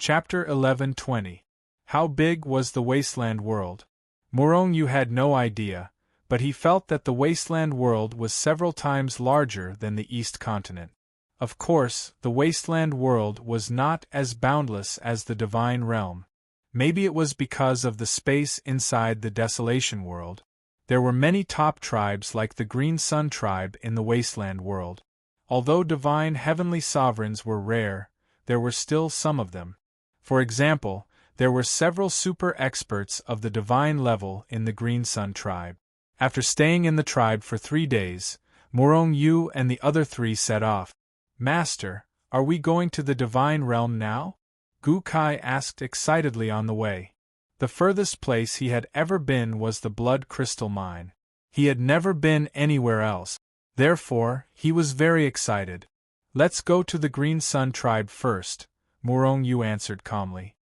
Chapter 11:20. How big was the wasteland world? Morong had no idea, but he felt that the wasteland world was several times larger than the East continent. Of course, the wasteland world was not as boundless as the divine realm. Maybe it was because of the space inside the desolation world. There were many top tribes like the Green Sun tribe in the wasteland world. Although divine heavenly sovereigns were rare, there were still some of them. For example, there were several super experts of the divine level in the Green Sun tribe. After staying in the tribe for 3 days, Morong and the other 3 set off. "Master, are we going to the divine realm now?" Gu Kai asked excitedly on the way. The furthest place he had ever been was the blood crystal mine. He had never been anywhere else. Therefore, he was very excited. "Let's go to the Green Sun tribe first," Morong answered calmly.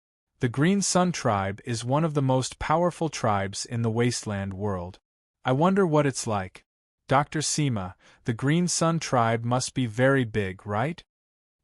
The Green Sun tribe is one of the most powerful tribes in the wasteland world. I wonder what it's like. Dr. Sima, the Green Sun tribe must be very big, right?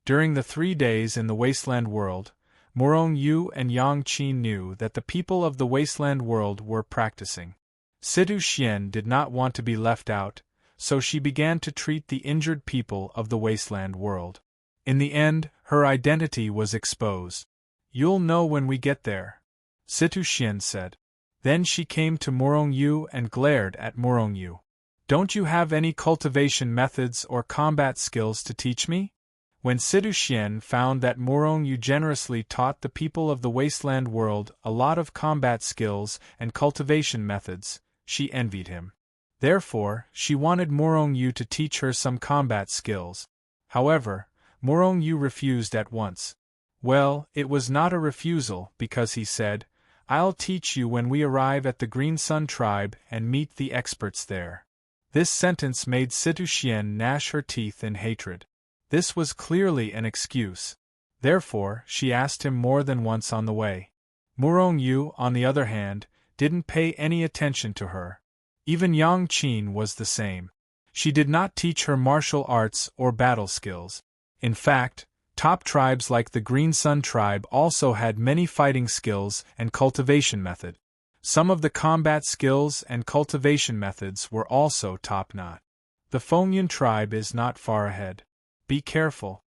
During the 3 days in the wasteland world, Morong and Yang Qin knew that the people of the wasteland world were practicing. Situ Xian did not want to be left out, so she began to treat the injured people of the wasteland world. In the end, her identity was exposed. "You'll know when we get there," Situ Xian said. Then she came to Morong and glared at Morong. "Don't you have any cultivation methods or combat skills to teach me?" When Situ Xian found that Morong generously taught the people of the wasteland world a lot of combat skills and cultivation methods, she envied him. Therefore, she wanted Morong to teach her some combat skills. However, Morong refused at once. Well, it was not a refusal, because he said, "I'll teach you when we arrive at the Green Sun tribe and meet the experts there." This sentence made Situ Xian gnash her teeth in hatred. This was clearly an excuse. Therefore, she asked him more than once on the way. Morong on the other hand, didn't pay any attention to her. Even Yang Qin was the same. She did not teach her martial arts or battle skills. In fact, top tribes like the Green Sun tribe also had many fighting skills and cultivation method. Some of the combat skills and cultivation methods were also top-notch. The Fengyan tribe is not far ahead. Be careful.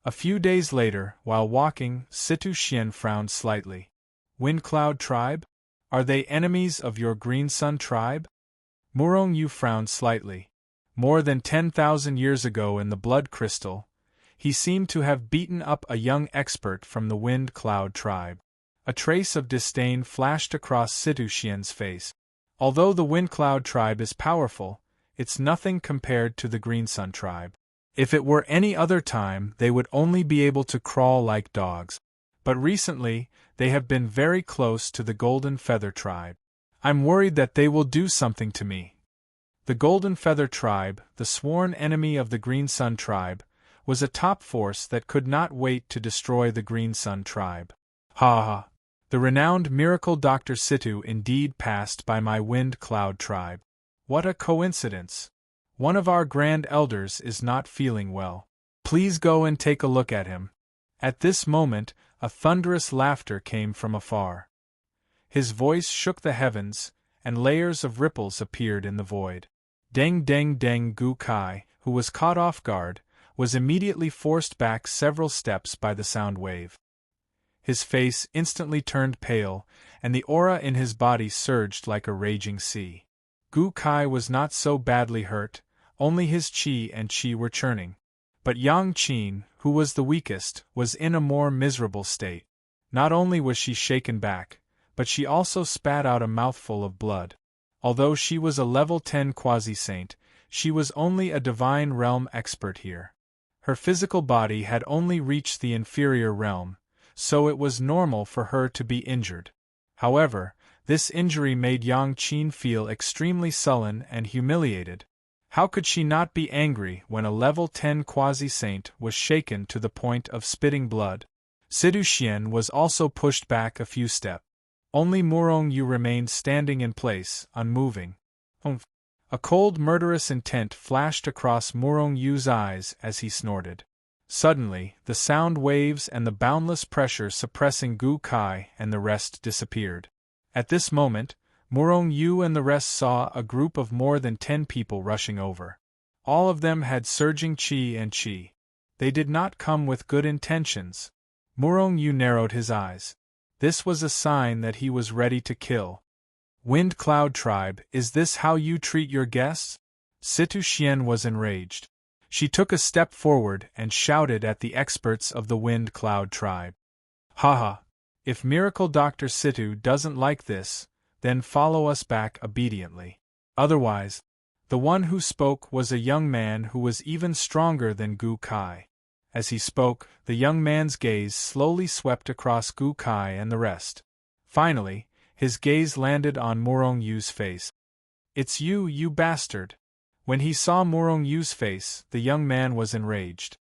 A few days later, while walking, Situ Xian frowned slightly. Wind Cloud tribe? Are they enemies of your Green Sun tribe? Morong frowned slightly. More than 10,000 years ago in the blood crystal, he seemed to have beaten up a young expert from the Wind Cloud tribe. A trace of disdain flashed across Situ Xian's face. Although the Wind Cloud tribe is powerful, it's nothing compared to the Green Sun tribe. If it were any other time, they would only be able to crawl like dogs. But recently, they have been very close to the Golden Feather tribe. I'm worried that they will do something to me. The Golden Feather tribe, the sworn enemy of the Green Sun tribe, was a top force that could not wait to destroy the Green Sun tribe. Ha ha! The renowned miracle Dr. Situ indeed passed by my Wind Cloud tribe. What a coincidence! One of our grand elders is not feeling well. Please go and take a look at him. At this moment, a thunderous laughter came from afar. His voice shook the heavens, and layers of ripples appeared in the void. Deng Deng Deng Gu Kai, who was caught off guard, was immediately forced back several steps by the sound wave. His face instantly turned pale, and the aura in his body surged like a raging sea. Gu Kai was not so badly hurt, only his qi were churning. But Yang Qin, who was the weakest, was in a more miserable state. Not only was she shaken back, but she also spat out a mouthful of blood. Although she was a level 10 quasi-saint, she was only a divine realm expert here. Her physical body had only reached the inferior realm, so it was normal for her to be injured. However, this injury made Yang Qin feel extremely sullen and humiliated. How could she not be angry when a level 10 quasi-saint was shaken to the point of spitting blood? Situ Xian was also pushed back a few steps. Only Morong remained standing in place, unmoving. A cold murderous intent flashed across Morong eyes as he snorted. Suddenly, the sound waves and the boundless pressure suppressing Gu Kai and the rest disappeared. At this moment, Murong Yu and the rest saw a group of more than 10 people rushing over. All of them had surging qi and qi. They did not come with good intentions. Murong Yu narrowed his eyes. This was a sign that he was ready to kill. Wind Cloud Tribe, is this how you treat your guests? Situ Xian was enraged. She took a step forward and shouted at the experts of the Wind Cloud Tribe. Haha! If Miracle Dr. Situ doesn't like this, then follow us back obediently. Otherwise, the one who spoke was a young man who was even stronger than Gu Kai. As he spoke, the young man's gaze slowly swept across Gu Kai and the rest. Finally, his gaze landed on Murong Yu's face. It's you, you bastard! When he saw Murong Yu's face, the young man was enraged.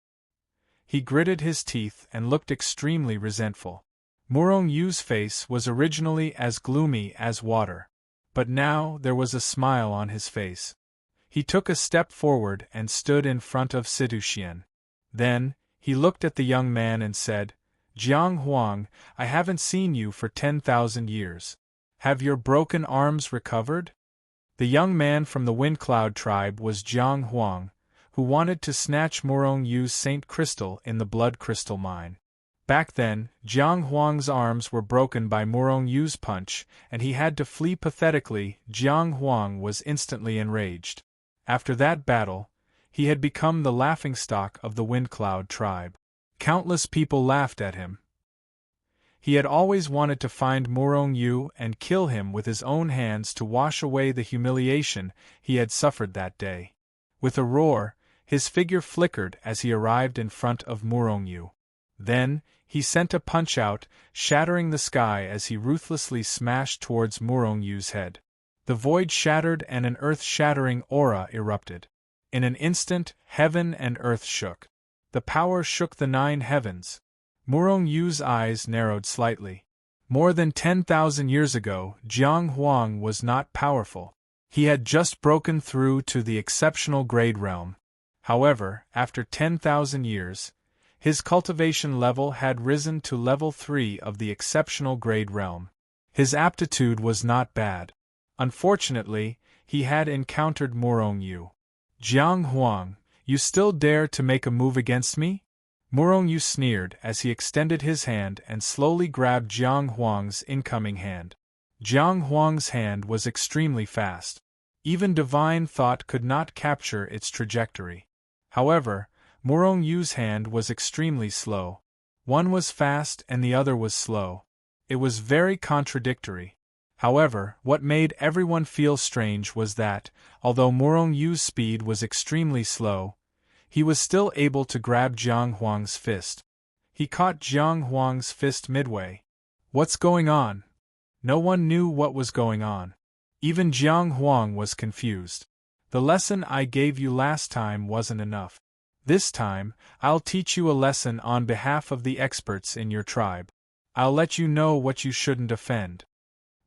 He gritted his teeth and looked extremely resentful. Murong Yu's face was originally as gloomy as water, but now there was a smile on his face. He took a step forward and stood in front of Situ Xian. Then, he looked at the young man and said, Jiang Huang, I haven't seen you for 10,000 years. Have your broken arms recovered? The young man from the Wind Cloud Tribe was Jiang Huang, who wanted to snatch Murong Yu's Saint Crystal in the Blood Crystal Mine. Back then, Jiang Huang's arms were broken by Murong Yu's punch, and he had to flee pathetically. Jiang Huang was instantly enraged. After that battle, he had become the laughingstock of the Wind Cloud Tribe. Countless people laughed at him. He had always wanted to find Murong Yu and kill him with his own hands to wash away the humiliation he had suffered that day. With a roar, his figure flickered as he arrived in front of Murong Yu. Then, he sent a punch out, shattering the sky as he ruthlessly smashed towards Murong Yu's head. The void shattered and an earth-shattering aura erupted. In an instant, heaven and earth shook. The power shook the 9 heavens. Murong Yu's eyes narrowed slightly. More than 10,000 years ago, Jiang Huang was not powerful. He had just broken through to the exceptional grade realm. However, after 10,000 years, his cultivation level had risen to level 3 of the exceptional grade realm. His aptitude was not bad. Unfortunately, he had encountered Murong Yu. Jiang Huang, you still dare to make a move against me? Murong Yu sneered as he extended his hand and slowly grabbed Jiang Huang's incoming hand. Jiang Huang's hand was extremely fast. Even divine thought could not capture its trajectory. However, Murong Yu's hand was extremely slow. One was fast and the other was slow. It was very contradictory. However, what made everyone feel strange was that, although Murong Yu's speed was extremely slow, he was still able to grab Jiang Huang's fist. He caught Jiang Huang's fist midway. What's going on? No one knew what was going on. Even Jiang Huang was confused. The lesson I gave you last time wasn't enough. This time, I'll teach you a lesson on behalf of the experts in your tribe. I'll let you know what you shouldn't offend.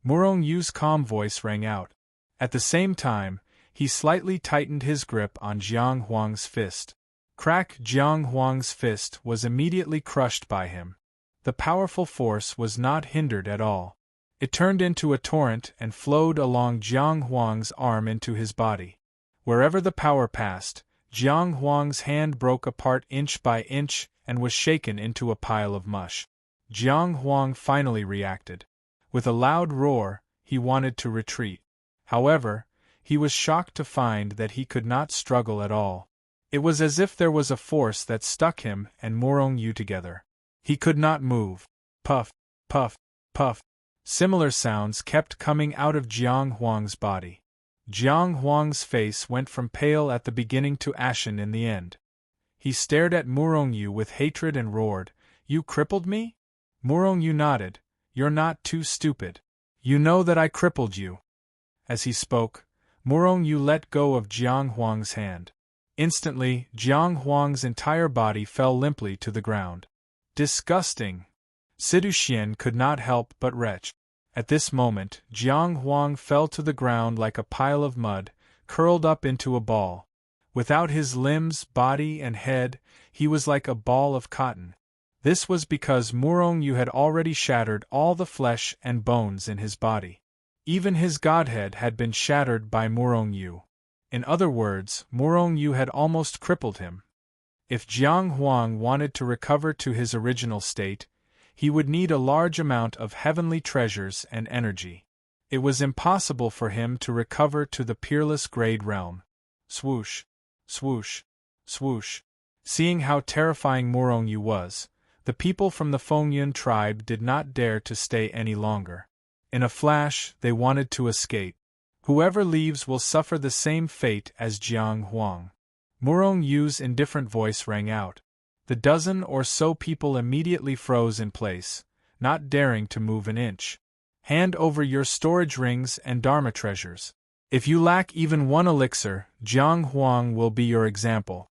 Murong Yu's calm voice rang out. At the same time, he slightly tightened his grip on Jiang Huang's fist. Crack! Jiang Huang's fist was immediately crushed by him. The powerful force was not hindered at all. It turned into a torrent and flowed along Jiang Huang's arm into his body. Wherever the power passed, Jiang Huang's hand broke apart inch by inch and was shaken into a pile of mush. Jiang Huang finally reacted. With a loud roar, he wanted to retreat. However, he was shocked to find that he could not struggle at all. It was as if there was a force that stuck him and Murong Yu together. He could not move. Puff, puff, puff. Similar sounds kept coming out of Jiang Huang's body. Jiang Huang's face went from pale at the beginning to ashen in the end. He stared at Murong Yu with hatred and roared, "You crippled me?" Murong Yu nodded. "You're not too stupid. You know that I crippled you." As he spoke, Murong Yu let go of Jiang Huang's hand. Instantly, Jiang Huang's entire body fell limply to the ground. Disgusting! Situ Xian could not help but retch. At this moment, Jiang Huang fell to the ground like a pile of mud, curled up into a ball. Without his limbs, body and head, he was like a ball of cotton. This was because Murong-yu had already shattered all the flesh and bones in his body. Even his godhead had been shattered by Murong-yu. In other words, Murong-yu had almost crippled him. If Jiang Huang wanted to recover to his original state, he would need a large amount of heavenly treasures and energy. It was impossible for him to recover to the peerless grade realm. Swoosh, swoosh, swoosh. Seeing how terrifying Murong-yu was, the people from the Fengyun tribe did not dare to stay any longer. In a flash, they wanted to escape. Whoever leaves will suffer the same fate as Jiang Huang. Murong-yu's indifferent voice rang out. The dozen or so people immediately froze in place, not daring to move an inch. Hand over your storage rings and Dharma treasures. If you lack even one elixir, Jiang Huang will be your example.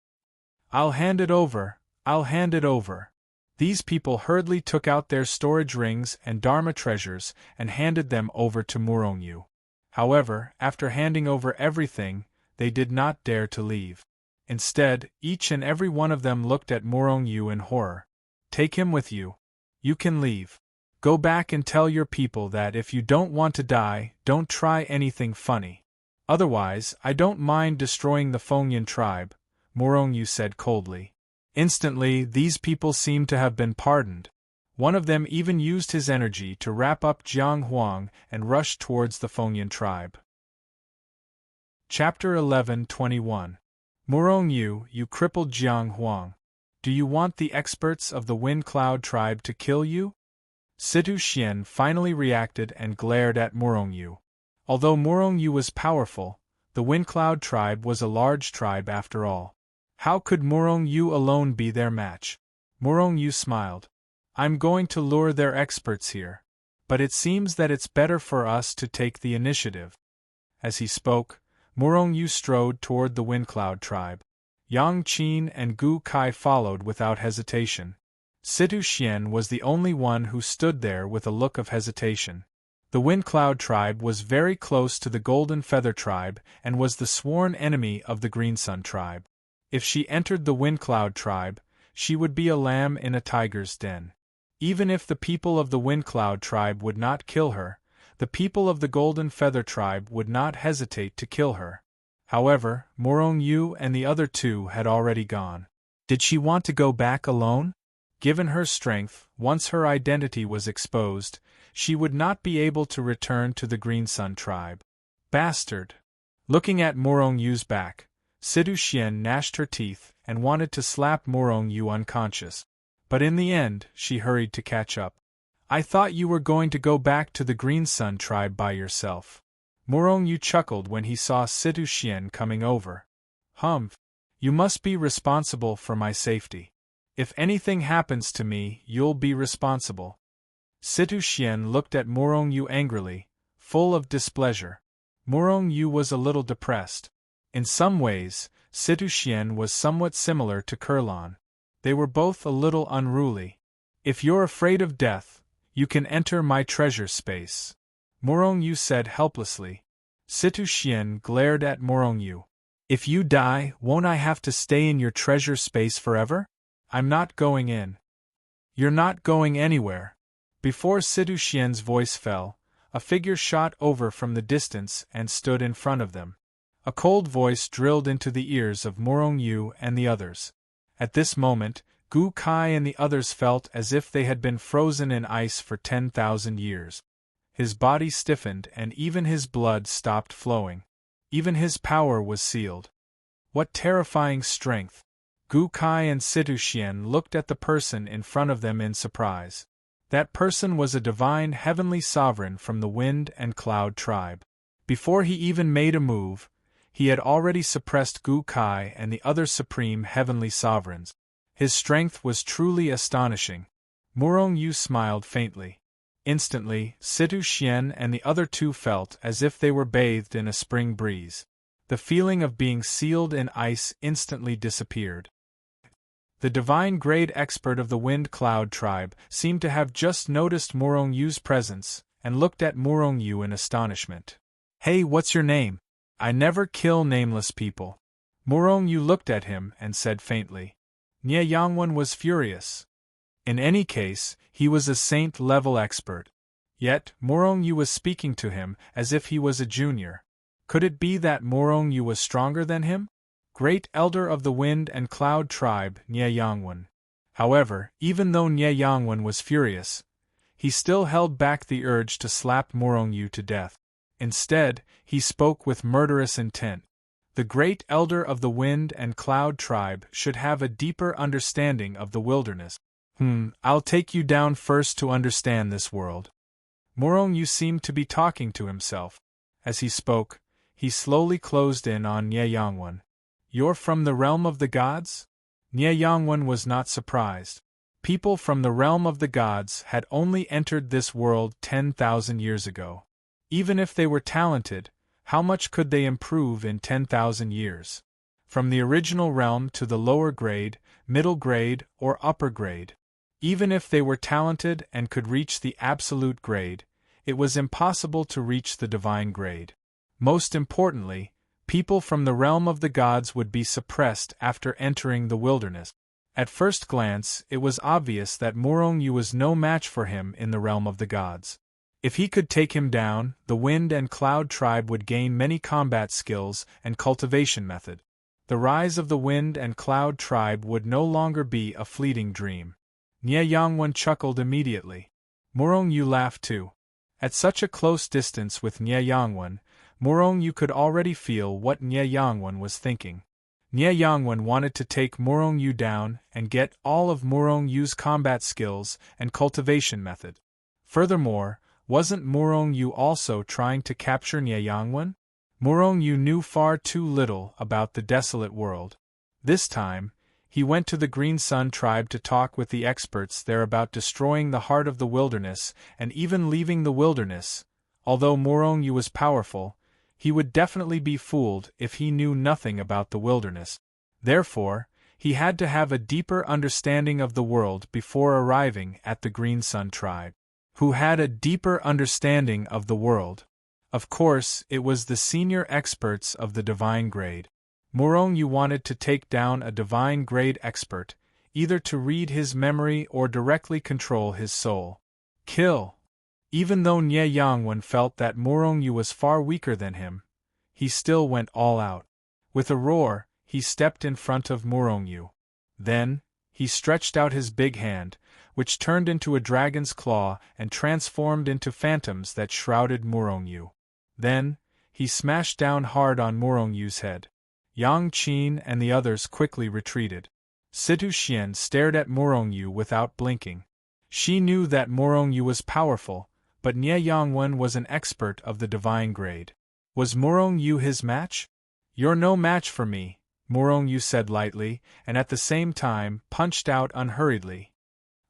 I'll hand it over, I'll hand it over. These people hurriedly took out their storage rings and Dharma treasures and handed them over to Murong-yu. However, after handing over everything, they did not dare to leave. Instead, each and every one of them looked at Murong-yu in horror. Take him with you. You can leave. Go back and tell your people that if you don't want to die, don't try anything funny. Otherwise, I don't mind destroying the Fengyun tribe, Murong-yu said coldly. Instantly, these people seemed to have been pardoned. One of them even used his energy to wrap up Jiang Huang and rush towards the Fengyun tribe. Chapter 11:21. Murong-yu, you crippled Jiang Huang. Do you want the experts of the Wind Cloud tribe to kill you? Situ Xian finally reacted and glared at Murong-yu. Although Murong-yu was powerful, the Wind Cloud tribe was a large tribe after all. How could Murong-yu alone be their match? Murong-yu smiled. I'm going to lure their experts here. But it seems that it's better for us to take the initiative. As he spoke, Murong-yu strode toward the Wind Cloud tribe. Yang Qin and Gu Kai followed without hesitation. Situ Xian was the only one who stood there with a look of hesitation. The Wind Cloud tribe was very close to the Golden Feather tribe and was the sworn enemy of the Green Sun tribe. If she entered the Wind Cloud tribe, she would be a lamb in a tiger's den. Even if the people of the Wind Cloud tribe would not kill her, the people of the Golden Feather tribe would not hesitate to kill her. However, Murong-yu and the other two had already gone. Did she want to go back alone? Given her strength, once her identity was exposed, she would not be able to return to the Green Sun tribe. Bastard! Looking at Murong-yu's back, Situ Xian gnashed her teeth and wanted to slap Murong-yu unconscious. But in the end, she hurried to catch up. I thought you were going to go back to the Green Sun tribe by yourself. Murong-yu chuckled when he saw Situ Xian coming over. Humph! You must be responsible for my safety. If anything happens to me, you'll be responsible. Situ Xian looked at Murong-yu angrily, full of displeasure. Murong-yu was a little depressed. In some ways, Situ Xian was somewhat similar to Kurlan. They were both a little unruly. If you're afraid of death, you can enter my treasure space, Murong-yu said helplessly. Situ Xian glared at Murong-yu. If you die, won't I have to stay in your treasure space forever? I'm not going in. You're not going anywhere. Before Situ Xian's voice fell, a figure shot over from the distance and stood in front of them. A cold voice drilled into the ears of Murong-yu and the others. At this moment, Gu Kai and the others felt as if they had been frozen in ice for 10,000 years. His body stiffened and even his blood stopped flowing. Even his power was sealed. What terrifying strength! Gu Kai and Situ Xian looked at the person in front of them in surprise. That person was a divine heavenly sovereign from the Wind and Cloud tribe. Before he even made a move, he had already suppressed Gu Kai and the other supreme heavenly sovereigns. His strength was truly astonishing. Murong-yu smiled faintly. Instantly, Situ Xian and the other two felt as if they were bathed in a spring breeze. The feeling of being sealed in ice instantly disappeared. The divine grade expert of the Wind Cloud tribe seemed to have just noticed Murong-yu's presence and looked at Murong-yu in astonishment. Hey, what's your name? I never kill nameless people. Murong-yu looked at him and said faintly. Nye Yangwen was furious. In any case, he was a saint-level expert. Yet, Morong Yu was speaking to him as if he was a junior. Could it be that Morong Yu was stronger than him? Great Elder of the Wind and Cloud Tribe, Nye Yangwen. However, even though Nye Yangwen was furious, he still held back the urge to slap Morong Yu to death. Instead, he spoke with murderous intent. The Great Elder of the Wind and Cloud Tribe should have a deeper understanding of the wilderness. I'll take you down first to understand this world. Morong Yu seemed to be talking to himself. As he spoke, he slowly closed in on Nye Yangwen. You're from the realm of the gods? Nye Yangwen was not surprised. People from the realm of the gods had only entered this world 10,000 years ago. Even if they were talented, how much could they improve in 10,000 years? From the original realm to the lower grade, middle grade, or upper grade. Even if they were talented and could reach the absolute grade, it was impossible to reach the divine grade. Most importantly, people from the realm of the gods would be suppressed after entering the wilderness. At first glance, it was obvious that Morong Yu was no match for him in the realm of the gods. If he could take him down, the Wind and Cloud Tribe would gain many combat skills and cultivation method. The rise of the Wind and Cloud Tribe would no longer be a fleeting dream. Nye Yangwen chuckled immediately. Morong Yu laughed too. At such a close distance with Nye Yangwen, Morong Yu could already feel what Nye Yangwen was thinking. Nye Yangwen wanted to take Morong Yu down and get all of Morong Yu's combat skills and cultivation method. Furthermore, wasn't Morong Yu also trying to capture Nye Yangwen? Morong Yu knew far too little about the desolate world. This time, he went to the Green Sun tribe to talk with the experts there about destroying the heart of the wilderness and even leaving the wilderness. Although Morong Yu was powerful, he would definitely be fooled if he knew nothing about the wilderness. Therefore, he had to have a deeper understanding of the world before arriving at the Green Sun tribe. Who had a deeper understanding of the world? Of course, it was the senior experts of the divine grade. Morong Yu wanted to take down a divine grade expert, either to read his memory or directly control his soul. Kill! Even though Nye Yangwen felt that Morong Yu was far weaker than him, he still went all out. With a roar, he stepped in front of Morong Yu. Then, he stretched out his big hand, which turned into a dragon's claw and transformed into phantoms that shrouded Morong Yu. Then, he smashed down hard on Morong Yu's head. Yang Qin and the others quickly retreated. Situ Xian stared at Morong Yu without blinking. She knew that Morong Yu was powerful, but Nye Yangwen was an expert of the divine grade. Was Morong Yu his match? You're no match for me, Morong Yu said lightly, and at the same time punched out unhurriedly.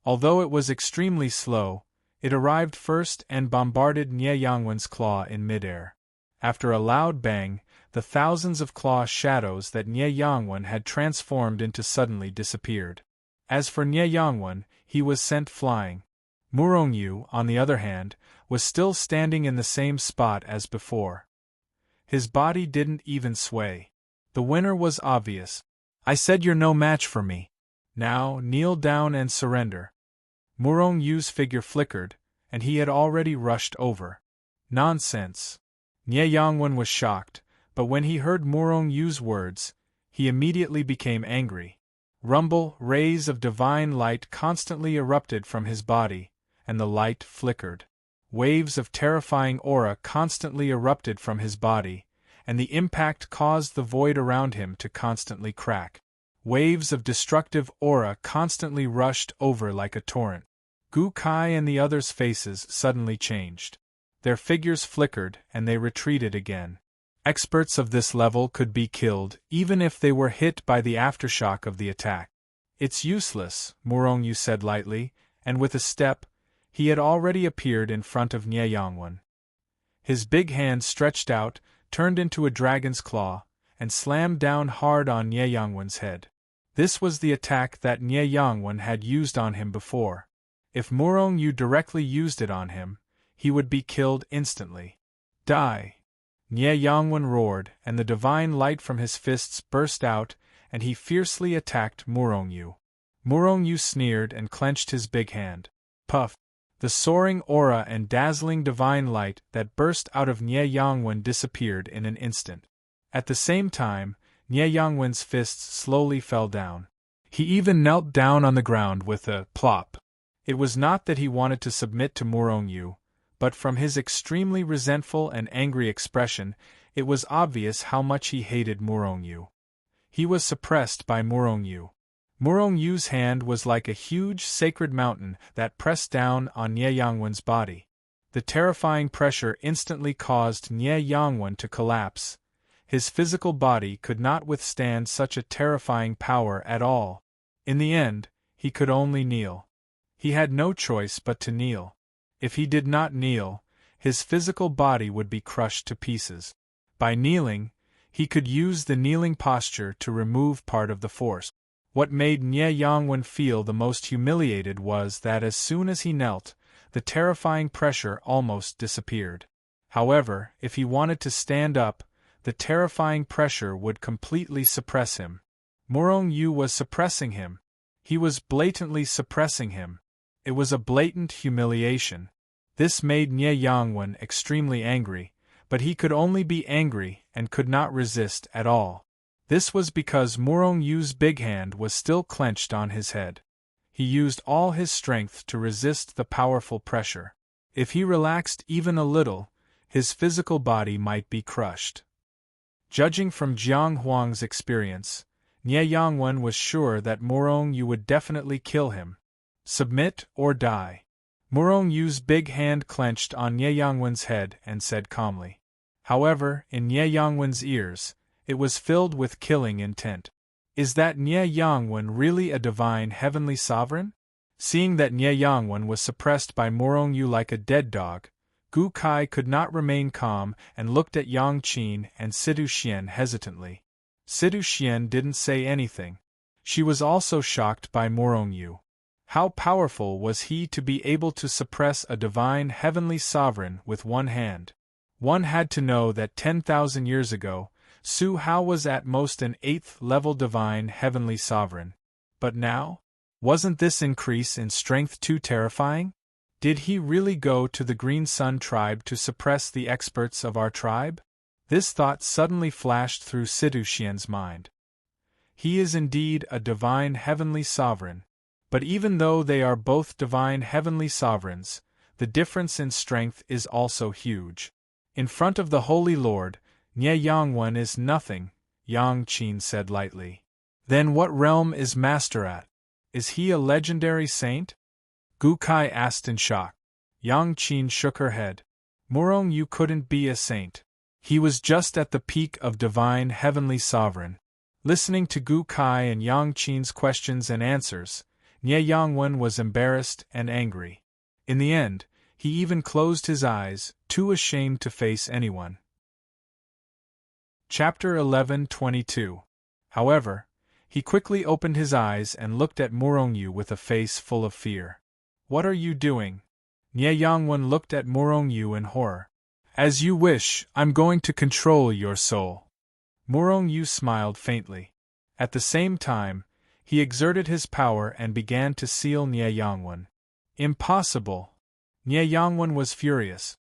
Although it was extremely slow, it arrived first and bombarded Nye Yangwen's claw in midair. After a loud bang, the thousands of claw shadows that Nye Yangwen had transformed into suddenly disappeared. As for Nye Yangwen, he was sent flying. Morong Yu, on the other hand, was still standing in the same spot as before. His body didn't even sway. The winner was obvious. I said you're no match for me. Now, kneel down and surrender. Morong Yu's figure flickered, and he had already rushed over. Nonsense. Nye Yangwen was shocked, but when he heard Morong Yu's words, he immediately became angry. Rays of divine light constantly erupted from his body, and the light flickered. Waves of terrifying aura constantly erupted from his body, and the impact caused the void around him to constantly crack. Waves of destructive aura constantly rushed over like a torrent. Gu Kai and the others' faces suddenly changed. Their figures flickered and they retreated again. Experts of this level could be killed even if they were hit by the aftershock of the attack. It's useless, Morong Yu said lightly, and with a step, he had already appeared in front of Nye Yangwen. His big hand stretched out, turned into a dragon's claw, and slammed down hard on Nye Yangwen's head. This was the attack that Nye Yangwen had used on him before. If Morong Yu directly used it on him, he would be killed instantly. Die! Nye Yangwen roared, and the divine light from his fists burst out, and he fiercely attacked Morong Yu. Murong-yu sneered and clenched his big hand. Puff! The soaring aura and dazzling divine light that burst out of Nie Yangwen disappeared in an instant. At the same time, Nie Yangwen's fists slowly fell down. He even knelt down on the ground with a plop. It was not that he wanted to submit to Murong-yu, but from his extremely resentful and angry expression, it was obvious how much he hated Murong-yu. He was suppressed by Murong-yu. Murong-yu's hand was like a huge sacred mountain that pressed down on Nie Yangwen's body. The terrifying pressure instantly caused Nie Yangwen to collapse. His physical body could not withstand such a terrifying power at all. In the end, he could only kneel. He had no choice but to kneel. If he did not kneel, his physical body would be crushed to pieces. By kneeling, he could use the kneeling posture to remove part of the force. What made Nie Yangwen feel the most humiliated was that as soon as he knelt, the terrifying pressure almost disappeared. However, if he wanted to stand up, the terrifying pressure would completely suppress him. Murong-yu was suppressing him. He was blatantly suppressing him. It was a blatant humiliation. This made Nie Yangwen extremely angry, but he could only be angry and could not resist at all. This was because Murong-yu's big hand was still clenched on his head. He used all his strength to resist the powerful pressure. If he relaxed even a little, his physical body might be crushed. Judging from Jiang Huang's experience, Nie Yangwen was sure that Murong-yu would definitely kill him. Submit or die. Murong-yu's big hand clenched on Nie Yangwen's head and said calmly. However, in Nie Yangwen's ears, it was filled with killing intent. Is that Nie Yangwen really a divine heavenly sovereign? Seeing that Nie Yangwen was suppressed by Murong-yu like a dead dog, Gu Kai could not remain calm and looked at Yang Qin and Sidu Xian hesitantly. Sidu Xian didn't say anything. She was also shocked by Murong-yu. How powerful was he to be able to suppress a divine heavenly sovereign with one hand? One had to know that 10,000 years ago, Su Hao was at most an 8th-level divine heavenly sovereign. But now? Wasn't this increase in strength too terrifying? Did he really go to the Green Sun tribe to suppress the experts of our tribe? This thought suddenly flashed through Sidu Xian's mind. He is indeed a divine heavenly sovereign, but even though they are both divine heavenly sovereigns, the difference in strength is also huge. In front of the Holy Lord, Nie Yangwen is nothing, Yang Qin said lightly. Then what realm is Master at? Is he a legendary saint? Gu Kai asked in shock. Yang Qin shook her head. Murong-yu couldn't be a saint. He was just at the peak of divine heavenly sovereign. Listening to Gu Kai and Yang Qin's questions and answers, Nie Yangwen was embarrassed and angry. In the end, he even closed his eyes, too ashamed to face anyone. Chapter 11:22. However, he quickly opened his eyes and looked at Murong-yu with a face full of fear. What are you doing? Nie Yangwen looked at Murong-yu in horror. As you wish, I'm going to control your soul. Murong-yu smiled faintly. At the same time, he exerted his power and began to seal Nie Yangwen. Impossible! Nie Yangwen was furious.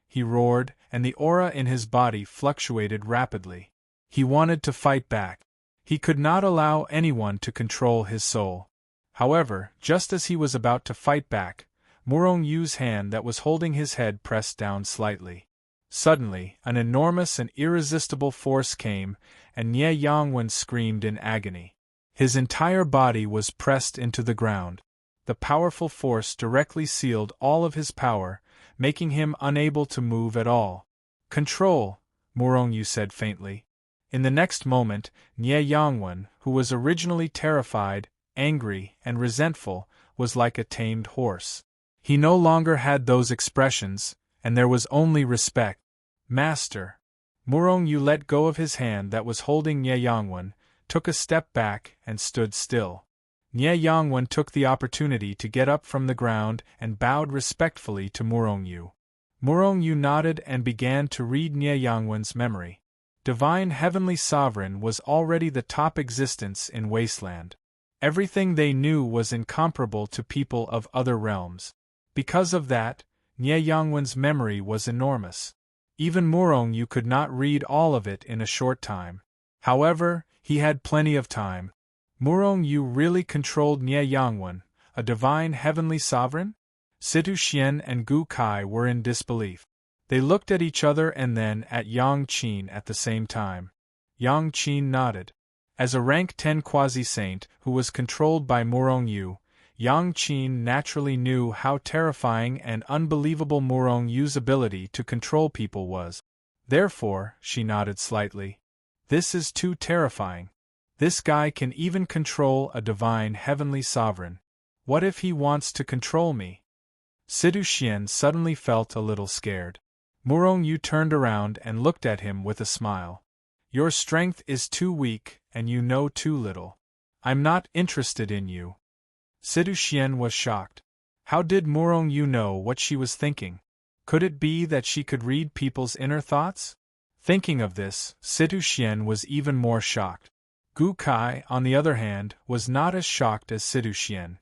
He roared, and the aura in his body fluctuated rapidly. He wanted to fight back. He could not allow anyone to control his soul. However, just as he was about to fight back, Murong-yu's hand that was holding his head pressed down slightly. Suddenly, an enormous and irresistible force came, and Nie Yangwen screamed in agony. His entire body was pressed into the ground. The powerful force directly sealed all of his power, making him unable to move at all. Control, Murong-yu said faintly. In the next moment, Nie Yangwen, who was originally terrified, angry, and resentful, was like a tamed horse. He no longer had those expressions, and there was only respect. Master! Murong-yu let go of his hand that was holding Nie Yangwen, took a step back, and stood still. Nie Yangwen took the opportunity to get up from the ground and bowed respectfully to Murong-yu. Murong-yu nodded and began to read Nie Yangwen's memory. Divine Heavenly Sovereign was already the top existence in Wasteland. Everything they knew was incomparable to people of other realms. Because of that, Nye Yangwen's memory was enormous. Even Murong could not read all of it in a short time. However, he had plenty of time. Murong really controlled Nye Yangwen, a divine heavenly sovereign? Situ Xian and Gu Kai were in disbelief. They looked at each other and then at Yang Qin at the same time. Yang Qin nodded. As a rank 10 quasi-saint who was controlled by Murong, Yang Qin naturally knew how terrifying and unbelievable Murong ability to control people was. Therefore, she nodded slightly. This is too terrifying. This guy can even control a divine heavenly sovereign. What if he wants to control me? Situ Xian suddenly felt a little scared. Murong turned around and looked at him with a smile. Your strength is too weak, and you know too little. I'm not interested in you. Situ Xian was shocked. How did Murong know what she was thinking? Could it be that she could read people's inner thoughts? Thinking of this, Situ Xian was even more shocked. Gu Kai, on the other hand, was not as shocked as Situ Xian.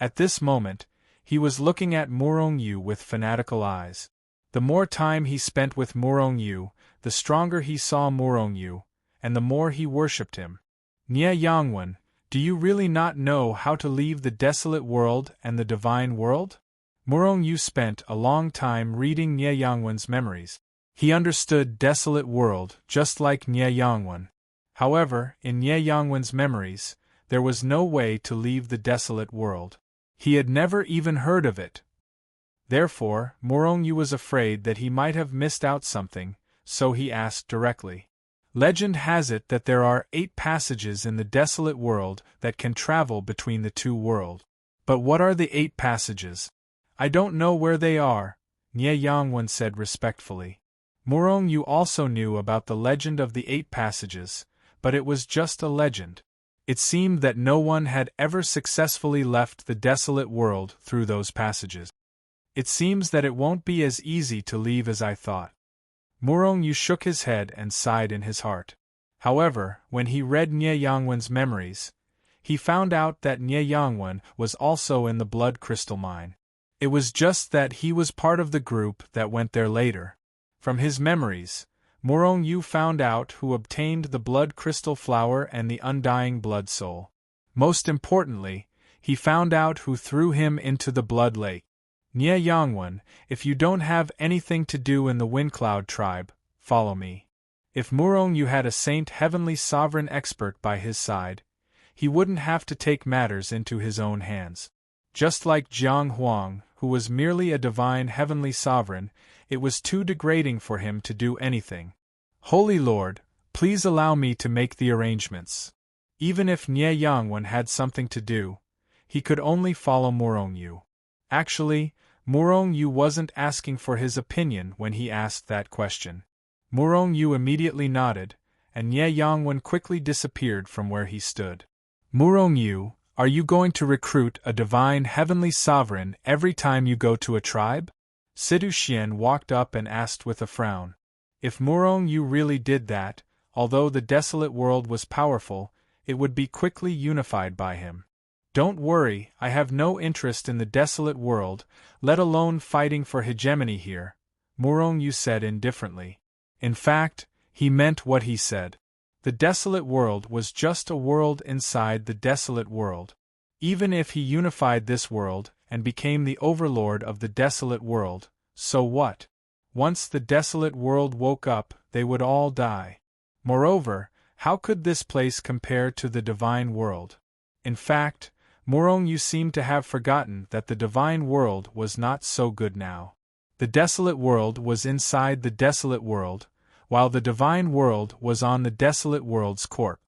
At this moment, he was looking at Murong with fanatical eyes. The more time he spent with Murong, the stronger he saw Murong, and the more he worshipped him. Nye Yangwen, do you really not know how to leave the desolate world and the divine world? Murong spent a long time reading Nye Yangwen's memories. He understood desolate world just like Nye Yangwen. However, in Nye Yangwen's memories, there was no way to leave the desolate world. He had never even heard of it. Therefore, Murong was afraid that he might have missed out something, so he asked directly. Legend has it that there are 8 passages in the desolate world that can travel between the two worlds. But what are the 8 passages? I don't know where they are, Nye Yangwen said respectfully. Murong also knew about the legend of the 8 passages, but it was just a legend. It seemed that no one had ever successfully left the desolate world through those passages. It seems that it won't be as easy to leave as I thought. Murong shook his head and sighed in his heart. However, when he read Nye Yangwen's memories, he found out that Nye Yangwen was also in the blood crystal mine. It was just that he was part of the group that went there later. From his memories, Murong found out who obtained the blood crystal flower and the undying blood soul. Most importantly, he found out who threw him into the blood lake. Nye Yangwen, if you don't have anything to do in the Windcloud tribe, follow me. If Murong had a saint heavenly sovereign expert by his side, he wouldn't have to take matters into his own hands. Just like Jiang Huang, who was merely a divine heavenly sovereign, it was too degrading for him to do anything. Holy Lord, please allow me to make the arrangements. Even if Nye Yangwen had something to do, he could only follow Murong. Actually, Murong wasn't asking for his opinion when he asked that question. Murong immediately nodded, and Nye Yangwen quickly disappeared from where he stood. Murong, are you going to recruit a divine heavenly sovereign every time you go to a tribe? Situ Xian walked up and asked with a frown. If Murong really did that, although the desolate world was powerful, it would be quickly unified by him. Don't worry, I have no interest in the desolate world, let alone fighting for hegemony here, Murong said indifferently. In fact, he meant what he said. The desolate world was just a world inside the desolate world. Even if he unified this world and became the overlord of the desolate world, so what? Once the desolate world woke up, they would all die. Moreover, how could this place compare to the divine world? In fact, Murong seemed to have forgotten that the divine world was not so good now. The desolate world was inside the desolate world, while the divine world was on the desolate world's corpse.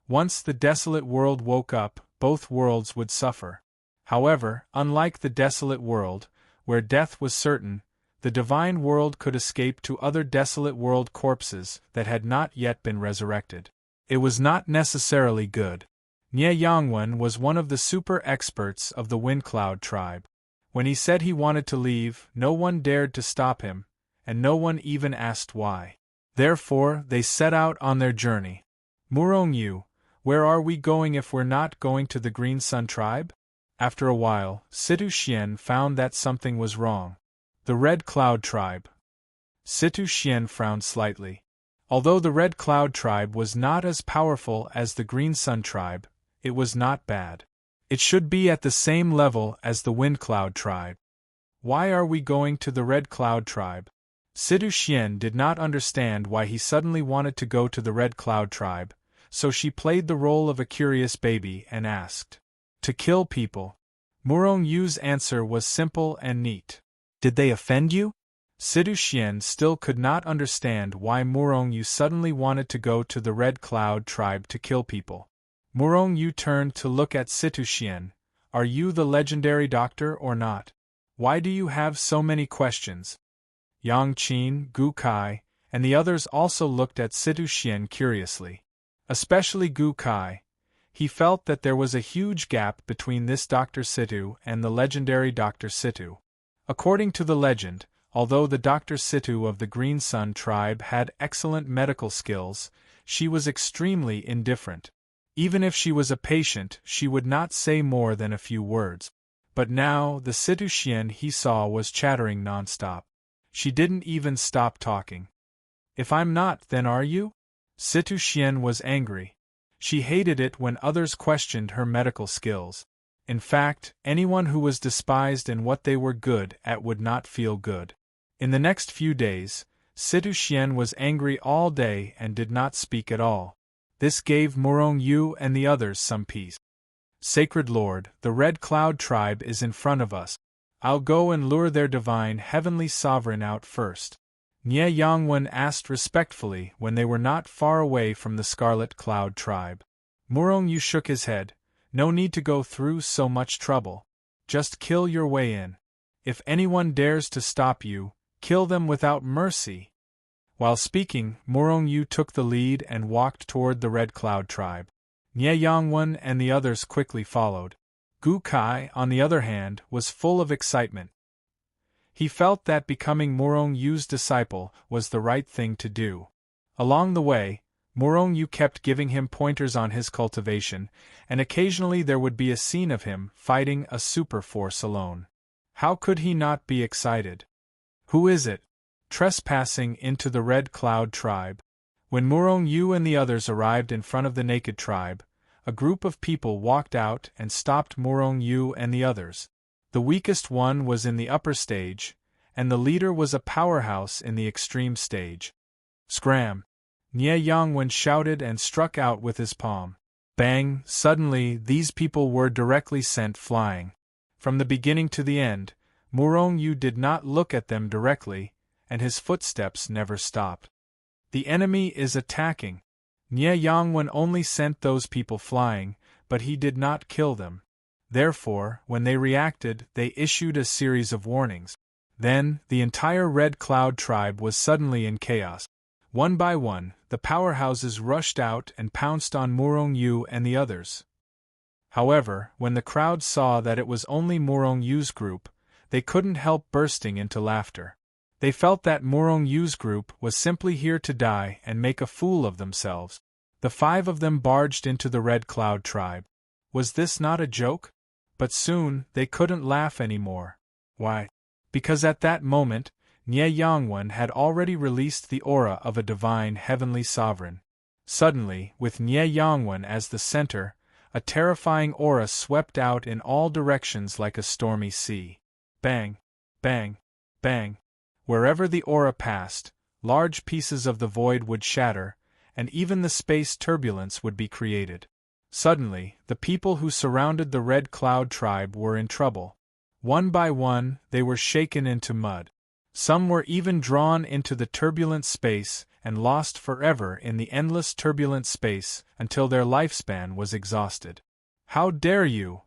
Once the desolate world woke up, both worlds would suffer. However, unlike the desolate world, where death was certain, the divine world could escape to other desolate world corpses that had not yet been resurrected. It was not necessarily good. Nye Yangwen was one of the super experts of the Windcloud tribe. When he said he wanted to leave, no one dared to stop him, and no one even asked why. Therefore, they set out on their journey. Murong, Where are we going if we're not going to the Green Sun tribe? After a while, Situ Xian found that something was wrong. The Red Cloud tribe. Situ Xian frowned slightly. Although the Red Cloud tribe was not as powerful as the Green Sun tribe, it was not bad. It should be at the same level as the Wind Cloud tribe. Why are we going to the Red Cloud tribe? Situ Xian did not understand why he suddenly wanted to go to the Red Cloud tribe, so she played the role of a curious baby and asked. To kill people. Murong Yu's answer was simple and neat. Did they offend you? Situ Xian still could not understand why Murong Yu suddenly wanted to go to the Red Cloud tribe to kill people. Murong Yu turned to look at Situ Xian. Are you the legendary doctor or not? Why do you have so many questions? Yang Qin, Gu Kai, and the others also looked at Situ Xian curiously. Especially Gu Kai. He felt that there was a huge gap between this Dr. Situ and the legendary Dr. Situ. According to the legend, although the Dr. Situ of the Green Sun tribe had excellent medical skills, she was extremely indifferent. Even if she was a patient, she would not say more than a few words. But now, the Situ Xian he saw was chattering non-stop. She didn't even stop talking. If I'm not, then are you? Situ Xian was angry. She hated it when others questioned her medical skills. In fact, anyone who was despised in what they were good at would not feel good. In the next few days, Situ Xian was angry all day and did not speak at all. This gave Murong Yu and the others some peace. Sacred Lord, the Red Cloud tribe is in front of us. I'll go and lure their divine heavenly sovereign out first. Nie Yangwen asked respectfully when they were not far away from the Scarlet Cloud tribe. Murong Yu shook his head. No need to go through so much trouble. Just kill your way in. If anyone dares to stop you, kill them without mercy. While speaking, Murong Yu took the lead and walked toward the Red Cloud tribe. Nie Yangwen and the others quickly followed. Gu Kai, on the other hand, was full of excitement. He felt that becoming Murong Yu's disciple was the right thing to do. Along the way, Murong Yu kept giving him pointers on his cultivation, and occasionally there would be a scene of him fighting a super force alone. How could he not be excited? Who is it? Trespassing into the Red Cloud tribe. When Murong Yu and the others arrived in front of the Naked tribe, a group of people walked out and stopped Murong Yu and the others. The weakest one was in the upper stage, and the leader was a powerhouse in the extreme stage. Scram! Nie Yangwen shouted and struck out with his palm. Bang! Suddenly, these people were directly sent flying. From the beginning to the end, Murong Yu did not look at them directly, and his footsteps never stopped. The enemy is attacking. Nie Yangwen only sent those people flying, but he did not kill them. Therefore, when they reacted, they issued a series of warnings. Then, the entire Red Cloud tribe was suddenly in chaos. One by one, the powerhouses rushed out and pounced on Murong Yu and the others. However, when the crowd saw that it was only Murong Yu's group, they couldn't help bursting into laughter. They felt that Murong Yu's group was simply here to die and make a fool of themselves. The 5 of them barged into the Red Cloud tribe. Was this not a joke? But soon, they couldn't laugh anymore. Why? Because at that moment, Nie Yangwen had already released the aura of a divine heavenly sovereign. Suddenly, with Nie Yangwen as the center, a terrifying aura swept out in all directions like a stormy sea. Bang! Bang! Bang! Wherever the aura passed, large pieces of the void would shatter, and even the space turbulence would be created. Suddenly, the people who surrounded the Red Cloud tribe were in trouble. One by one, they were shaken into mud. Some were even drawn into the turbulent space and lost forever in the endless turbulent space until their lifespan was exhausted. How dare you!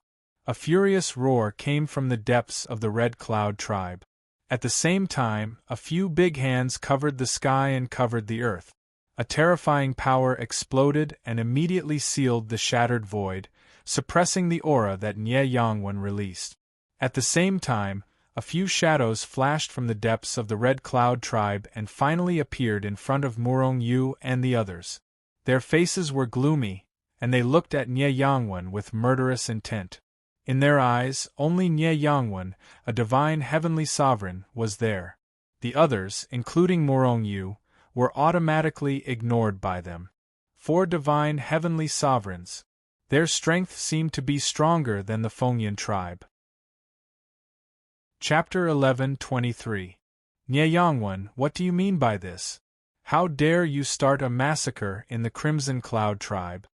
A furious roar came from the depths of the Red Cloud tribe. At the same time, a few big hands covered the sky and covered the earth. A terrifying power exploded and immediately sealed the shattered void, suppressing the aura that Nie Yangwen released. At the same time, a few shadows flashed from the depths of the Red Cloud tribe and finally appeared in front of Murong Yu and the others. Their faces were gloomy, and they looked at Nye Yangwen with murderous intent. In their eyes, only Nye Yangwen, a divine heavenly sovereign, was there. The others, including Morong Yu, were automatically ignored by them. 4 divine heavenly sovereigns. Their strength seemed to be stronger than the Fengyan tribe. Chapter 11:23. Nye Yangwen, what do you mean by this? How dare you start a massacre in the Crimson Cloud tribe?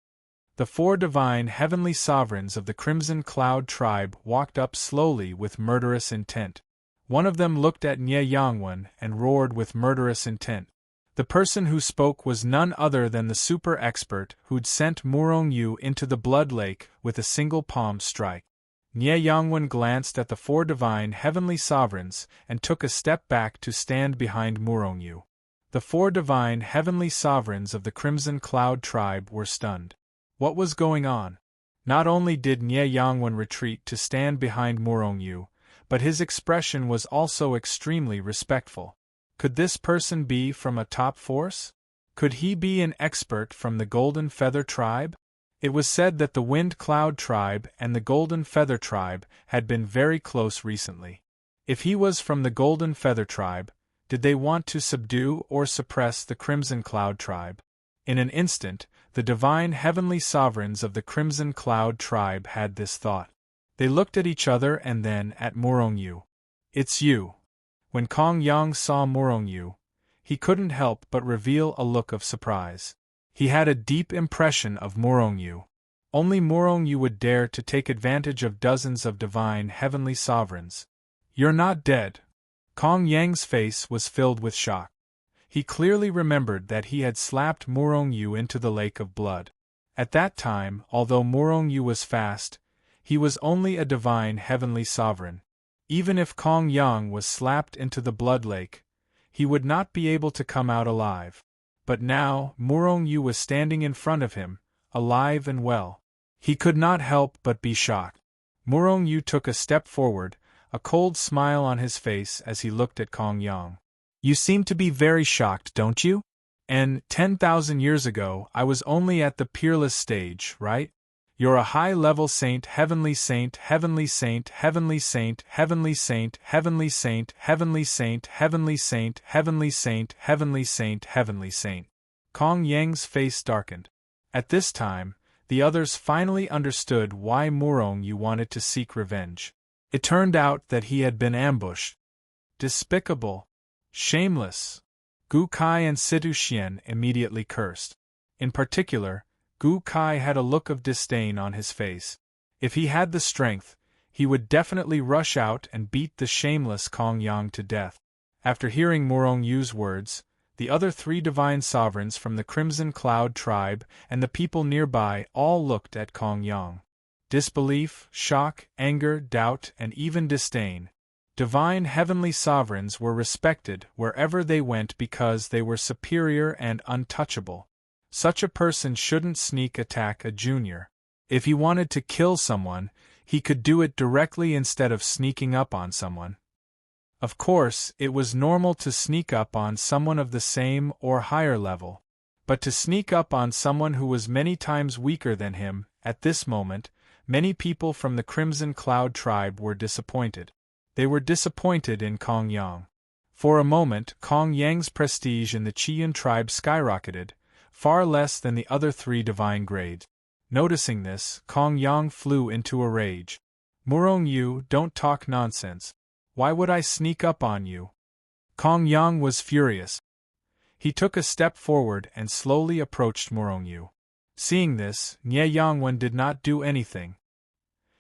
The 4 divine heavenly sovereigns of the Crimson Cloud tribe walked up slowly with murderous intent. One of them looked at Nye Yangwen and roared with murderous intent. The person who spoke was none other than the super expert who'd sent Morong Yu into the Blood Lake with a single palm strike. Nye Yangwen glanced at the 4 divine heavenly sovereigns and took a step back to stand behind Morong Yu. The 4 divine heavenly sovereigns of the Crimson Cloud tribe were stunned. What was going on? Not only did Nye Yangwen retreat to stand behind Morong Yu, but his expression was also extremely respectful. Could this person be from a top force? Could he be an expert from the Golden Feather tribe? It was said that the Wind Cloud tribe and the Golden Feather tribe had been very close recently. If he was from the Golden Feather tribe, did they want to subdue or suppress the Crimson Cloud tribe? In an instant, the divine heavenly sovereigns of the Crimson Cloud tribe had this thought. They looked at each other and then at Morong Yu. It's you. When Kong Yang saw Morong Yu, he couldn't help but reveal a look of surprise. He had a deep impression of Morong Yu. Only Morong Yu would dare to take advantage of dozens of divine heavenly sovereigns. You're not dead. Kong Yang's face was filled with shock. He clearly remembered that he had slapped Morong Yu into the lake of blood. At that time, although Morong Yu was fast, he was only a divine heavenly sovereign. Even if Kong Yang was slapped into the blood lake, he would not be able to come out alive. But now, Morong Yu was standing in front of him, alive and well. He could not help but be shocked. Morong Yu took a step forward, a cold smile on his face as he looked at Kong Yang. You seem to be very shocked, don't you? And 10,000 years ago I was only at the peerless stage, right? You're a high-level saint, heavenly saint, heavenly saint, heavenly saint, heavenly saint, heavenly saint, heavenly saint, heavenly saint, heavenly saint, heavenly saint, heavenly saint. Kong Yang's face darkened. At this time, the others finally understood why Morong Yu wanted to seek revenge. It turned out that he had been ambushed. Despicable. Shameless. Gu Kai and Situ Xian immediately cursed. In particular, Gu Kai had a look of disdain on his face. If he had the strength, he would definitely rush out and beat the shameless Kong Yang to death. After hearing Morong Yu's words, the other 3 divine sovereigns from the Crimson Cloud tribe and the people nearby all looked at Kong Yang. Disbelief, shock, anger, doubt, and even disdain. Divine heavenly sovereigns were respected wherever they went because they were superior and untouchable. Such a person shouldn't sneak attack a junior. If he wanted to kill someone, he could do it directly instead of sneaking up on someone. Of course, it was normal to sneak up on someone of the same or higher level. But to sneak up on someone who was many times weaker than him, at this moment, many people from the Crimson Cloud tribe were disappointed. They were disappointed in Kong Yang. For a moment, Kong Yang's prestige in the Qiyun tribe skyrocketed, far less than the other 3 divine grades. Noticing this, Kong Yang flew into a rage. Morong Yu, don't talk nonsense. Why would I sneak up on you? Kong Yang was furious. He took a step forward and slowly approached Morong Yu. Seeing this, Nye Yangwen did not do anything.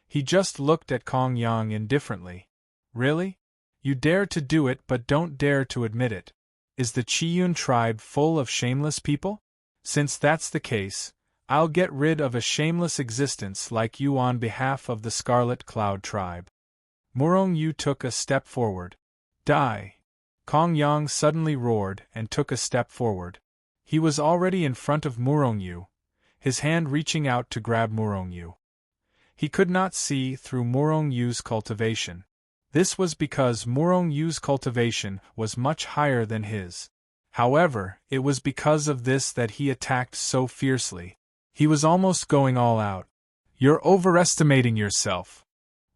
He just looked at Kong Yang indifferently. Really? You dare to do it but don't dare to admit it. Is the Qiyun tribe full of shameless people? Since that's the case, I'll get rid of a shameless existence like you on behalf of the Scarlet Cloud tribe. Morong Yu took a step forward. Die! Kong Yang suddenly roared and took a step forward. He was already in front of Morong Yu, his hand reaching out to grab Morong Yu. He could not see through Morong Yu's cultivation. This was because Morong Yu's cultivation was much higher than his. However, it was because of this that he attacked so fiercely. He was almost going all out. You're overestimating yourself.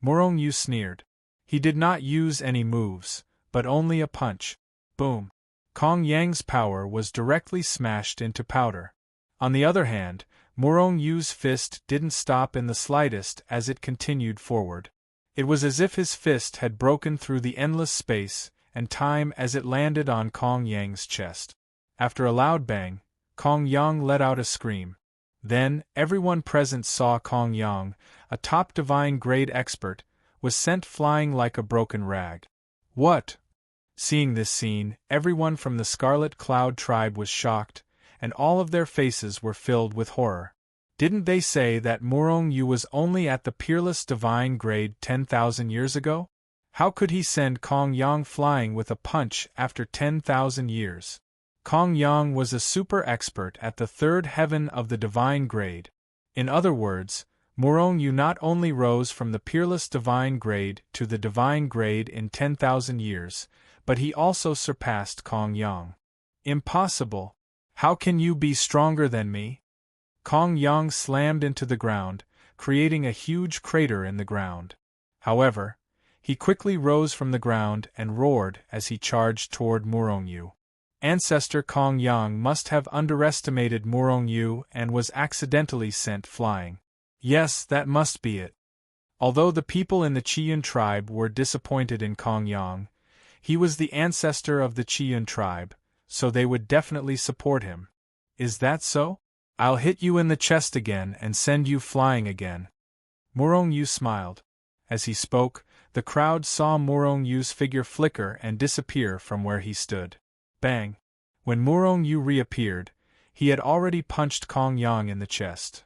Morong Yu sneered. He did not use any moves, but only a punch. Boom. Kong Yang's power was directly smashed into powder. On the other hand, Morong Yu's fist didn't stop in the slightest as it continued forward. It was as if his fist had broken through the endless space and time as it landed on Kong Yang's chest. After a loud bang, Kong Yang let out a scream. Then, everyone present saw Kong Yang, a top divine grade expert, was sent flying like a broken rag. What? Seeing this scene, everyone from the Scarlet Cloud tribe was shocked, and all of their faces were filled with horror. Didn't they say that Morong Yu was only at the peerless divine grade 10,000 years ago? How could he send Kong Yang flying with a punch after 10,000 years? Kong Yang was a super expert at the third heaven of the divine grade. In other words, Morong Yu not only rose from the peerless divine grade to the divine grade in 10,000 years, but he also surpassed Kong Yang. Impossible! How can you be stronger than me? Kong Yang slammed into the ground, creating a huge crater in the ground. However, he quickly rose from the ground and roared as he charged toward Morong Yu. Ancestor Kong Yang must have underestimated Morong Yu and was accidentally sent flying. Yes, that must be it. Although the people in the Qiyun tribe were disappointed in Kong Yang, he was the ancestor of the Qiyun tribe, so they would definitely support him. Is that so? I'll hit you in the chest again and send you flying again. Morong Yu smiled. As he spoke, the crowd saw Morong Yu's figure flicker and disappear from where he stood. Bang! When Morong Yu reappeared, he had already punched Kong Yang in the chest.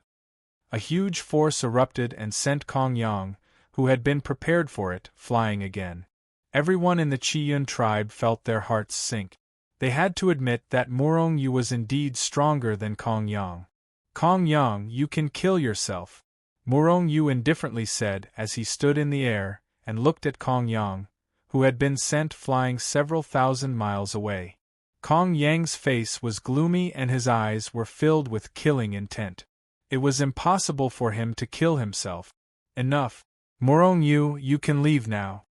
A huge force erupted and sent Kong Yang, who had been prepared for it, flying again. Everyone in the Qiyun tribe felt their hearts sink. They had to admit that Morong Yu was indeed stronger than Kong Yang. Kong Yang, you can kill yourself, Morong Yu indifferently said as he stood in the air and looked at Kong Yang, who had been sent flying several thousand miles away. Kong Yang's face was gloomy and his eyes were filled with killing intent. It was impossible for him to kill himself. Enough. Morong Yu, you can leave now.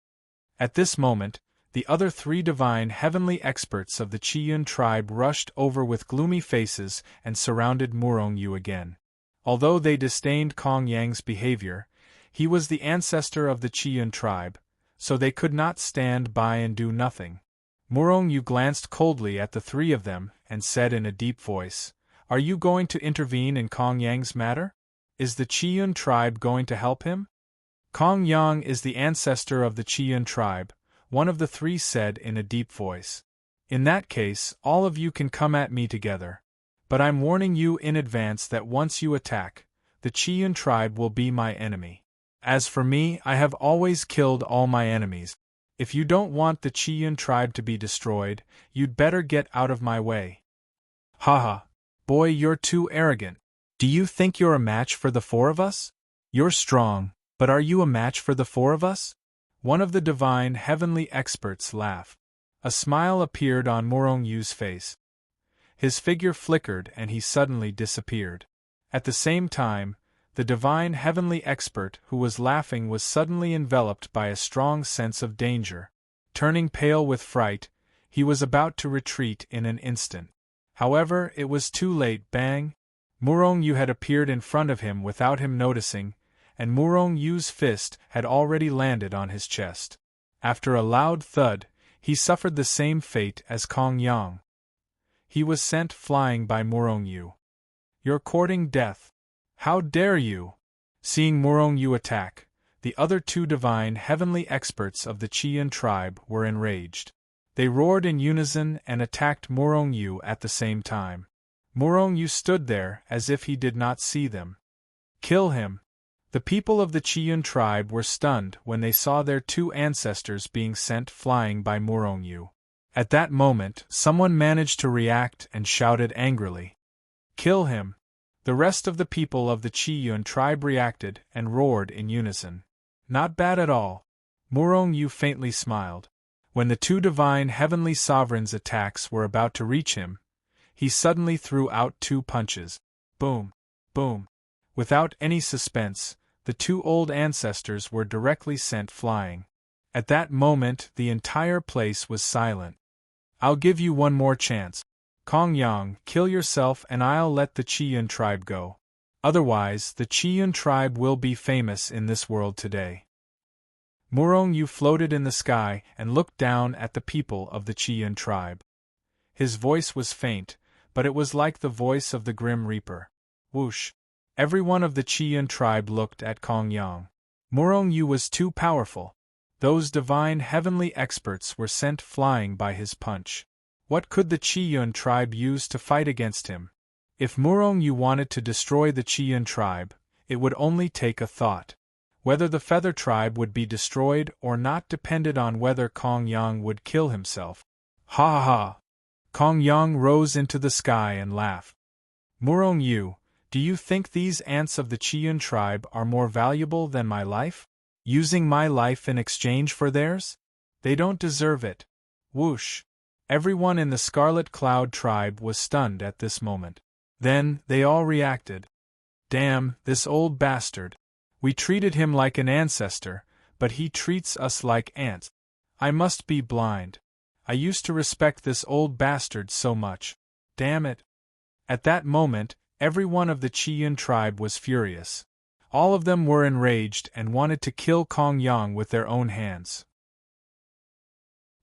At this moment, the other three divine heavenly experts of the Qiyun tribe rushed over with gloomy faces and surrounded Morong Yu again. Although they disdained Kong Yang's behavior, he was the ancestor of the Qiyun tribe, so they could not stand by and do nothing. Morong Yu glanced coldly at the three of them and said in a deep voice, "Are you going to intervene in Kong Yang's matter? Is the Qiyun tribe going to help him?" Kong Yang is the ancestor of the Qiyun tribe, one of the three said in a deep voice. In that case, all of you can come at me together. But I'm warning you in advance that once you attack, the Qiyun tribe will be my enemy. As for me, I have always killed all my enemies. If you don't want the Qiyun tribe to be destroyed, you'd better get out of my way. Haha. Boy, you're too arrogant. Do you think you're a match for the four of us? You're strong, but are you a match for the four of us? One of the divine heavenly experts laughed. A smile appeared on Morong Yu's face. His figure flickered and he suddenly disappeared. At the same time, the divine heavenly expert who was laughing was suddenly enveloped by a strong sense of danger. Turning pale with fright, he was about to retreat in an instant. However, it was too late. Bang! Morong Yu had appeared in front of him without him noticing, and Morong Yu's fist had already landed on his chest. After a loud thud, he suffered the same fate as Kong Yang. He was sent flying by Morong Yu. You're courting death. How dare you? Seeing Morong Yu attack, the other two divine heavenly experts of the Qiyun tribe were enraged. They roared in unison and attacked Morong Yu at the same time. Morong Yu stood there as if he did not see them. Kill him! The people of the Qiyun tribe were stunned when they saw their two ancestors being sent flying by Morong Yu. At that moment, someone managed to react and shouted angrily. Kill him! The rest of the people of the Qiyun tribe reacted and roared in unison. Not bad at all. Morong Yu faintly smiled. When the two divine heavenly sovereigns' attacks were about to reach him, he suddenly threw out two punches. Boom! Boom! Without any suspense, the two old ancestors were directly sent flying. At that moment, the entire place was silent. I'll give you one more chance. Kong Yang, kill yourself and I'll let the Qiyun tribe go. Otherwise, the Qiyun tribe will be famous in this world today. Murong Yu floated in the sky and looked down at the people of the Qiyun tribe. His voice was faint, but it was like the voice of the Grim Reaper. Whoosh! Every one of the Qiyun tribe looked at Kong Yang. Murong Yu was too powerful. Those divine heavenly experts were sent flying by his punch. What could the Qiyun tribe use to fight against him? If Murong Yu wanted to destroy the Qiyun tribe, it would only take a thought. Whether the Feather tribe would be destroyed or not depended on whether Kong Yang would kill himself. Ha ha ha! Kong Yang rose into the sky and laughed. Murong Yu, do you think these ants of the Qiyun tribe are more valuable than my life? Using my life in exchange for theirs? They don't deserve it. Whoosh! Everyone in the Scarlet Cloud tribe was stunned at this moment. Then, they all reacted. Damn, this old bastard. We treated him like an ancestor, but he treats us like ants. I must be blind. I used to respect this old bastard so much. Damn it. At that moment, every one of the Qiyun tribe was furious. All of them were enraged and wanted to kill Kong Yang with their own hands.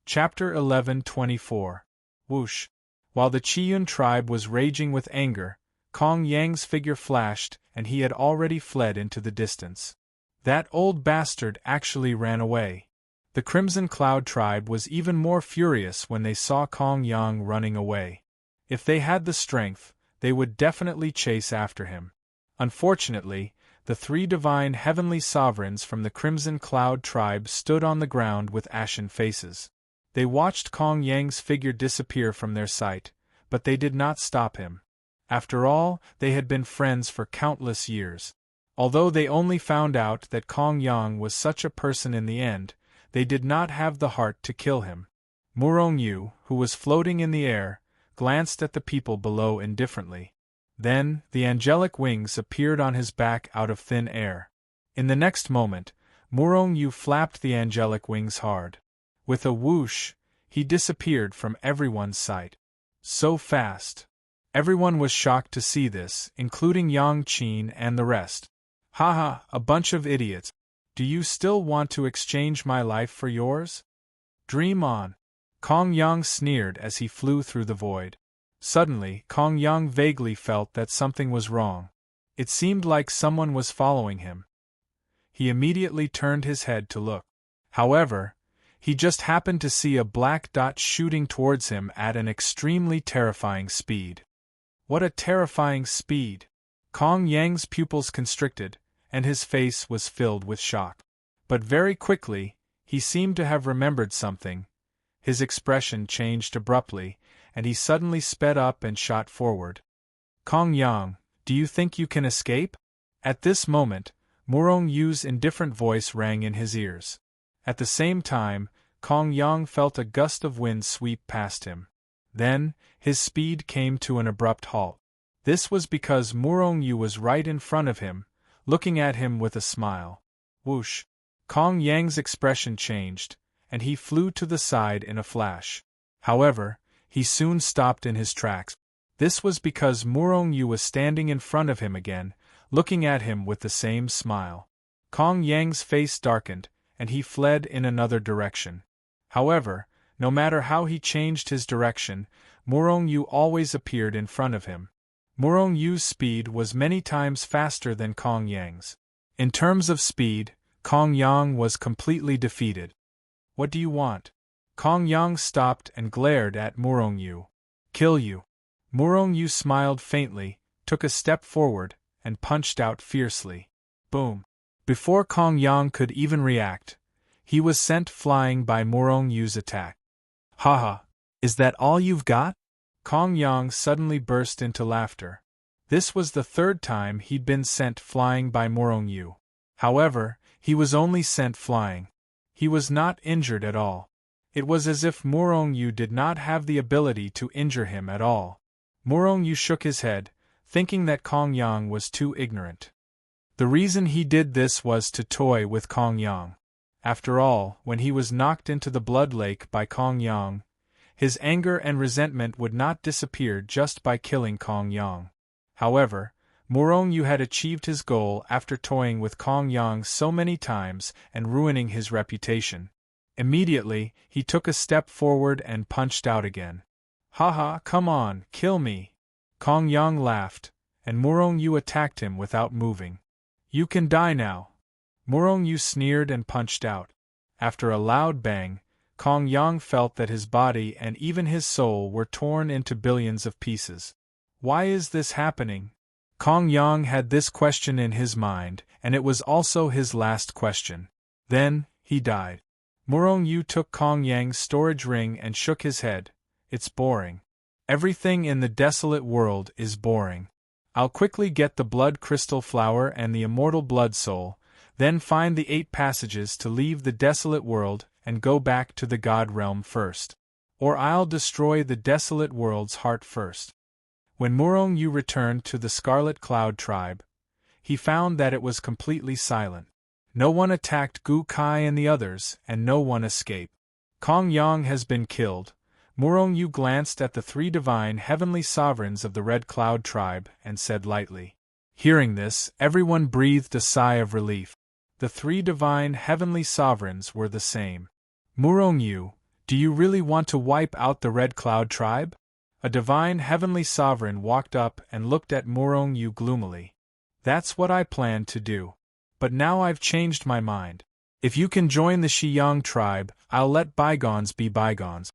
Chapter 11:24. Whoosh! While the Qiyun tribe was raging with anger, Kong Yang's figure flashed and he had already fled into the distance. That old bastard actually ran away. The Crimson Cloud tribe was even more furious when they saw Kong Yang running away. If they had the strength, they would definitely chase after him. Unfortunately, the three divine heavenly sovereigns from the Crimson Cloud tribe stood on the ground with ashen faces. They watched Kong Yang's figure disappear from their sight, but they did not stop him. After all, they had been friends for countless years. Although they only found out that Kong Yang was such a person in the end, they did not have the heart to kill him. Murong Yu, who was floating in the air, glanced at the people below indifferently. Then, the angelic wings appeared on his back out of thin air. In the next moment, Murong Yu flapped the angelic wings hard. With a whoosh, he disappeared from everyone's sight. So fast. Everyone was shocked to see this, including Yang Qin and the rest. Haha, a bunch of idiots. Do you still want to exchange my life for yours? Dream on. Kong Yang sneered as he flew through the void. Suddenly, Kong Yang vaguely felt that something was wrong. It seemed like someone was following him. He immediately turned his head to look. However, he just happened to see a black dot shooting towards him at an extremely terrifying speed. What a terrifying speed! Kong Yang's pupils constricted, and his face was filled with shock. But very quickly, he seemed to have remembered something. His expression changed abruptly, and he suddenly sped up and shot forward. Kong Yang, do you think you can escape? At this moment, Murong Yu's indifferent voice rang in his ears. At the same time, Kong Yang felt a gust of wind sweep past him. Then, his speed came to an abrupt halt. This was because Murong Yu was right in front of him, looking at him with a smile. Whoosh! Kong Yang's expression changed, and he flew to the side in a flash. However, he soon stopped in his tracks. This was because Murong Yu was standing in front of him again, looking at him with the same smile. Kong Yang's face darkened, and he fled in another direction. However, no matter how he changed his direction, Murong Yu always appeared in front of him. Murong Yu's speed was many times faster than Kong Yang's. In terms of speed, Kong Yang was completely defeated. What do you want? Kong Yang stopped and glared at Murong Yu. Kill you. Murong Yu smiled faintly, took a step forward, and punched out fiercely. Boom! Before Kong Yang could even react, he was sent flying by Murong Yu's attack. Haha! Is that all you've got? Kong Yang suddenly burst into laughter. This was the third time he'd been sent flying by Murong Yu. However, he was only sent flying. He was not injured at all. It was as if Murong Yu did not have the ability to injure him at all. Murong Yu shook his head, thinking that Kong Yang was too ignorant. The reason he did this was to toy with Kong Yang. After all, when he was knocked into the blood lake by Kong Yang, his anger and resentment would not disappear just by killing Kong Yang. However, Murong Yu had achieved his goal after toying with Kong Yang so many times and ruining his reputation. Immediately, he took a step forward and punched out again. "Haha, come on, kill me!" Kong Yang laughed, and Murong Yu attacked him without moving. "You can die now." Murong Yu sneered and punched out. After a loud bang, Kong Yang felt that his body and even his soul were torn into billions of pieces. Why is this happening? Kong Yang had this question in his mind, and it was also his last question. Then, he died. Murong Yu took Kong Yang's storage ring and shook his head. "It's boring. Everything in the desolate world is boring. I'll quickly get the blood crystal flower and the immortal blood soul, then find the 8 passages to leave the desolate world and go back to the God realm first. Or I'll destroy the desolate world's heart first." When Murong Yu returned to the Scarlet Cloud tribe, he found that it was completely silent. No one attacked Gu Kai and the others, and no one escaped. Kong Yang has been killed. Murong Yu glanced at the 3 divine heavenly sovereigns of the Red Cloud tribe and said lightly. Hearing this, everyone breathed a sigh of relief. The 3 divine heavenly sovereigns were the same. "Murong Yu, do you really want to wipe out the Red Cloud tribe?" A divine heavenly sovereign walked up and looked at Murong Yu gloomily. "That's what I planned to do. But now I've changed my mind. If you can join the Xiyang tribe, I'll let bygones be bygones."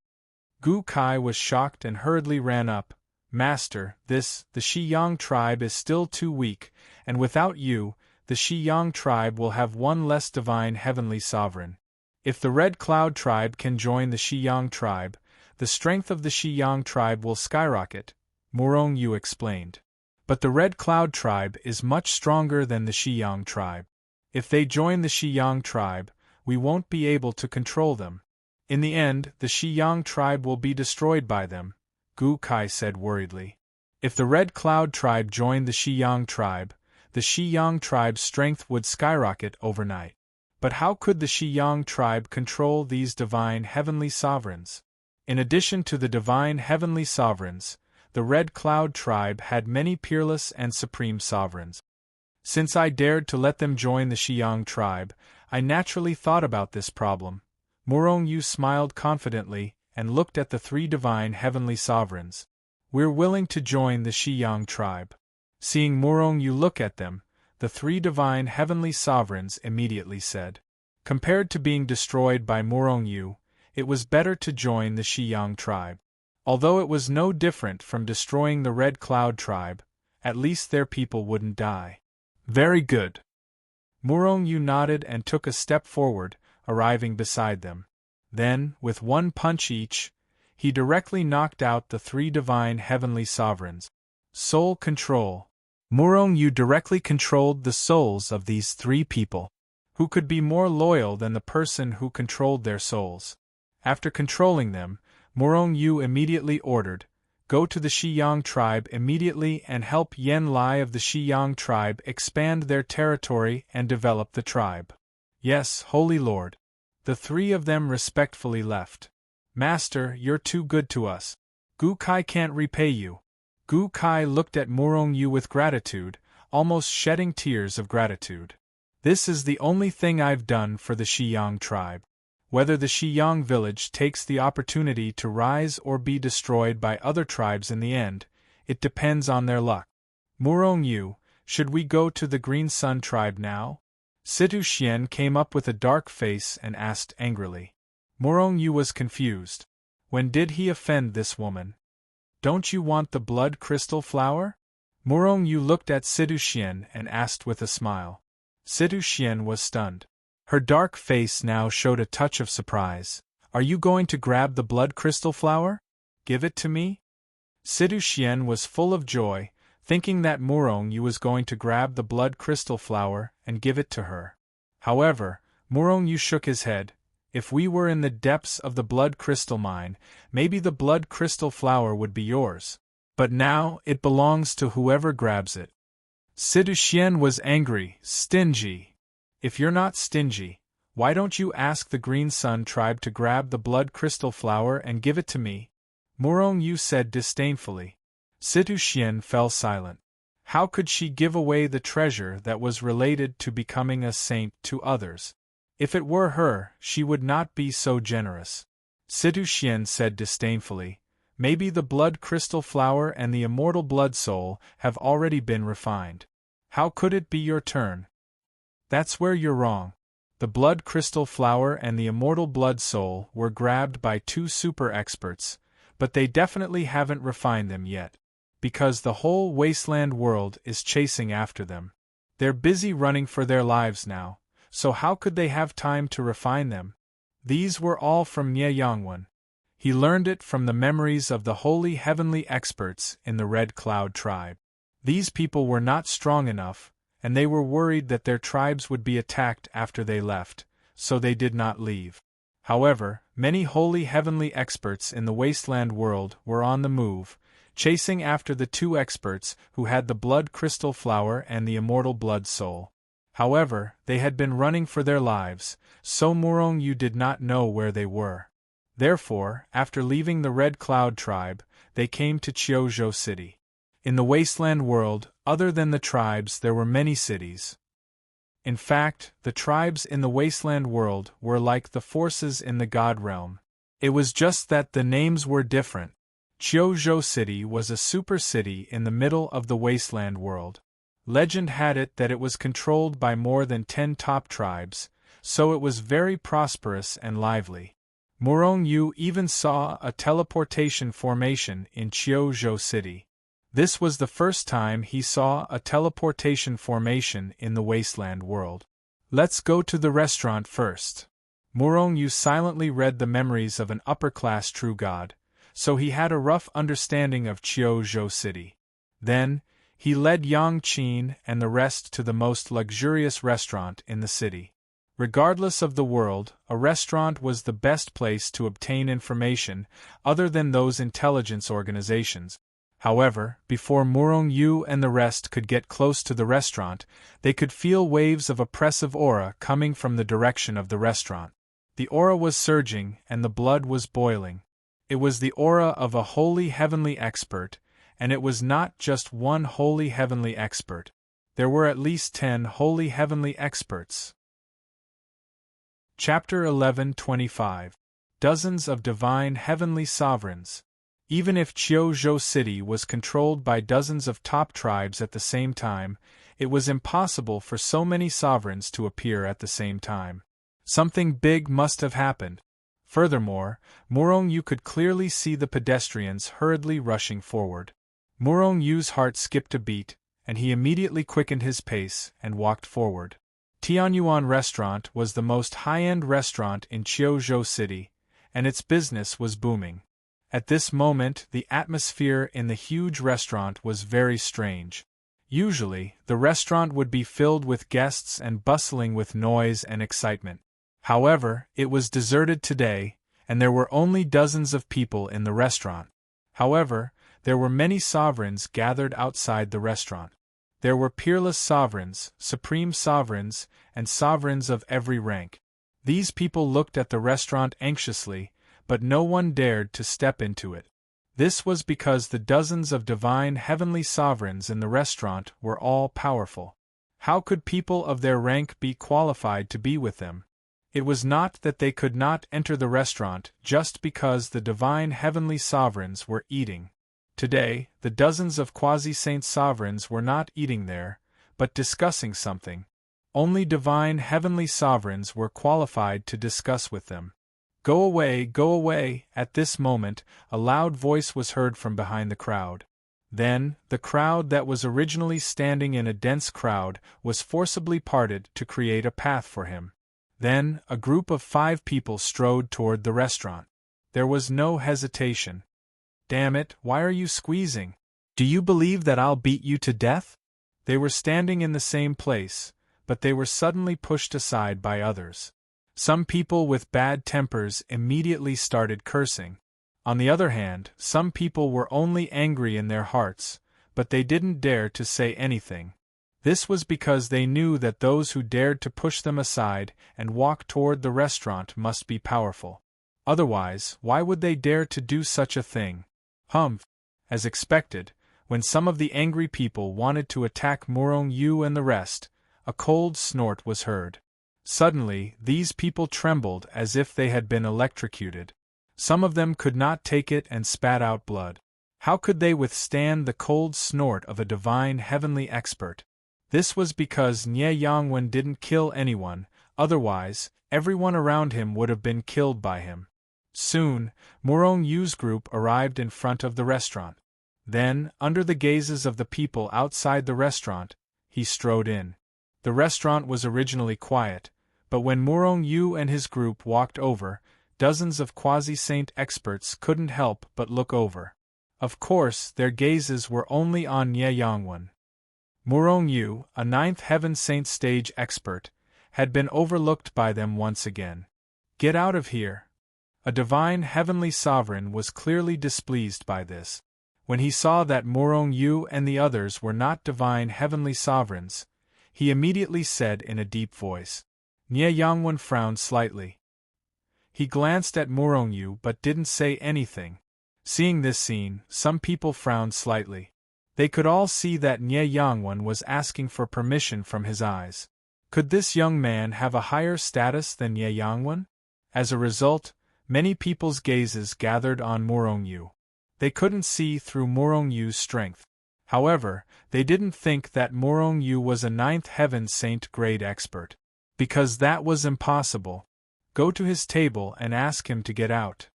Gu Kai was shocked and hurriedly ran up. "Master, the Xiyang tribe is still too weak, and without you, the Xiyang tribe will have 1 less divine heavenly sovereign. If the Red Cloud tribe can join the Xiyang tribe, the strength of the Xiyang tribe will skyrocket," Murong Yu explained. "But the Red Cloud tribe is much stronger than the Xiyang tribe. If they join the Xiyang tribe, we won't be able to control them. In the end, the Xiyang tribe will be destroyed by them," Gu Kai said worriedly. "If the Red Cloud tribe joined the Xiyang tribe, the Xiyang tribe's strength would skyrocket overnight. But how could the Xiyang tribe control these divine heavenly sovereigns? In addition to the divine heavenly sovereigns, the Red Cloud tribe had many peerless and supreme sovereigns. Since I dared to let them join the Xiyang tribe, I naturally thought about this problem." Murong Yu smiled confidently and looked at the 3 divine heavenly sovereigns. "We're willing to join the Xiyang tribe." Seeing Murong Yu look at them, the 3 divine heavenly sovereigns immediately said. Compared to being destroyed by Murong Yu, it was better to join the Xiyang tribe. Although it was no different from destroying the Red Cloud tribe, at least their people wouldn't die. "Very good." Murong Yu nodded and took a step forward, arriving beside them. Then, with 1 punch each, he directly knocked out the 3 divine heavenly sovereigns. Soul control. Murong Yu directly controlled the souls of these 3 people. Who could be more loyal than the person who controlled their souls? After controlling them, Murong Yu immediately ordered, "Go to the Xiyang tribe immediately and help Yen Lai of the Xiyang tribe expand their territory and develop the tribe." "Yes, Holy Lord." The 3 of them respectfully left. "Master, you're too good to us. Gu Kai can't repay you." Gu Kai looked at Murong Yu with gratitude, almost shedding tears of gratitude. "This is the only thing I've done for the Xiyang tribe. Whether the Xiyang village takes the opportunity to rise or be destroyed by other tribes in the end, it depends on their luck. Murong Yu, should we go to the Green Sun tribe now?" Situ Xian came up with a dark face and asked angrily. Murong Yu was confused. When did he offend this woman? "Don't you want the blood crystal flower?" Murong Yu looked at Situ Xian and asked with a smile. Situ Xian was stunned. Her dark face now showed a touch of surprise. "Are you going to grab the blood crystal flower? Give it to me?" Situ Xian was full of joy, thinking that Murong Yu was going to grab the blood crystal flower and give it to her. However, Murong Yu shook his head. "If we were in the depths of the blood crystal mine, maybe the blood crystal flower would be yours. But now, it belongs to whoever grabs it. Situ Xian was angry, stingy. If you're not stingy, why don't you ask the Green Sun tribe to grab the blood crystal flower and give it to me? Murong Yu said disdainfully. Situ Xian fell silent. How could she give away the treasure that was related to becoming a saint to others? If it were her, she would not be so generous. Situ Xian said disdainfully, maybe the blood crystal flower and the immortal blood soul have already been refined. How could it be your turn? That's where you're wrong. The blood crystal flower and the immortal blood soul were grabbed by 2 super experts, but they definitely haven't refined them yet. Because the whole wasteland world is chasing after them. They're busy running for their lives now, so how could they have time to refine them? These were all from Nye Yangwen. He learned it from the memories of the holy heavenly experts in the Red Cloud tribe. These people were not strong enough, and they were worried that their tribes would be attacked after they left, so they did not leave. However, many holy heavenly experts in the wasteland world were on the move, chasing after the 2 experts who had the blood crystal flower and the immortal blood soul. However, they had been running for their lives, so Murong Yu did not know where they were. Therefore, after leaving the Red Cloud tribe, they came to Chiozhou City. In the wasteland world, other than the tribes, there were many cities. In fact, the tribes in the wasteland world were like the forces in the God realm. It was just that the names were different. Chiozhou City was a super city in the middle of the wasteland world. Legend had it that it was controlled by more than 10 top tribes, so it was very prosperous and lively. Murong Yu even saw a teleportation formation in Chiozhou City. This was the first time he saw a teleportation formation in the wasteland world. Let's go to the restaurant first. Murong Yu silently read the memories of an upper-class true god, so he had a rough understanding of Chiozhou City. Then, he led Yang Qin and the rest to the most luxurious restaurant in the city. Regardless of the world, a restaurant was the best place to obtain information other than those intelligence organizations. However, before Murong Yu and the rest could get close to the restaurant, they could feel waves of oppressive aura coming from the direction of the restaurant. The aura was surging and the blood was boiling. It was the aura of a holy heavenly expert, and it was not just one holy heavenly expert. There were at least 10 holy heavenly experts. Chapter 11:25. Dozens of divine heavenly sovereigns. Even if Chiozhou City was controlled by dozens of top tribes at the same time, it was impossible for so many sovereigns to appear at the same time. Something big must have happened. Furthermore, Murong Yu could clearly see the pedestrians hurriedly rushing forward. Murong Yu's heart skipped a beat, and he immediately quickened his pace and walked forward. Tianyuan Restaurant was the most high-end restaurant in Chiozhou City, and its business was booming. At this moment, the atmosphere in the huge restaurant was very strange. Usually, the restaurant would be filled with guests and bustling with noise and excitement. However, it was deserted today, and there were only dozens of people in the restaurant. However, there were many sovereigns gathered outside the restaurant. There were peerless sovereigns, supreme sovereigns, and sovereigns of every rank. These people looked at the restaurant anxiously, but no one dared to step into it. This was because the dozens of divine heavenly sovereigns in the restaurant were all powerful. How could people of their rank be qualified to be with them? It was not that they could not enter the restaurant just because the divine heavenly sovereigns were eating. Today, the dozens of quasi-saint sovereigns were not eating there, but discussing something. Only divine heavenly sovereigns were qualified to discuss with them. Go away, go away! At this moment, a loud voice was heard from behind the crowd. Then, the crowd that was originally standing in a dense crowd was forcibly parted to create a path for him. Then, a group of 5 people strode toward the restaurant. There was no hesitation. Damn it, why are you squeezing? Do you believe that I'll beat you to death? They were standing in the same place, but they were suddenly pushed aside by others. Some people with bad tempers immediately started cursing. On the other hand, some people were only angry in their hearts, but they didn't dare to say anything. This was because they knew that those who dared to push them aside and walk toward the restaurant must be powerful. Otherwise, why would they dare to do such a thing? Humph! As expected, when some of the angry people wanted to attack Morong Yu and the rest, a cold snort was heard. Suddenly, these people trembled as if they had been electrocuted. Some of them could not take it and spat out blood. How could they withstand the cold snort of a divine heavenly expert? This was because Nye Yangwen didn't kill anyone, otherwise, everyone around him would have been killed by him. Soon, Morong Yu's group arrived in front of the restaurant. Then, under the gazes of the people outside the restaurant, he strode in. The restaurant was originally quiet, but when Morong Yu and his group walked over, dozens of quasi-saint experts couldn't help but look over. Of course, their gazes were only on Nye Yangwen. Morong Yu, a ninth heaven saint stage expert, had been overlooked by them once again. Get out of here! A divine heavenly sovereign was clearly displeased by this. When he saw that Morong Yu and the others were not divine heavenly sovereigns, he immediately said in a deep voice. Nye Yangwen frowned slightly. He glanced at Morong Yu but didn't say anything. Seeing this scene, some people frowned slightly. They could all see that Nye Yangwen was asking for permission from his eyes. Could this young man have a higher status than Nye Yangwen? As a result, many people's gazes gathered on Morong Yu. They couldn't see through Morong Yu's strength. However, they didn't think that Morong Yu was a ninth heaven saint grade expert. Because that was impossible. Go to his table and ask him to get out.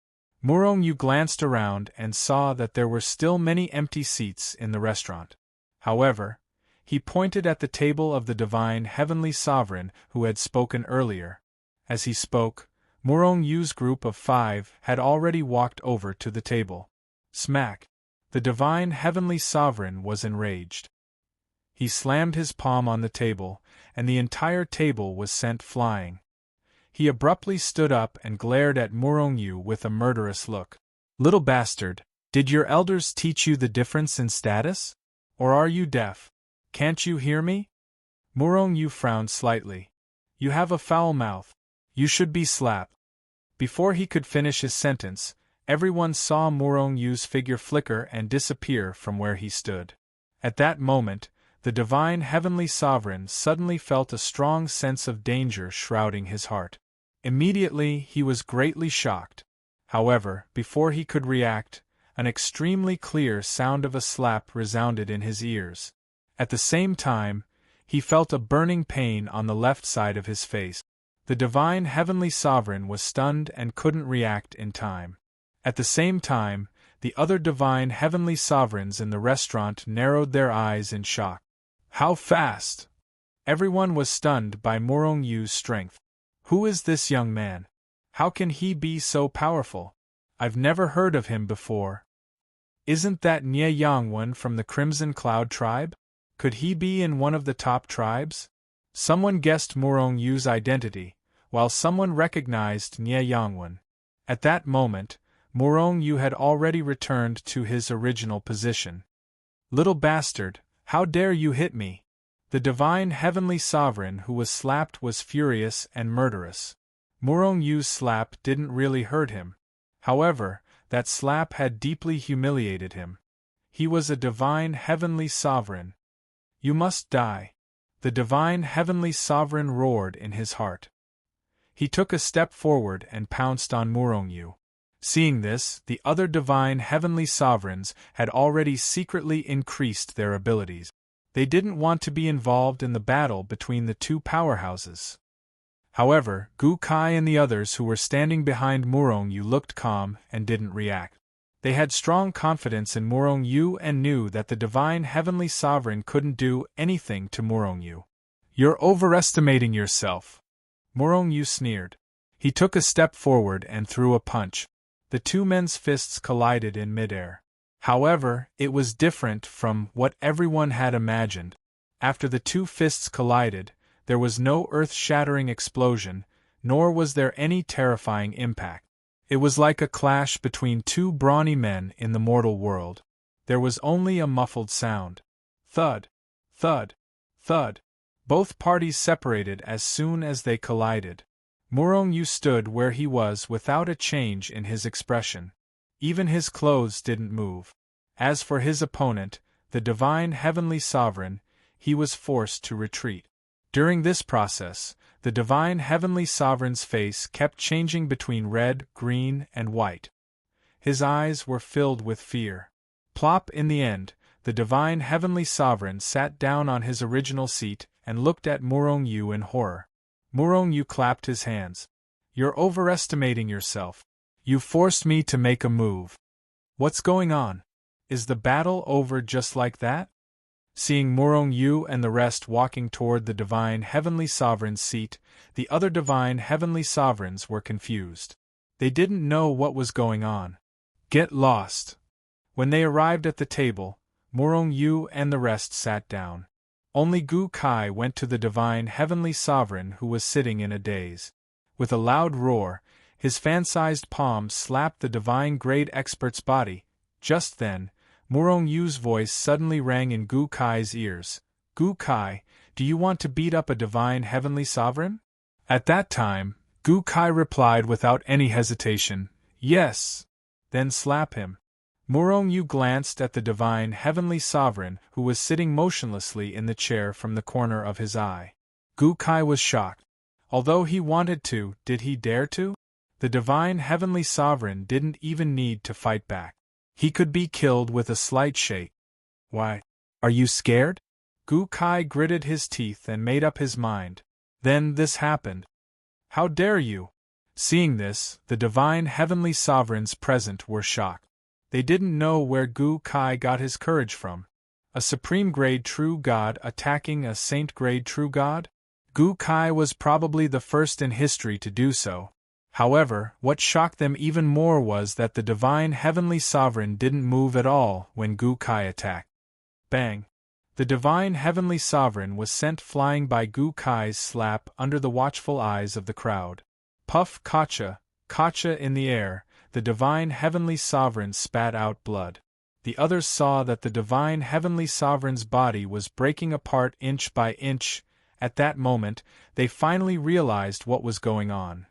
Morong Yu glanced around and saw that there were still many empty seats in the restaurant. However, he pointed at the table of the divine heavenly sovereign who had spoken earlier. As he spoke, Morong Yu's group of 5 had already walked over to the table. Smack! The divine heavenly sovereign was enraged. He slammed his palm on the table, and the entire table was sent flying. He abruptly stood up and glared at Morong Yu with a murderous look. Little bastard, did your elders teach you the difference in status? Or are you deaf? Can't you hear me? Morong Yu frowned slightly. You have a foul mouth. You should be slapped. Before he could finish his sentence, everyone saw Morong Yu's figure flicker and disappear from where he stood. At that moment, the divine heavenly sovereign suddenly felt a strong sense of danger shrouding his heart. Immediately, he was greatly shocked. However, before he could react, an extremely clear sound of a slap resounded in his ears. At the same time, he felt a burning pain on the left side of his face. The divine heavenly sovereign was stunned and couldn't react in time. At the same time, the other divine heavenly sovereigns in the restaurant narrowed their eyes in shock. How fast! Everyone was stunned by Morong Yu's strength. Who is this young man? How can he be so powerful? I've never heard of him before. Isn't that Nye Yangwen from the Crimson Cloud tribe? Could he be in one of the top tribes? Someone guessed Morong Yu's identity, while someone recognized Nye Yangwen. At that moment, Morong Yu had already returned to his original position. Little bastard, how dare you hit me? The divine heavenly sovereign who was slapped was furious and murderous. Morong Yu's slap didn't really hurt him. However, that slap had deeply humiliated him. He was a divine heavenly sovereign. You must die. The divine heavenly sovereign roared in his heart. He took a step forward and pounced on Morong Yu. Seeing this, the other divine heavenly sovereigns had already secretly increased their abilities. They didn't want to be involved in the battle between the two powerhouses. However, Gu Kai and the others who were standing behind Morong Yu looked calm and didn't react. They had strong confidence in Morong Yu and knew that the divine heavenly sovereign couldn't do anything to Morong Yu. You're overestimating yourself. Morong Yu sneered. He took a step forward and threw a punch. The two men's fists collided in midair. However, it was different from what everyone had imagined. After the two fists collided, there was no earth-shattering explosion, nor was there any terrifying impact. It was like a clash between two brawny men in the mortal world. There was only a muffled sound. Thud, thud, thud. Both parties separated as soon as they collided. Murong-yu stood where he was without a change in his expression. Even his clothes didn't move. As for his opponent, the divine heavenly sovereign, he was forced to retreat. During this process, the divine heavenly sovereign's face kept changing between red, green, and white. His eyes were filled with fear. Plop! In the end, the divine heavenly sovereign sat down on his original seat and looked at Murong-yu in horror. Murong-yu clapped his hands. "You're overestimating yourself. You forced me to make a move. What's going on? Is the battle over just like that?" Seeing Murong-yu and the rest walking toward the divine heavenly sovereign's seat, the other divine heavenly sovereigns were confused. They didn't know what was going on. Get lost. When they arrived at the table, Murong-yu and the rest sat down. Only Gu Kai went to the divine heavenly sovereign, who was sitting in a daze. With a loud roar, his fan-sized palm slapped the divine grade expert's body. Just then, Murong-yu's voice suddenly rang in Gu Kai's ears. "Gu Kai, do you want to beat up a divine heavenly sovereign?" At that time, Gu Kai replied without any hesitation, "Yes." "Then slap him." Murong-yu glanced at the divine heavenly sovereign, who was sitting motionlessly in the chair from the corner of his eye. Gu Kai was shocked. Although he wanted to, did he dare to? The divine heavenly sovereign didn't even need to fight back. He could be killed with a slight shake. "Why? Are you scared?" Gu Kai gritted his teeth and made up his mind. Then this happened. "How dare you?" Seeing this, the divine heavenly sovereigns present were shocked. They didn't know where Gu Kai got his courage from. A supreme-grade true god attacking a saint-grade true god? Gu Kai was probably the first in history to do so. However, what shocked them even more was that the divine heavenly sovereign didn't move at all when Gu Kai attacked. Bang! The divine heavenly sovereign was sent flying by Gu Kai's slap under the watchful eyes of the crowd. Puff! Kacha! Kacha! In the air, the divine heavenly sovereign spat out blood. The others saw that the divine heavenly sovereign's body was breaking apart inch by inch. At that moment, they finally realized what was going on.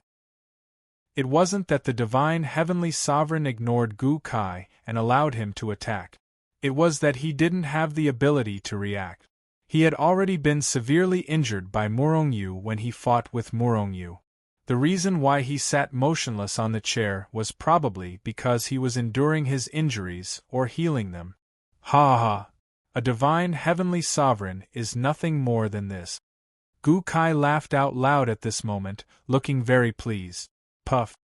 It wasn't that the divine heavenly sovereign ignored Gu Kai and allowed him to attack. It was that he didn't have the ability to react. He had already been severely injured by Murong-yu when he fought with Murong-yu. The reason why he sat motionless on the chair was probably because he was enduring his injuries or healing them. Ha ha! A divine heavenly sovereign is nothing more than this. Gu Kai laughed out loud at this moment, looking very pleased. Puff!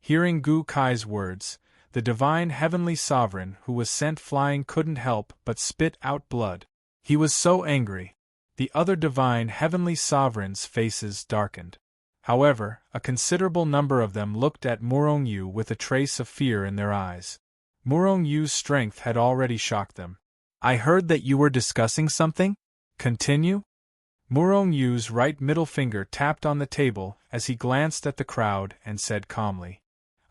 Hearing Gu Kai's words, the divine heavenly sovereign who was sent flying couldn't help but spit out blood. He was so angry. The other divine heavenly sovereigns' faces darkened. However, a considerable number of them looked at Murong-yu with a trace of fear in their eyes. Murong-yu's strength had already shocked them. "I heard that you were discussing something? Continue?" Murong-yu's right middle finger tapped on the table as he glanced at the crowd and said calmly,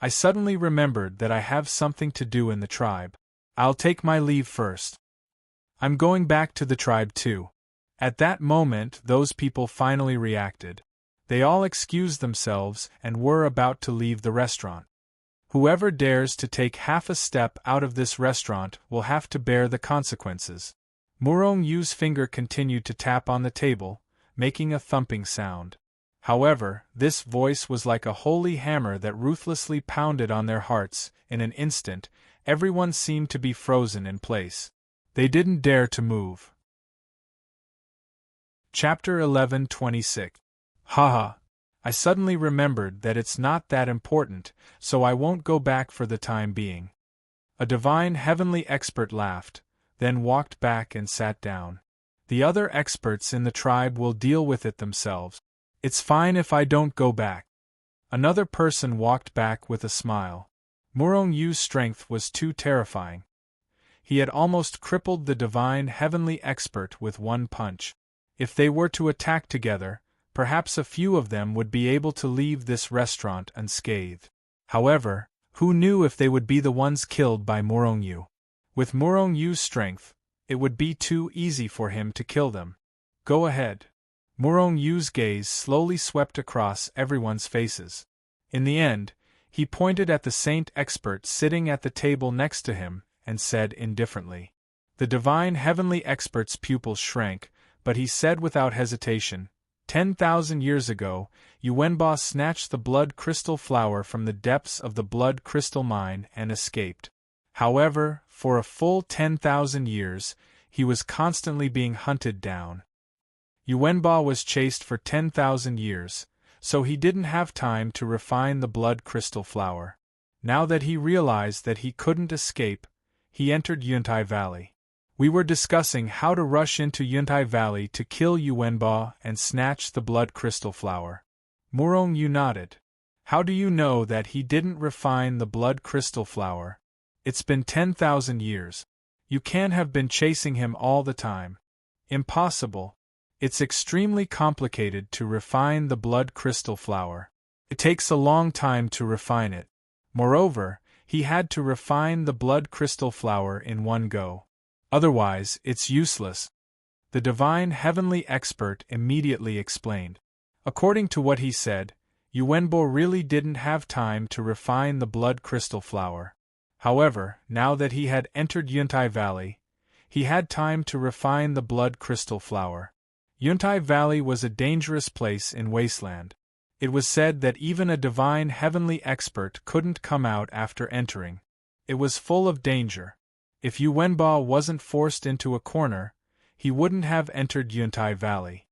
"I suddenly remembered that I have something to do in the tribe. I'll take my leave first. I'm going back to the tribe too." At that moment, those people finally reacted. They all excused themselves and were about to leave the restaurant. Whoever dares to take half a step out of this restaurant will have to bear the consequences. Murong-yu's finger continued to tap on the table, making a thumping sound. However, this voice was like a holy hammer that ruthlessly pounded on their hearts. In an instant, everyone seemed to be frozen in place. They didn't dare to move. Chapter 11:26. Haha! I suddenly remembered that it's not that important, so I won't go back for the time being. A divine heavenly expert laughed, then walked back and sat down. The other experts in the tribe will deal with it themselves. It's fine if I don't go back. Another person walked back with a smile. Murong-yu's strength was too terrifying. He had almost crippled the divine heavenly expert with one punch. If they were to attack together, perhaps a few of them would be able to leave this restaurant unscathed. However, who knew if they would be the ones killed by Morong Yu? With Morong Yu's strength, it would be too easy for him to kill them. Go ahead. Morong Yu's gaze slowly swept across everyone's faces. In the end, he pointed at the saint expert sitting at the table next to him, and said indifferently. The divine heavenly expert's pupils shrank, but he said without hesitation, 10,000 years ago, Yuwenba snatched the blood crystal flower from the depths of the blood crystal mine and escaped. However, for a full 10,000 years, he was constantly being hunted down. Yuwenba was chased for 10,000 years, so he didn't have time to refine the blood crystal flower. Now that he realized that he couldn't escape, he entered Yuntai Valley. We were discussing how to rush into Yuntai Valley to kill Yuwenba and snatch the blood crystal flower. Morong Yu nodded. How do you know that he didn't refine the blood crystal flower? It's been 10,000 years. You can't have been chasing him all the time. Impossible. It's extremely complicated to refine the blood crystal flower. It takes a long time to refine it. Moreover, he had to refine the blood crystal flower in one go. Otherwise, it's useless. The divine heavenly expert immediately explained. According to what he said, Yuwenbo really didn't have time to refine the blood crystal flower. However, now that he had entered Yuntai Valley, he had time to refine the blood crystal flower. Yuntai Valley was a dangerous place in Wasteland. It was said that even a divine heavenly expert couldn't come out after entering. It was full of danger. If Yuwenba wasn't forced into a corner, he wouldn't have entered Yuntai Valley.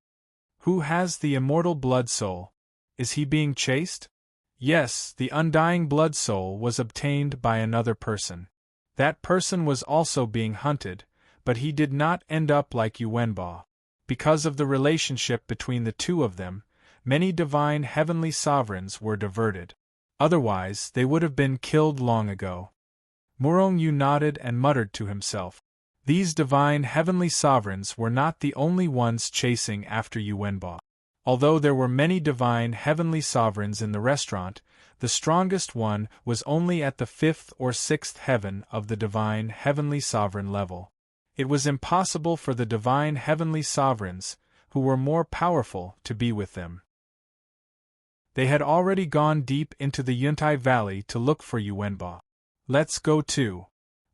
Who has the immortal blood soul? Is he being chased? Yes, the undying blood soul was obtained by another person. That person was also being hunted, but he did not end up like Yuwenba. Because of the relationship between the two of them, many divine heavenly sovereigns were diverted. Otherwise, they would have been killed long ago. Morong Yu nodded and muttered to himself. These divine heavenly sovereigns were not the only ones chasing after Yuwenba. Although there were many divine heavenly sovereigns in the restaurant, the strongest one was only at the 5th or 6th heaven of the divine heavenly sovereign level. It was impossible for the divine heavenly sovereigns, who were more powerful, to be with them. They had already gone deep into the Yuntai Valley to look for Yuwenba. Let's go too.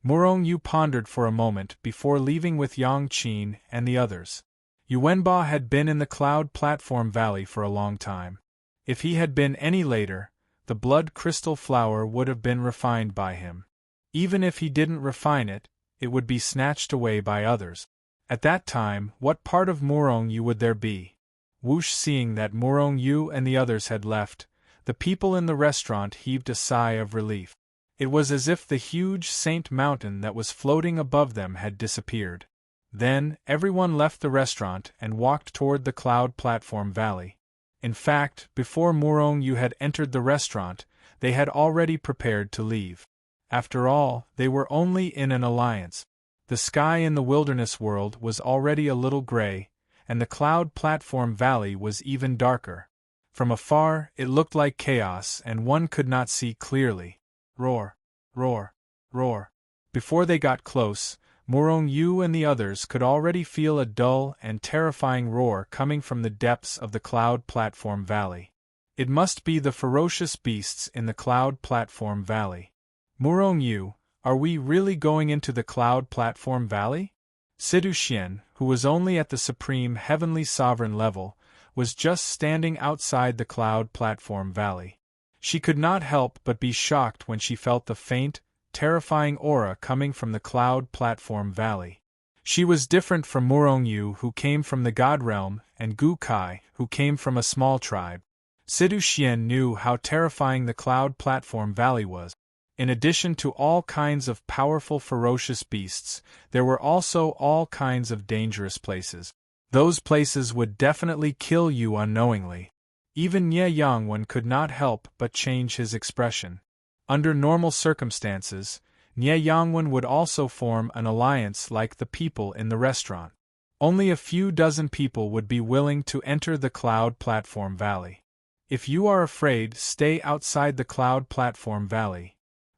Morong Yu pondered for a moment before leaving with Yang Qin and the others. Yuwenba had been in the Cloud Platform Valley for a long time. If he had been any later, the blood crystal flower would have been refined by him. Even if he didn't refine it, it would be snatched away by others. At that time, what part of Morong Yu would there be? Whoosh! Seeing that Morong Yu and the others had left, the people in the restaurant heaved a sigh of relief. It was as if the huge Saint Mountain that was floating above them had disappeared. Then, everyone left the restaurant and walked toward the Cloud Platform Valley. In fact, before Morong Yu had entered the restaurant, they had already prepared to leave. After all, they were only in an alliance. The sky in the wilderness world was already a little gray, and the Cloud Platform Valley was even darker. From afar, it looked like chaos and one could not see clearly. Roar, roar, roar. Before they got close, Morong Yu and the others could already feel a dull and terrifying roar coming from the depths of the Cloud Platform Valley. It must be the ferocious beasts in the Cloud Platform Valley. Morong Yu, are we really going into the Cloud Platform Valley? Sidu Xian, who was only at the Supreme Heavenly Sovereign level, was just standing outside the Cloud Platform Valley. She could not help but be shocked when she felt the faint, terrifying aura coming from the Cloud Platform Valley. She was different from Morong Yu, who came from the God Realm, and Gu Kai, who came from a small tribe. Sidu Xian knew how terrifying the Cloud Platform Valley was. In addition to all kinds of powerful ferocious beasts, there were also all kinds of dangerous places. Those places would definitely kill you unknowingly. Even Nye Yangwen could not help but change his expression. Under normal circumstances, Nye Yangwen would also form an alliance like the people in the restaurant. Only a few dozen people would be willing to enter the Cloud Platform Valley. If you are afraid, stay outside the cloud platform valley.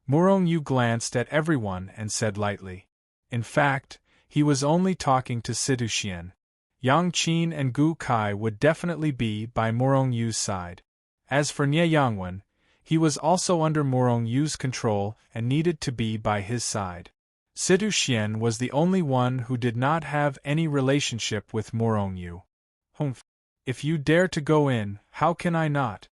Murong Yu glanced at everyone and said lightly. In fact, he was only talking to Situ Xian. Yang Qin and Gu Kai would definitely be by Murong Yu's side. As for Nie Yangwen, he was also under Murong Yu's control and needed to be by his side. Situ Xian was the only one who did not have any relationship with Murong Yu. Humph. If you dare to go in, how can I not?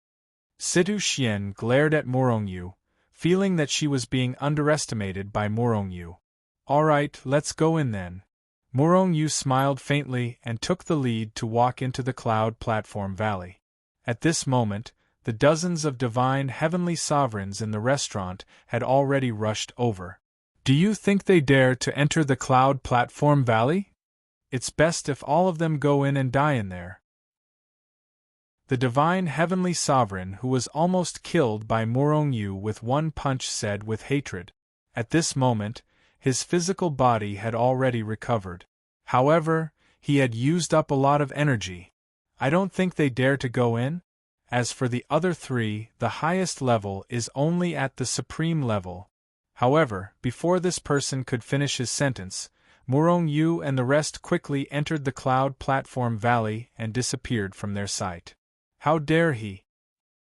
Situ Xian glared at Murong Yu, feeling that she was being underestimated by Murong Yu. All right, let's go in then. Murong Yu smiled faintly and took the lead to walk into the cloud platform valley. At this moment, the dozens of divine heavenly sovereigns in the restaurant had already rushed over. Do you think they dare to enter the cloud platform valley? It's best if all of them go in and die in there. The divine heavenly sovereign who was almost killed by Murong Yu with one punch said with hatred. At this moment, his physical body had already recovered. However, he had used up a lot of energy. I don't think they dare to go in. As for the other three, the highest level is only at the supreme level. However, before this person could finish his sentence, Murong Yu and the rest quickly entered the cloud platform valley and disappeared from their sight. How dare he?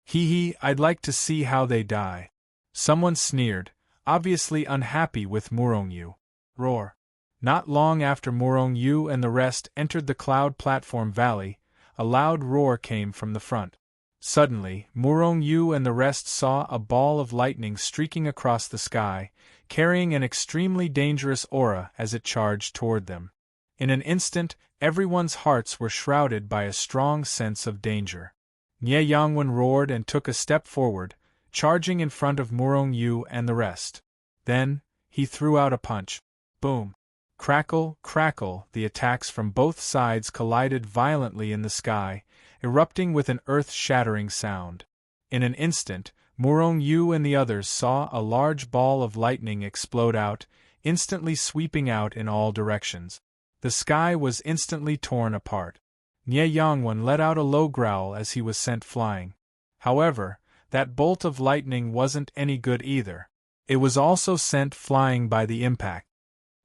Hee, I'd like to see how they die. Someone sneered, obviously unhappy with Murong Yu. Roar. Not long after Murong Yu and the rest entered the cloud platform valley, a loud roar came from the front. Suddenly, Murong Yu and the rest saw a ball of lightning streaking across the sky, carrying an extremely dangerous aura as it charged toward them. In an instant, everyone's hearts were shrouded by a strong sense of danger. Nie Yangwen roared and took a step forward, charging in front of Murong Yu and the rest. Then, he threw out a punch. Boom! Crackle, crackle, the attacks from both sides collided violently in the sky, erupting with an earth-shattering sound. In an instant, Murong Yu and the others saw a large ball of lightning explode out, instantly sweeping out in all directions. The sky was instantly torn apart. Nie Yangwen let out a low growl as he was sent flying. However, that bolt of lightning wasn't any good either. It was also sent flying by the impact.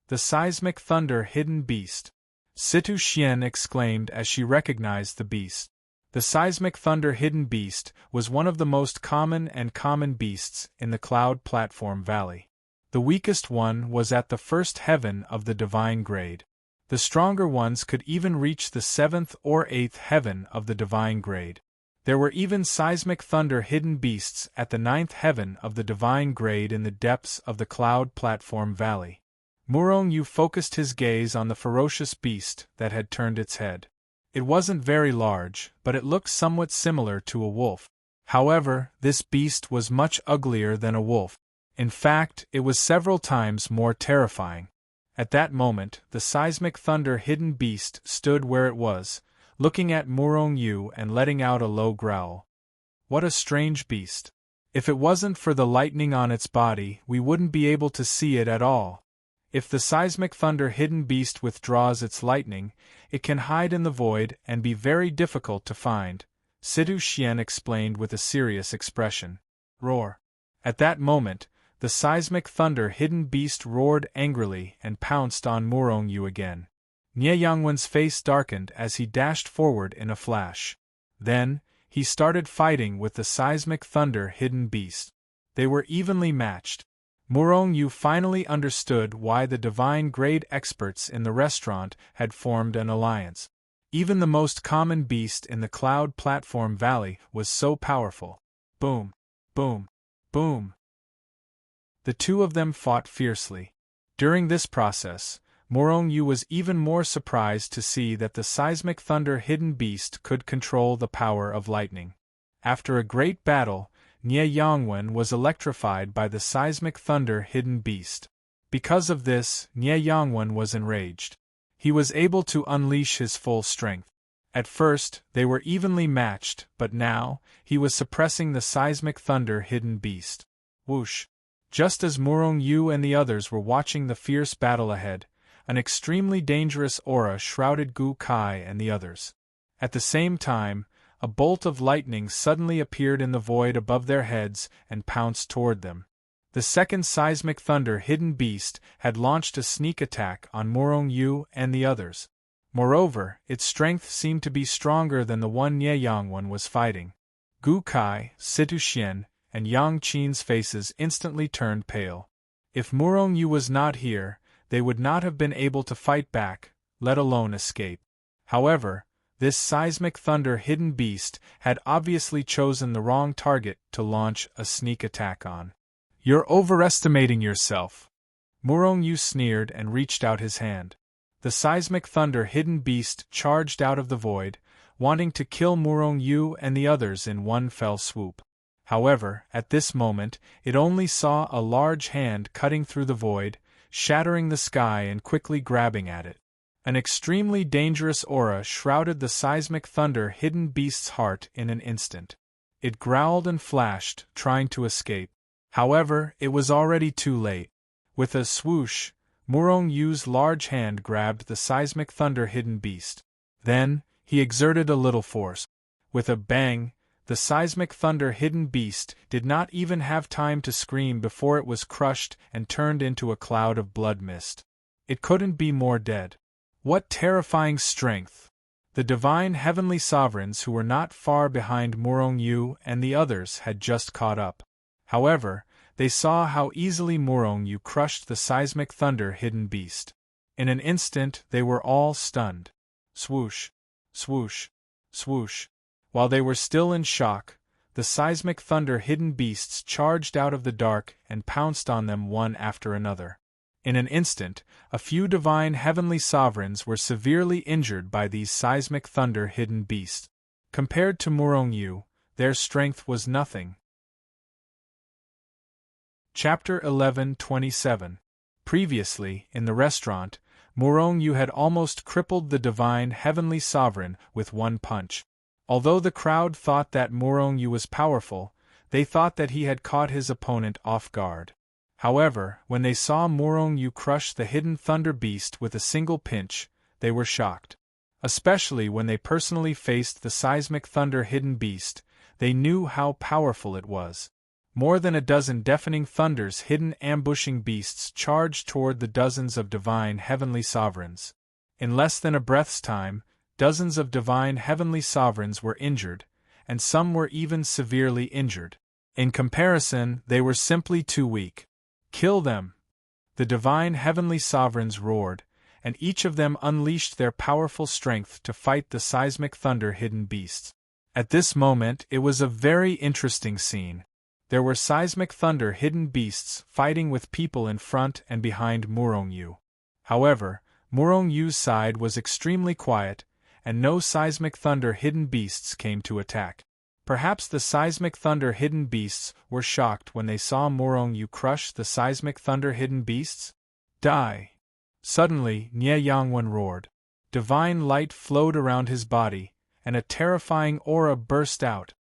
The seismic thunder hidden beast. Situ Xian exclaimed as she recognized the beast. The seismic thunder hidden beast was one of the most common beasts in the cloud platform valley. The weakest one was at the first heaven of the divine grade. The stronger ones could even reach the 7th or 8th heaven of the divine grade. There were even seismic thunder hidden beasts at the 9th heaven of the divine grade in the depths of the cloud platform valley. Murong Yu focused his gaze on the ferocious beast that had turned its head. It wasn't very large, but it looked somewhat similar to a wolf. However, this beast was much uglier than a wolf. In fact, it was several times more terrifying. At that moment, the seismic thunder hidden beast stood where it was, looking at Murong Yu and letting out a low growl. What a strange beast. If it wasn't for the lightning on its body, we wouldn't be able to see it at all. If the seismic thunder hidden beast withdraws its lightning, it can hide in the void and be very difficult to find, Situ Xian explained with a serious expression. Roar. At that moment, the seismic thunder hidden beast roared angrily and pounced on Murong Yu again. Nie Yangwen's face darkened as he dashed forward in a flash. Then, he started fighting with the seismic thunder hidden beast. They were evenly matched. Murong Yu finally understood why the divine grade experts in the restaurant had formed an alliance. Even the most common beast in the cloud platform valley was so powerful. Boom! Boom! Boom! The two of them fought fiercely. During this process, Murong Yu was even more surprised to see that the seismic thunder hidden beast could control the power of lightning. After a great battle, Nie Yangwen was electrified by the seismic thunder hidden beast. Because of this, Nie Yangwen was enraged. He was able to unleash his full strength. At first, they were evenly matched, but now, he was suppressing the seismic thunder hidden beast. Whoosh! Just as Murong Yu and the others were watching the fierce battle ahead, an extremely dangerous aura shrouded Gu Kai and the others. At the same time, A bolt of lightning suddenly appeared in the void above their heads and pounced toward them. The second seismic thunder hidden beast had launched a sneak attack on Morong Yu and the others. Moreover, its strength seemed to be stronger than the one Nie Yangwen was fighting. Gu Kai, Situ Xian, and Yang Qin's faces instantly turned pale. If Morong Yu was not here, they would not have been able to fight back, let alone escape. However, this seismic thunder hidden beast had obviously chosen the wrong target to launch a sneak attack on. "You're overestimating yourself," Morong Yu sneered and reached out his hand. The seismic thunder hidden beast charged out of the void, wanting to kill Morong Yu and the others in one fell swoop. However, at this moment, it only saw a large hand cutting through the void, shattering the sky and quickly grabbing at it. An extremely dangerous aura shrouded the seismic thunder hidden beast's heart in an instant. It growled and flashed, trying to escape. However, it was already too late. With a swoosh, Morong Yu's large hand grabbed the seismic thunder hidden beast. Then, he exerted a little force. With a bang, the seismic thunder hidden beast did not even have time to scream before it was crushed and turned into a cloud of blood mist. It couldn't be more dead. What terrifying strength! The divine heavenly sovereigns who were not far behind Morong Yu and the others had just caught up. However, they saw how easily Morong Yu crushed the seismic thunder hidden beast. In an instant they were all stunned. Swoosh, swoosh, swoosh. While they were still in shock, the seismic thunder hidden beasts charged out of the dark and pounced on them one after another. In an instant, a few divine heavenly sovereigns were severely injured by these seismic thunder hidden beasts. Compared to Morong Yu, their strength was nothing. Chapter 11:27. Previously, in the restaurant, Morong Yu had almost crippled the divine heavenly sovereign with one punch. Although the crowd thought that Morong Yu was powerful, they thought that he had caught his opponent off guard. However, when they saw Morong Yu crush the hidden thunder beast with a single pinch, they were shocked. Especially when they personally faced the seismic thunder hidden beast, they knew how powerful it was. More than a dozen deafening thunders hidden ambushing beasts charged toward the dozens of divine heavenly sovereigns. In less than a breath's time, dozens of divine heavenly sovereigns were injured, and some were even severely injured. In comparison, they were simply too weak. "Kill them!" The divine heavenly sovereigns roared, and each of them unleashed their powerful strength to fight the seismic thunder hidden beasts. At this moment, it was a very interesting scene. There were seismic thunder hidden beasts fighting with people in front and behind Morong Yu. However, Morong Yu's side was extremely quiet, and no seismic thunder hidden beasts came to attack. Perhaps the seismic thunder hidden beasts were shocked when they saw Morong Yu crush the seismic thunder hidden beasts. Die! Suddenly, Nie Yangwen roared. Divine light flowed around his body, and a terrifying aura burst out.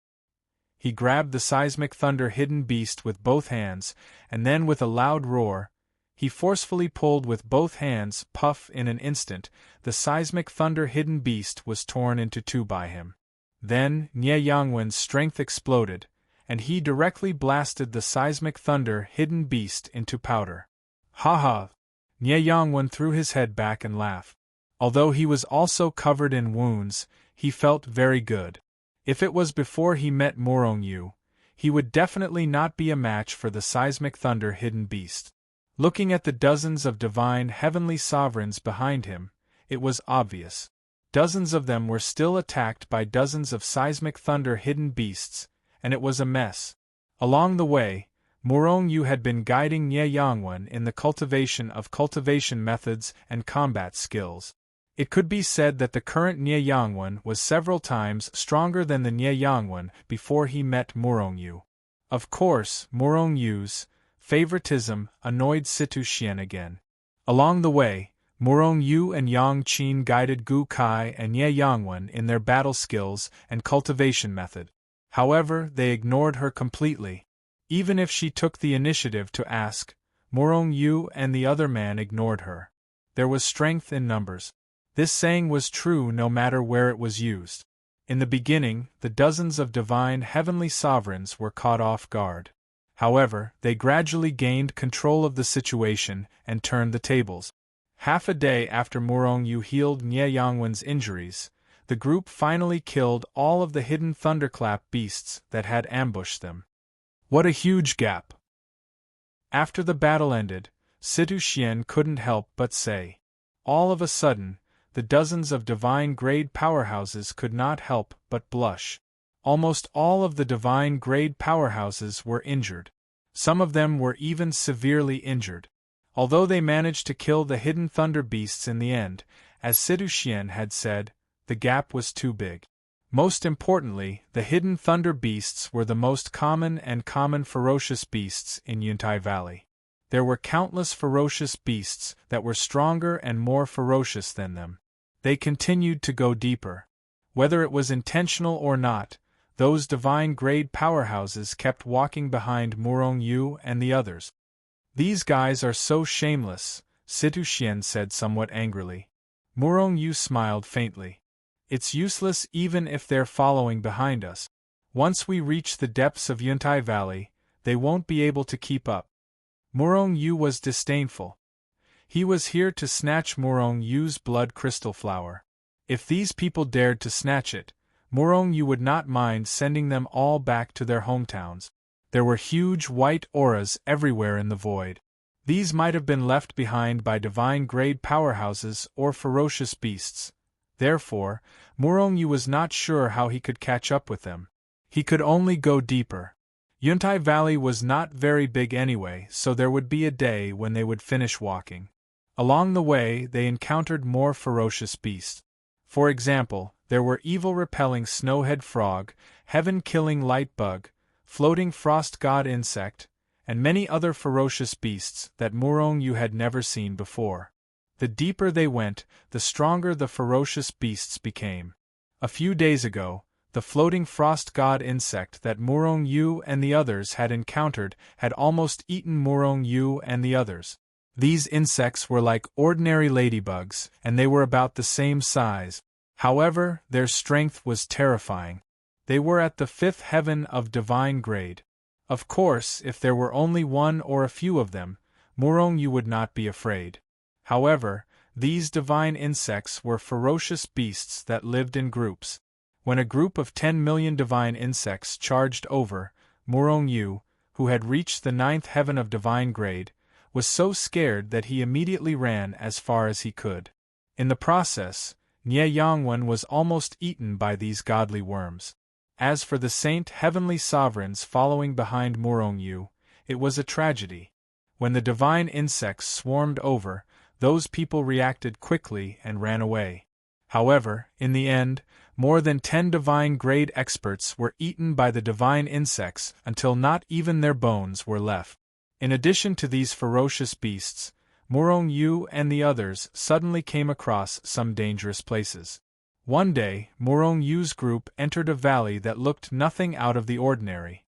He grabbed the seismic thunder hidden beast with both hands, and then with a loud roar, he forcefully pulled with both hands. Puff! In an instant, the seismic thunder hidden beast was torn into two by him. Then, Nie Yangwen's strength exploded, and he directly blasted the seismic thunder hidden beast into powder. Ha ha! Nie Yangwen threw his head back and laughed. Although he was also covered in wounds, he felt very good. If it was before he met Morong Yu, he would definitely not be a match for the seismic thunder hidden beast. Looking at the dozens of divine heavenly sovereigns behind him, it was obvious. Dozens of them were still attacked by dozens of seismic thunder hidden beasts, and it was a mess. Along the way, Morong Yu had been guiding Nie Yangwen in the cultivation of cultivation methods and combat skills. It could be said that the current Nie Yangwen was several times stronger than the Nie Yangwen before he met Morong Yu. Of course, Morong Yu's favoritism annoyed Situ Xian again. Along the way, Morong Yu and Yang Qin guided Gu Kai and Nie Yangwen in their battle skills and cultivation method. However, they ignored her completely. Even if she took the initiative to ask, Morong Yu and the other man ignored her. There was strength in numbers. This saying was true no matter where it was used. In the beginning, the dozens of divine heavenly sovereigns were caught off guard. However, they gradually gained control of the situation and turned the tables. Half a day after Murong-yu healed Nye Yangwen's injuries, the group finally killed all of the hidden thunderclap beasts that had ambushed them. What a huge gap! After the battle ended, Situ Xian couldn't help but say. All of a sudden, the dozens of divine-grade powerhouses could not help but blush. Almost all of the divine-grade powerhouses were injured. Some of them were even severely injured. Although they managed to kill the hidden thunder beasts in the end, as Situ Xian had said, the gap was too big. Most importantly, the hidden thunder beasts were the most common ferocious beasts in Yuntai Valley. There were countless ferocious beasts that were stronger and more ferocious than them. They continued to go deeper. Whether it was intentional or not, those divine-grade powerhouses kept walking behind Murong-yu and the others. "These guys are so shameless," Situ Xian said somewhat angrily. Murong-yu smiled faintly. "It's useless even if they're following behind us. Once we reach the depths of Yuntai Valley, they won't be able to keep up." Murong-yu was disdainful. He was here to snatch Murong-yu's blood crystal flower. If these people dared to snatch it, Murong-yu would not mind sending them all back to their hometowns. There were huge white auras everywhere in the void. These might have been left behind by divine-grade powerhouses or ferocious beasts. Therefore, Murong-yu was not sure how he could catch up with them. He could only go deeper. Yuntai Valley was not very big anyway, so there would be a day when they would finish walking. Along the way, they encountered more ferocious beasts. For example, there were evil-repelling snowhead frog, heaven-killing light bug, floating frost god insect, and many other ferocious beasts that Murong-yu had never seen before. The deeper they went, the stronger the ferocious beasts became. A few days ago, the floating frost god insect that Murong-yu and the others had encountered had almost eaten Murong-yu and the others. These insects were like ordinary ladybugs, and they were about the same size. However, their strength was terrifying. They were at the fifth heaven of divine grade. Of course, if there were only one or a few of them, Murong-yu would not be afraid. However, these divine insects were ferocious beasts that lived in groups. When a group of 10 million divine insects charged over, Murong-yu, who had reached the ninth heaven of divine grade, was so scared that he immediately ran as far as he could. In the process, Nye Yangwen was almost eaten by these godly worms. As for the saint heavenly sovereigns following behind Murong-yu, it was a tragedy. When the divine insects swarmed over, those people reacted quickly and ran away. However, in the end, more than 10 divine-grade experts were eaten by the divine insects until not even their bones were left. In addition to these ferocious beasts, Murong-yu and the others suddenly came across some dangerous places. One day, Murong-yu's group entered a valley that looked nothing out of the ordinary.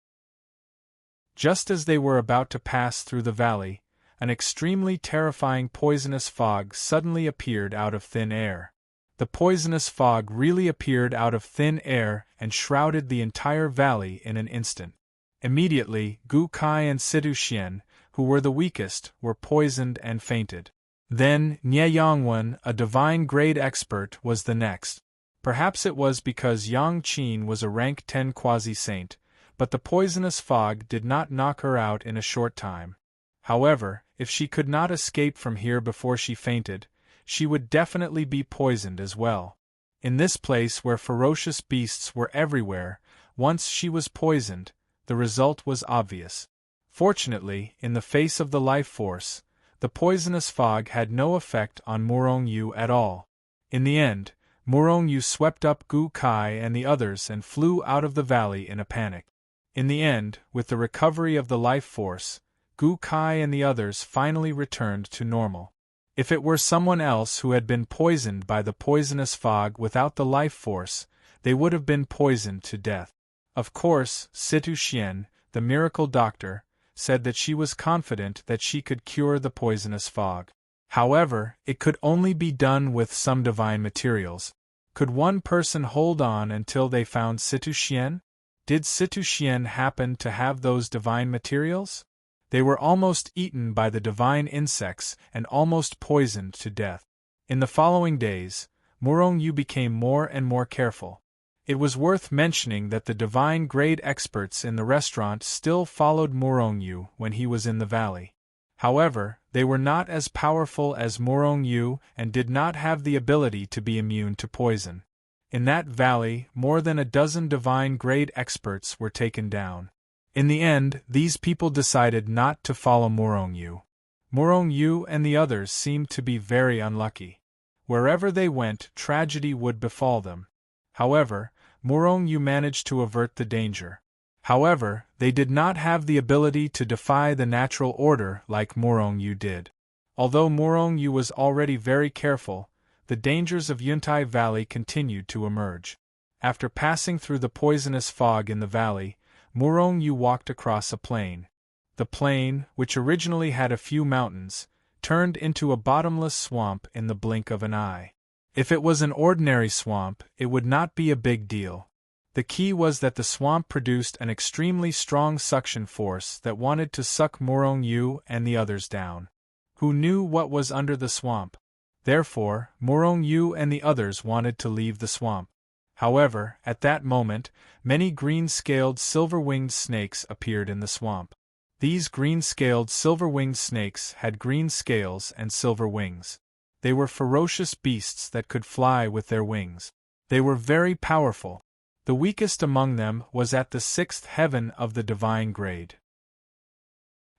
Just as they were about to pass through the valley, an extremely terrifying poisonous fog suddenly appeared out of thin air. The poisonous fog really appeared out of thin air and shrouded the entire valley in an instant. Immediately, Gu Kai and Situ Xian, who were the weakest, were poisoned and fainted. Then, Nye Yangwen, a divine-grade expert, was the next. Perhaps it was because Yang Qin was a rank 10 quasi-saint, but the poisonous fog did not knock her out in a short time. However, if she could not escape from here before she fainted, she would definitely be poisoned as well. In this place where ferocious beasts were everywhere, once she was poisoned, the result was obvious. Fortunately, in the face of the life force, the poisonous fog had no effect on Murong-yu at all. In the end, Murong-yu swept up Gu Kai and the others and flew out of the valley in a panic. In the end, with the recovery of the life force, Gu Kai and the others finally returned to normal. If it were someone else who had been poisoned by the poisonous fog without the life force, they would have been poisoned to death. Of course, Situ Xian, the miracle doctor, said that she was confident that she could cure the poisonous fog. However, it could only be done with some divine materials. Could one person hold on until they found Situ Xian? Did Situ Xian happen to have those divine materials? They were almost eaten by the divine insects and almost poisoned to death. In the following days, Murong Yu became more and more careful. It was worth mentioning that the divine grade experts in the restaurant still followed Murong Yu when he was in the valley. However, they were not as powerful as Murong Yu and did not have the ability to be immune to poison. In that valley, more than a dozen divine grade experts were taken down. In the end, these people decided not to follow Murong Yu. Murong Yu and the others seemed to be very unlucky. Wherever they went, tragedy would befall them. However, Murong Yu managed to avert the danger. However, they did not have the ability to defy the natural order like Murong Yu did. Although Murong Yu was already very careful, the dangers of Yuntai Valley continued to emerge. After passing through the poisonous fog in the valley, Murong Yu walked across a plain. The plain, which originally had a few mountains, turned into a bottomless swamp in the blink of an eye. If it was an ordinary swamp, it would not be a big deal. The key was that the swamp produced an extremely strong suction force that wanted to suck Murong Yu and the others down. Who knew what was under the swamp? Therefore, Murong Yu and the others wanted to leave the swamp. However, at that moment, many green-scaled silver-winged snakes appeared in the swamp. These green-scaled silver-winged snakes had green scales and silver wings. They were ferocious beasts that could fly with their wings. They were very powerful. The weakest among them was at the 6th heaven of the divine grade.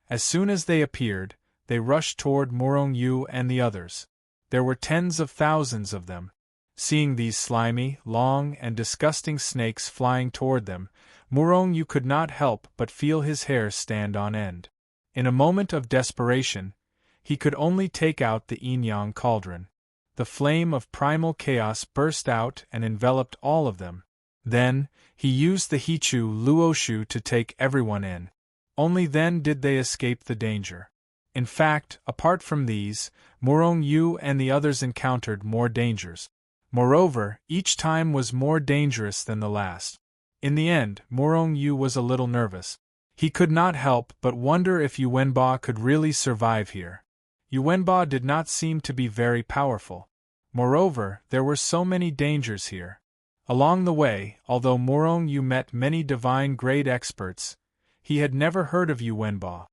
As soon as they appeared, they rushed toward Murong Yu and the others. There were tens of thousands of them. Seeing these slimy, long, and disgusting snakes flying toward them, Murong Yu could not help but feel his hair stand on end. In a moment of desperation, he could only take out the yin-yang cauldron. The flame of primal chaos burst out and enveloped all of them. Then, he used the Hichu Luoshu to take everyone in. Only then did they escape the danger. In fact, apart from these, Murong Yu and the others encountered more dangers. Moreover, each time was more dangerous than the last. In the end, Murong Yu was a little nervous. He could not help but wonder if Yuanba could really survive here. Yuanba did not seem to be very powerful. Moreover, there were so many dangers here. Along the way, although Murong Yu met many divine grade experts, he had never heard of Yuanba.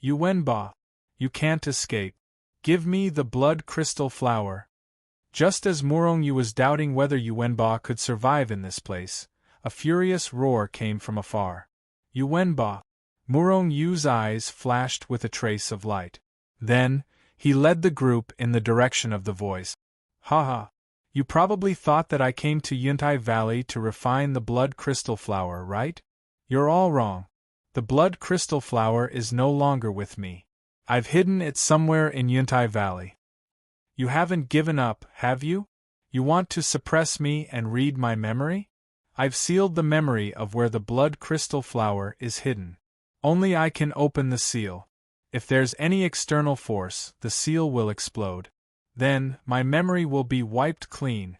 Yuanba, you can't escape. Give me the blood crystal flower. Just as Murong Yu was doubting whether Yuanba could survive in this place, a furious roar came from afar. Yuanba! Murong Yu's eyes flashed with a trace of light. Then, he led the group in the direction of the voice. Haha! You probably thought that I came to Yuntai Valley to refine the blood crystal flower, right? You're all wrong. The blood crystal flower is no longer with me. I've hidden it somewhere in Yuntai Valley. You haven't given up, have you? You want to suppress me and read my memory? I've sealed the memory of where the blood crystal flower is hidden. Only I can open the seal. If there's any external force, the seal will explode. Then, my memory will be wiped clean.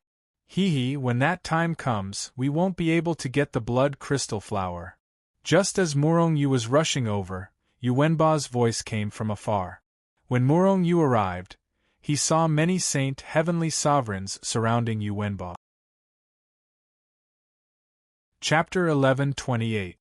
When that time comes, we won't be able to get the blood crystal flower. Just as Murong Yu was rushing over, Yuanba's voice came from afar. When Murong Yu arrived, he saw many saint heavenly sovereigns surrounding Yuanba. Chapter 11:28.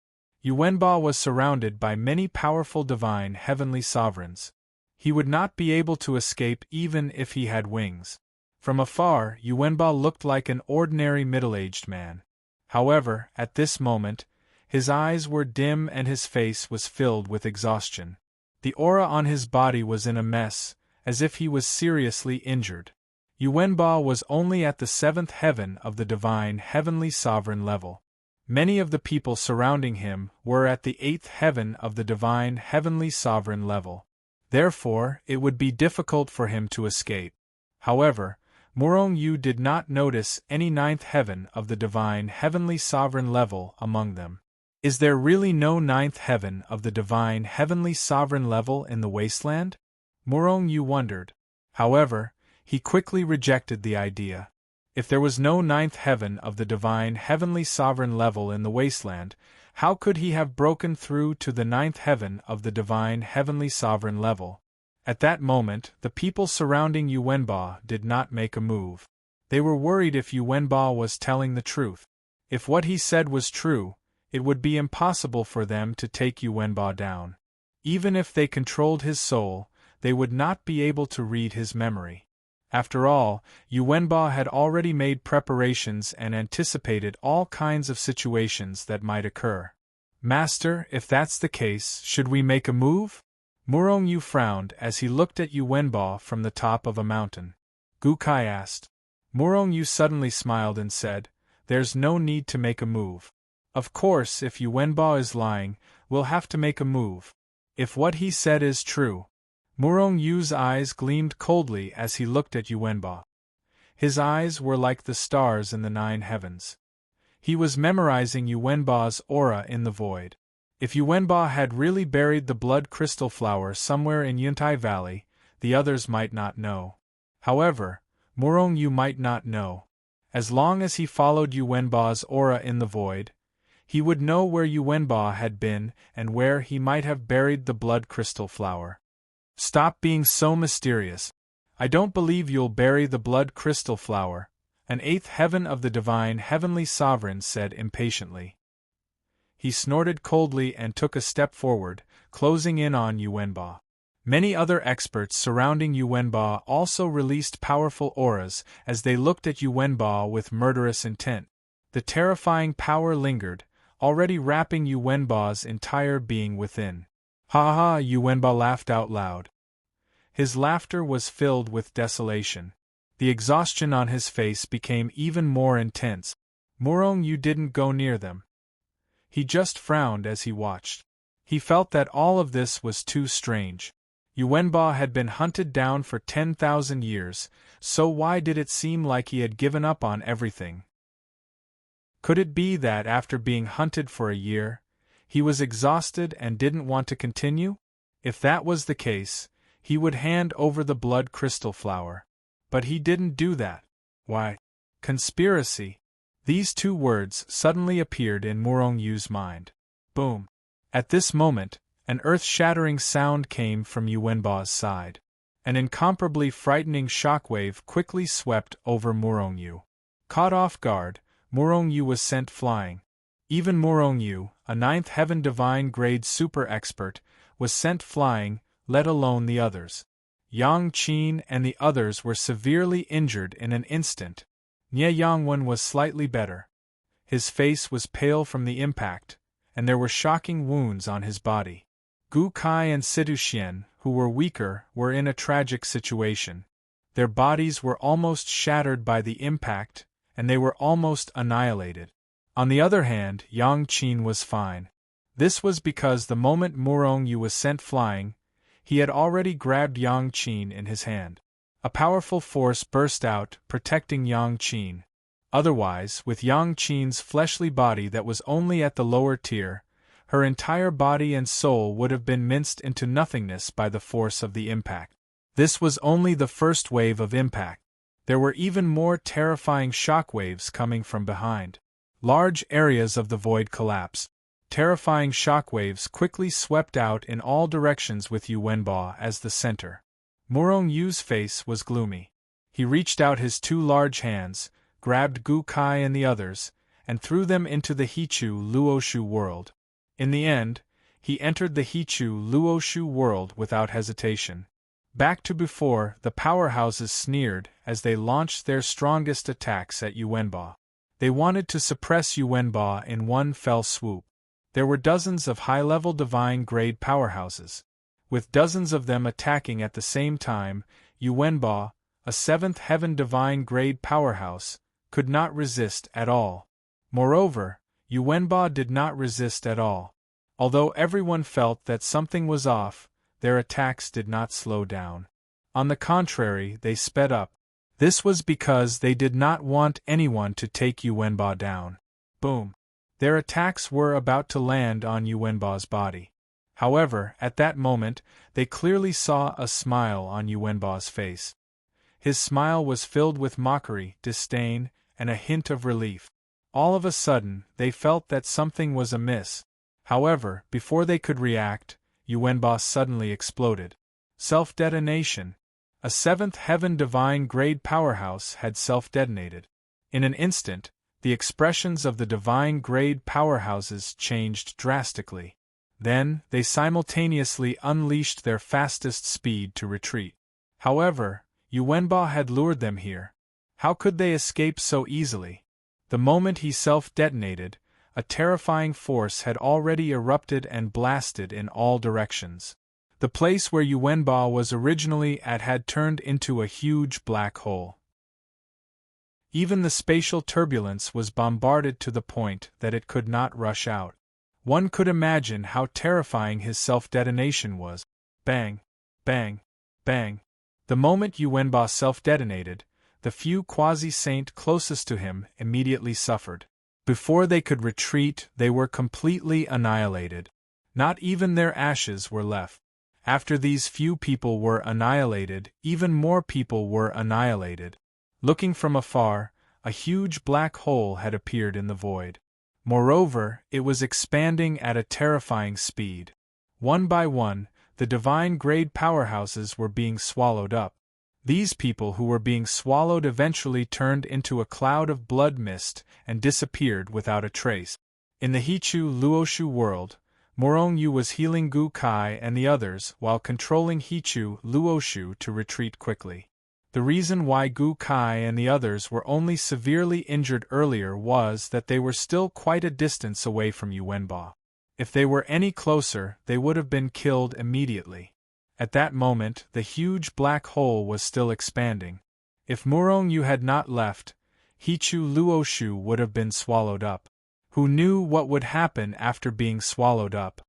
Yuanba was surrounded by many powerful divine heavenly sovereigns. He would not be able to escape even if he had wings. From afar, Yuanba looked like an ordinary middle-aged man. However, at this moment, his eyes were dim and his face was filled with exhaustion. The aura on his body was in a mess, as if he was seriously injured. Yuanba was only at the 7th heaven of the divine heavenly sovereign level. Many of the people surrounding him were at the 8th heaven of the divine heavenly sovereign level. Therefore, it would be difficult for him to escape. However, Murong Yu did not notice any 9th heaven of the divine heavenly sovereign level among them. Is there really no 9th heaven of the divine heavenly sovereign level in the wasteland? Murong Yu wondered. However, he quickly rejected the idea. If there was no ninth heaven of the divine heavenly sovereign level in the wasteland, how could he have broken through to the ninth heaven of the divine heavenly sovereign level? At that moment, the people surrounding Yuwenba did not make a move. They were worried if Yuwenba was telling the truth. If what he said was true, it would be impossible for them to take Yuwenba down. Even if they controlled his soul, they would not be able to read his memory. After all, Yuwenba had already made preparations and anticipated all kinds of situations that might occur. Master, if that's the case, should we make a move? Murong-Yu frowned as he looked at Yuwenba from the top of a mountain. Gukai asked. Murong-Yu suddenly smiled and said, "There's no need to make a move. Of course, if Yuwenba is lying, we'll have to make a move. If what he said is true." Murong-Yu's eyes gleamed coldly as he looked at Yuwenba. His eyes were like the stars in the 9 heavens. He was memorizing Yuwenba's aura in the void. If Yuwenba had really buried the blood crystal flower somewhere in Yuntai Valley, the others might not know. However, Murong-Yu might not know. As long as he followed Yuwenba's aura in the void, he would know where Yuwenba had been and where he might have buried the blood crystal flower. "Stop being so mysterious. I don't believe you'll bury the blood crystal flower," an 8th heaven of the divine heavenly sovereign said impatiently. He snorted coldly and took a step forward, closing in on Yuwenba. Many other experts surrounding Yuwenba also released powerful auras as they looked at Yuwenba with murderous intent. The terrifying power lingered, already wrapping Yuwenba's entire being within. "Ha ha!" Yuwenba laughed out loud. His laughter was filled with desolation. The exhaustion on his face became even more intense. Murong-Yu didn't go near them. He just frowned as he watched. He felt that all of this was too strange. Yuwenba had been hunted down for 10,000 years, so why did it seem like he had given up on everything? Could it be that after being hunted for a year, he was exhausted and didn't want to continue? If that was the case, he would hand over the blood crystal flower. But he didn't do that. Why? Conspiracy. These 2 words suddenly appeared in Murong-Yu's mind. Boom. At this moment, an earth-shattering sound came from Yuwenba's side. An incomparably frightening shockwave quickly swept over Murong-Yu. Caught off guard, Murong-Yu was sent flying. Even Murong-Yu, a 9th heaven divine grade super expert, was sent flying, let alone the others. Yang Qin and the others were severely injured in an instant. Nye Yangwen was slightly better. His face was pale from the impact, and there were shocking wounds on his body. Gu Kai and Situ Xian, who were weaker, were in a tragic situation. Their bodies were almost shattered by the impact, and they were almost annihilated. On the other hand, Yang Qin was fine. This was because the moment Murong-Yu was sent flying, he had already grabbed Yang Qin in his hand. A powerful force burst out, protecting Yang Qin. Otherwise, with Yang Qin's fleshly body that was only at the lower tier, her entire body and soul would have been minced into nothingness by the force of the impact. This was only the first wave of impact. There were even more terrifying shockwaves coming from behind. Large areas of the void collapsed. Terrifying shockwaves quickly swept out in all directions with Yuwenba as the center. Murong-Yu's face was gloomy. He reached out his 2 large hands, grabbed Gu Kai and the others, and threw them into the Hichu Luoshu world. In the end, he entered the Hichu Luoshu world without hesitation. Back to before, the powerhouses sneered as they launched their strongest attacks at Yuwenba. They wanted to suppress Yuwenba in one fell swoop. There were dozens of high-level divine-grade powerhouses. With dozens of them attacking at the same time, Yuwenba, a 7th heaven divine-grade powerhouse, could not resist at all. Moreover, Yuwenba did not resist at all. Although everyone felt that something was off, their attacks did not slow down. On the contrary, they sped up. This was because they did not want anyone to take Yuwenba down. Boom. Their attacks were about to land on Yuwenba's body. However, at that moment, they clearly saw a smile on Yuwenba's face. His smile was filled with mockery, disdain, and a hint of relief. All of a sudden, they felt that something was amiss. However, before they could react, Yuwenba suddenly exploded. Self-detonation. A seventh heaven divine grade powerhouse had self-detonated. In an instant, the expressions of the divine grade powerhouses changed drastically. Then, they simultaneously unleashed their fastest speed to retreat. However, Yuwenba had lured them here. How could they escape so easily? The moment he self-detonated, a terrifying force had already erupted and blasted in all directions. The place where Yuwenba was originally at had turned into a huge black hole. Even the spatial turbulence was bombarded to the point that it could not rush out. One could imagine how terrifying his self-detonation was. Bang! Bang! Bang! The moment Yuwenba self-detonated, the few quasi-saint closest to him immediately suffered. Before they could retreat, they were completely annihilated. Not even their ashes were left. After these few people were annihilated, even more people were annihilated. Looking from afar, a huge black hole had appeared in the void. Moreover, it was expanding at a terrifying speed. One by one, the divine grade powerhouses were being swallowed up. These people who were being swallowed eventually turned into a cloud of blood mist and disappeared without a trace. In the Hichu Luoshu world, Morongyu was healing Gu Kai and the others while controlling Hichu Luoshu to retreat quickly. The reason why Gu Kai and the others were only severely injured earlier was that they were still quite a distance away from Yuwenba. If they were any closer, they would have been killed immediately. At that moment, the huge black hole was still expanding. If Morongyu had not left, Hichu Luoshu would have been swallowed up. Who knew what would happen after being swallowed up?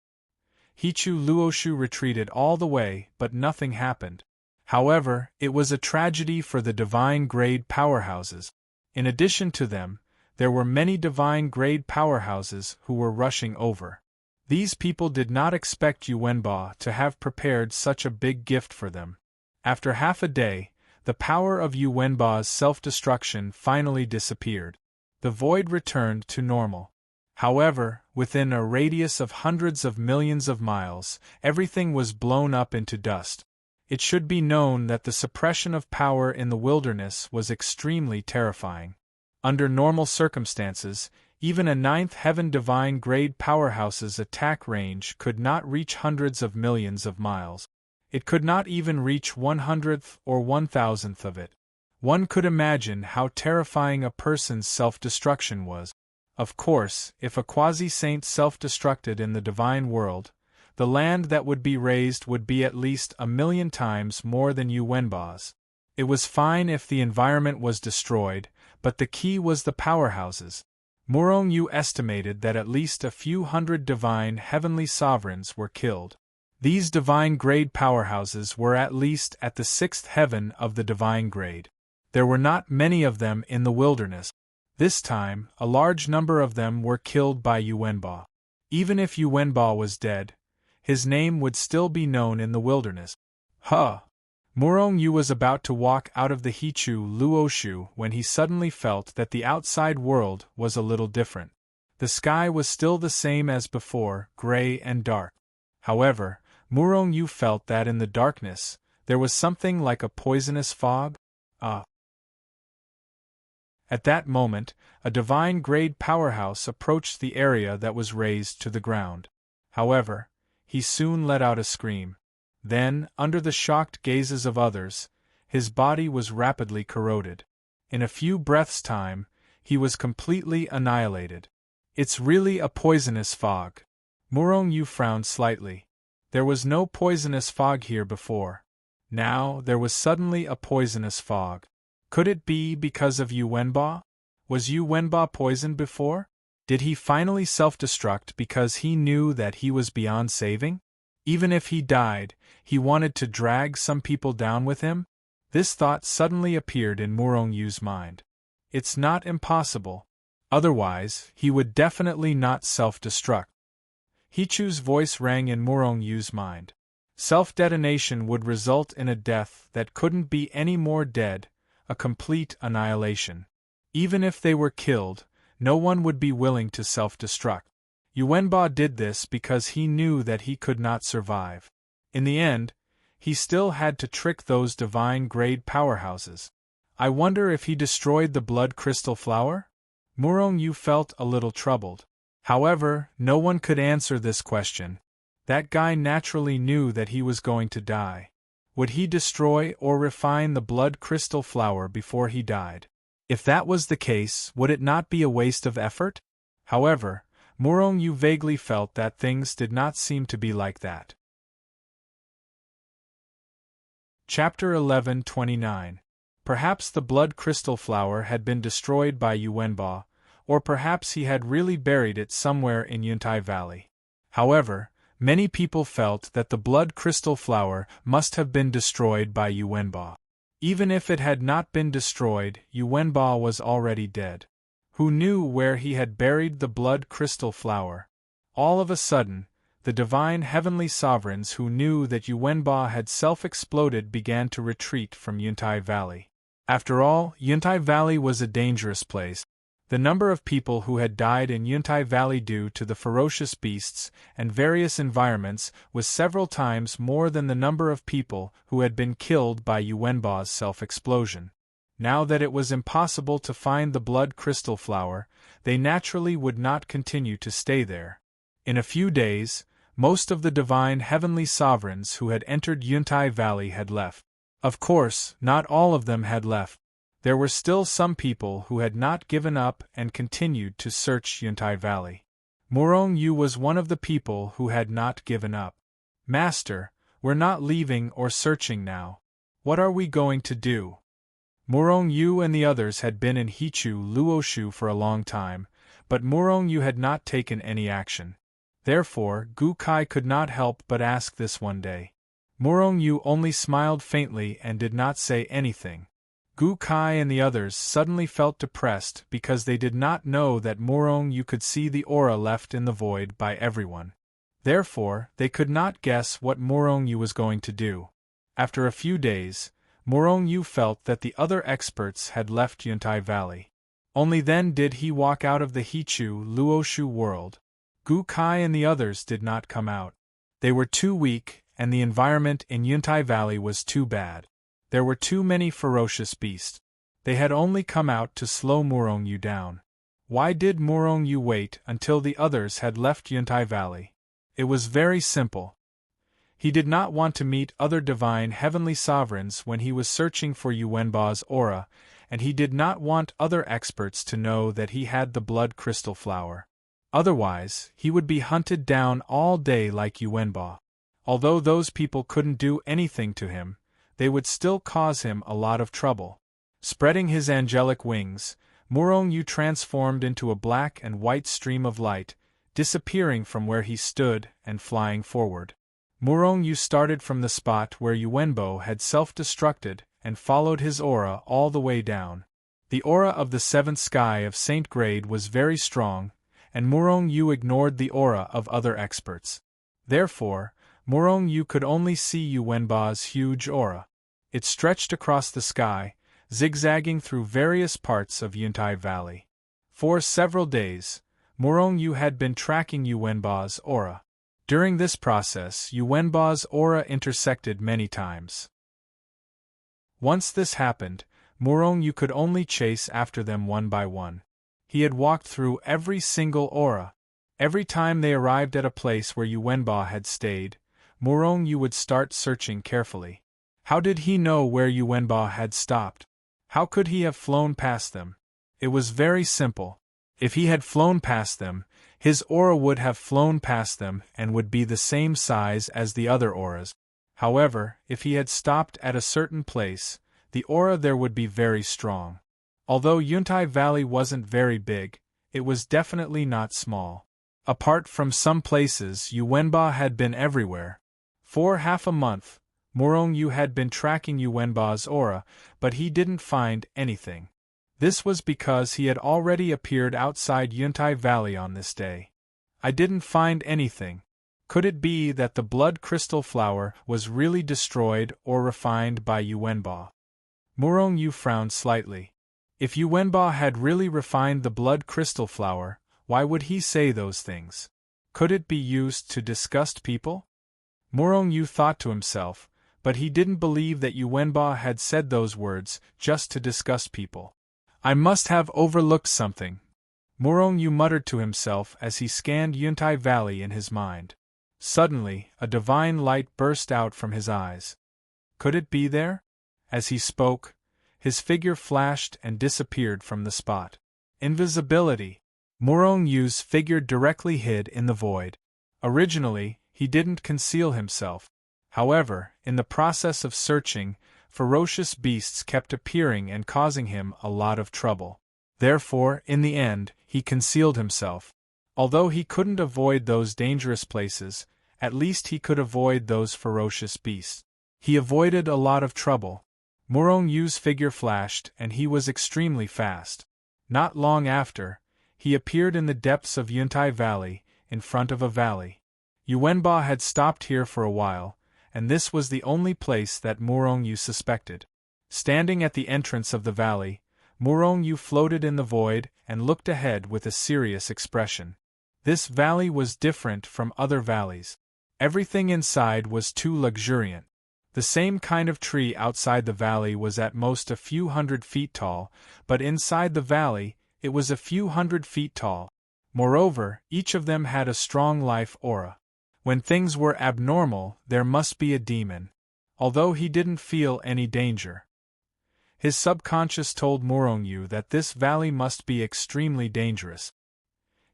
Hichu Luoshu retreated all the way, but nothing happened. However, it was a tragedy for the divine grade powerhouses. In addition to them, there were many divine grade powerhouses who were rushing over. These people did not expect Yuwenba to have prepared such a big gift for them. After half a day, the power of Yuwenba's self-destruction finally disappeared. The void returned to normal. However, within a radius of hundreds of millions of miles, everything was blown up into dust. It should be known that the suppression of power in the wilderness was extremely terrifying. Under normal circumstances, even a ninth heaven divine grade powerhouse's attack range could not reach hundreds of millions of miles. It could not even reach 100th or 1000th of it. One could imagine how terrifying a person's self-destruction was. Of course, if a quasi-saint self-destructed in the divine world, the land that would be raised would be at least 1,000,000 times more than Yuwenba's. It was fine if the environment was destroyed, but the key was the powerhouses. Morongyu estimated that at least a few hundred divine heavenly sovereigns were killed. These divine grade powerhouses were at least at the 6th heaven of the divine grade. There were not many of them in the wilderness. This time, a large number of them were killed by Yuwenba. Even if Yuwenba was dead, his name would still be known in the wilderness. Morongyu was about to walk out of the Hichu Luoshu when he suddenly felt that the outside world was a little different. The sky was still the same as before, gray and dark. However, Morongyu felt that in the darkness, there was something like a poisonous fog. At that moment, a divine grade powerhouse approached the area that was razed to the ground. However, he soon let out a scream. Then, under the shocked gazes of others, his body was rapidly corroded. In a few breaths' time, he was completely annihilated. It's really a poisonous fog. Morongyu frowned slightly. There was no poisonous fog here before. Now, there was suddenly a poisonous fog. Could it be because of Yuwenba? Was Yuwenba poisoned before? Did he finally self-destruct because he knew that he was beyond saving? Even if he died, he wanted to drag some people down with him? This thought suddenly appeared in Morongyu's mind. It's not impossible. Otherwise, he would definitely not self-destruct. Hichu's voice rang in Morongyu's mind. Self-detonation would result in a death that couldn't be any more dead, a complete annihilation. Even if they were killed, no one would be willing to self-destruct. Yuanba did this because he knew that he could not survive. In the end, he still had to trick those divine-grade powerhouses. I wonder if he destroyed the blood crystal flower? Murong Yu felt a little troubled. However, no one could answer this question. That guy naturally knew that he was going to die. Would he destroy or refine the blood crystal flower before he died? If that was the case, would it not be a waste of effort? However, Murong Yu vaguely felt that things did not seem to be like that. Chapter 11:29. Perhaps the blood crystal flower had been destroyed by Yuanba, or perhaps he had really buried it somewhere in Yuntai Valley. However, many people felt that the blood crystal flower must have been destroyed by Yuanba. Even if it had not been destroyed, Yuanba was already dead. Who knew where he had buried the blood crystal flower? All of a sudden, the divine heavenly sovereigns who knew that Yuanba had self-exploded began to retreat from Yuntai Valley. After all, Yuntai Valley was a dangerous place. The number of people who had died in Yuntai Valley due to the ferocious beasts and various environments was several times more than the number of people who had been killed by Yuanba's self-explosion. Now that it was impossible to find the blood crystal flower, they naturally would not continue to stay there. In a few days, most of the divine heavenly sovereigns who had entered Yuntai Valley had left. Of course, not all of them had left. There were still some people who had not given up and continued to search Yuntai Valley. Murong Yu was one of the people who had not given up. Master, we're not leaving or searching now. What are we going to do? Murong Yu and the others had been in Hichu Luoshu for a long time, but Murong Yu had not taken any action. Therefore, Gu Kai could not help but ask this one day. Murong Yu only smiled faintly and did not say anything. Gu Kai and the others suddenly felt depressed because they did not know that Murong Yu could see the aura left in the void by everyone. Therefore, they could not guess what Murong Yu was going to do. After a few days, Murong Yu felt that the other experts had left Yuntai Valley. Only then did he walk out of the Hichu Luoshu world. Gu Kai and the others did not come out. They were too weak, and the environment in Yuntai Valley was too bad. There were too many ferocious beasts. They had only come out to slow Murong Yu down. Why did Murong Yu wait until the others had left Yuntai Valley? It was very simple. He did not want to meet other divine heavenly sovereigns when he was searching for Yuanba's aura, and he did not want other experts to know that he had the blood crystal flower. Otherwise, he would be hunted down all day like Yuanba. Although those people couldn't do anything to him, they would still cause him a lot of trouble. Spreading his angelic wings, Murong Yu transformed into a black and white stream of light, disappearing from where he stood and flying forward. Murong Yu started from the spot where Yuanbo had self-destructed and followed his aura all the way down. The aura of the seventh sky of Saint Grade was very strong, and Murong Yu ignored the aura of other experts. Therefore, Murong Yu could only see Yuanba's huge aura. It stretched across the sky, zigzagging through various parts of Yuntai Valley. For several days, Murong Yu had been tracking Yuanba's aura. During this process, Yuanba's aura intersected many times. Once this happened, Murong Yu could only chase after them one by one. He had walked through every single aura. Every time they arrived at a place where Yuanba had stayed, Murong Yu would start searching carefully. How did he know where Yuanba had stopped? How could he have flown past them? It was very simple. If he had flown past them, his aura would have flown past them and would be the same size as the other auras. However, if he had stopped at a certain place, the aura there would be very strong. Although Yuntai Valley wasn't very big, it was definitely not small. Apart from some places, Yuanba had been everywhere. For half a month, Murong Yu had been tracking Yuanba's aura, but he didn't find anything. This was because he had already appeared outside Yuntai Valley on this day. I didn't find anything. Could it be that the blood crystal flower was really destroyed or refined by Yuwenba? Murong Yu frowned slightly. If Yuwenba had really refined the blood crystal flower, why would he say those things? Could it be used to disgust people? Murong Yu thought to himself, but he didn't believe that Yuwenba had said those words just to disgust people. I must have overlooked something. Murong Yu muttered to himself as he scanned Yuntai Valley in his mind. Suddenly, a divine light burst out from his eyes. Could it be there? As he spoke, his figure flashed and disappeared from the spot. Invisibility! Murong Yu's figure directly hid in the void. Originally, he didn't conceal himself. However, in the process of searching, ferocious beasts kept appearing and causing him a lot of trouble. Therefore, in the end, he concealed himself. Although he couldn't avoid those dangerous places, at least he could avoid those ferocious beasts. He avoided a lot of trouble. Murong Yu's figure flashed and he was extremely fast. Not long after, he appeared in the depths of Yuntai Valley, in front of a valley. Yuwenba had stopped here for a while, and this was the only place that Murong Yu suspected. Standing at the entrance of the valley, Murong Yu floated in the void and looked ahead with a serious expression. This valley was different from other valleys. Everything inside was too luxuriant. The same kind of tree outside the valley was at most a few 100 feet tall, but inside the valley, it was a few 100 feet tall. Moreover, each of them had a strong life aura. When things were abnormal, there must be a demon. Although he didn't feel any danger, his subconscious told Murong Yu that this valley must be extremely dangerous.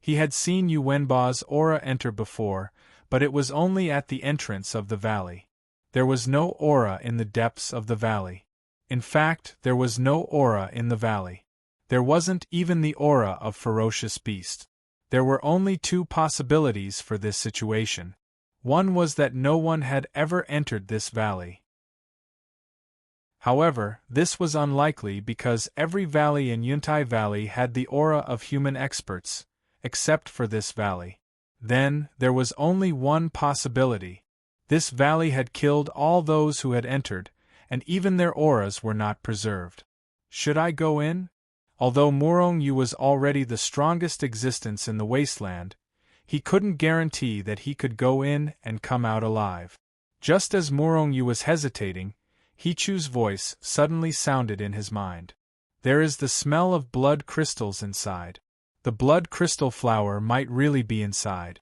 He had seen Yuwenba's aura enter before, but it was only at the entrance of the valley. There was no aura in the depths of the valley. In fact, there was no aura in the valley. There wasn't even the aura of ferocious beasts. There were only two possibilities for this situation. One was that no one had ever entered this valley. However, this was unlikely because every valley in Yuntai Valley had the aura of human experts, except for this valley. Then, there was only one possibility. This valley had killed all those who had entered, and even their auras were not preserved. Should I go in? Although Murong Yu was already the strongest existence in the wasteland, he couldn't guarantee that he could go in and come out alive. Just as Murong Yu was hesitating, Hichu's voice suddenly sounded in his mind. There is the smell of blood crystals inside. The blood crystal flower might really be inside.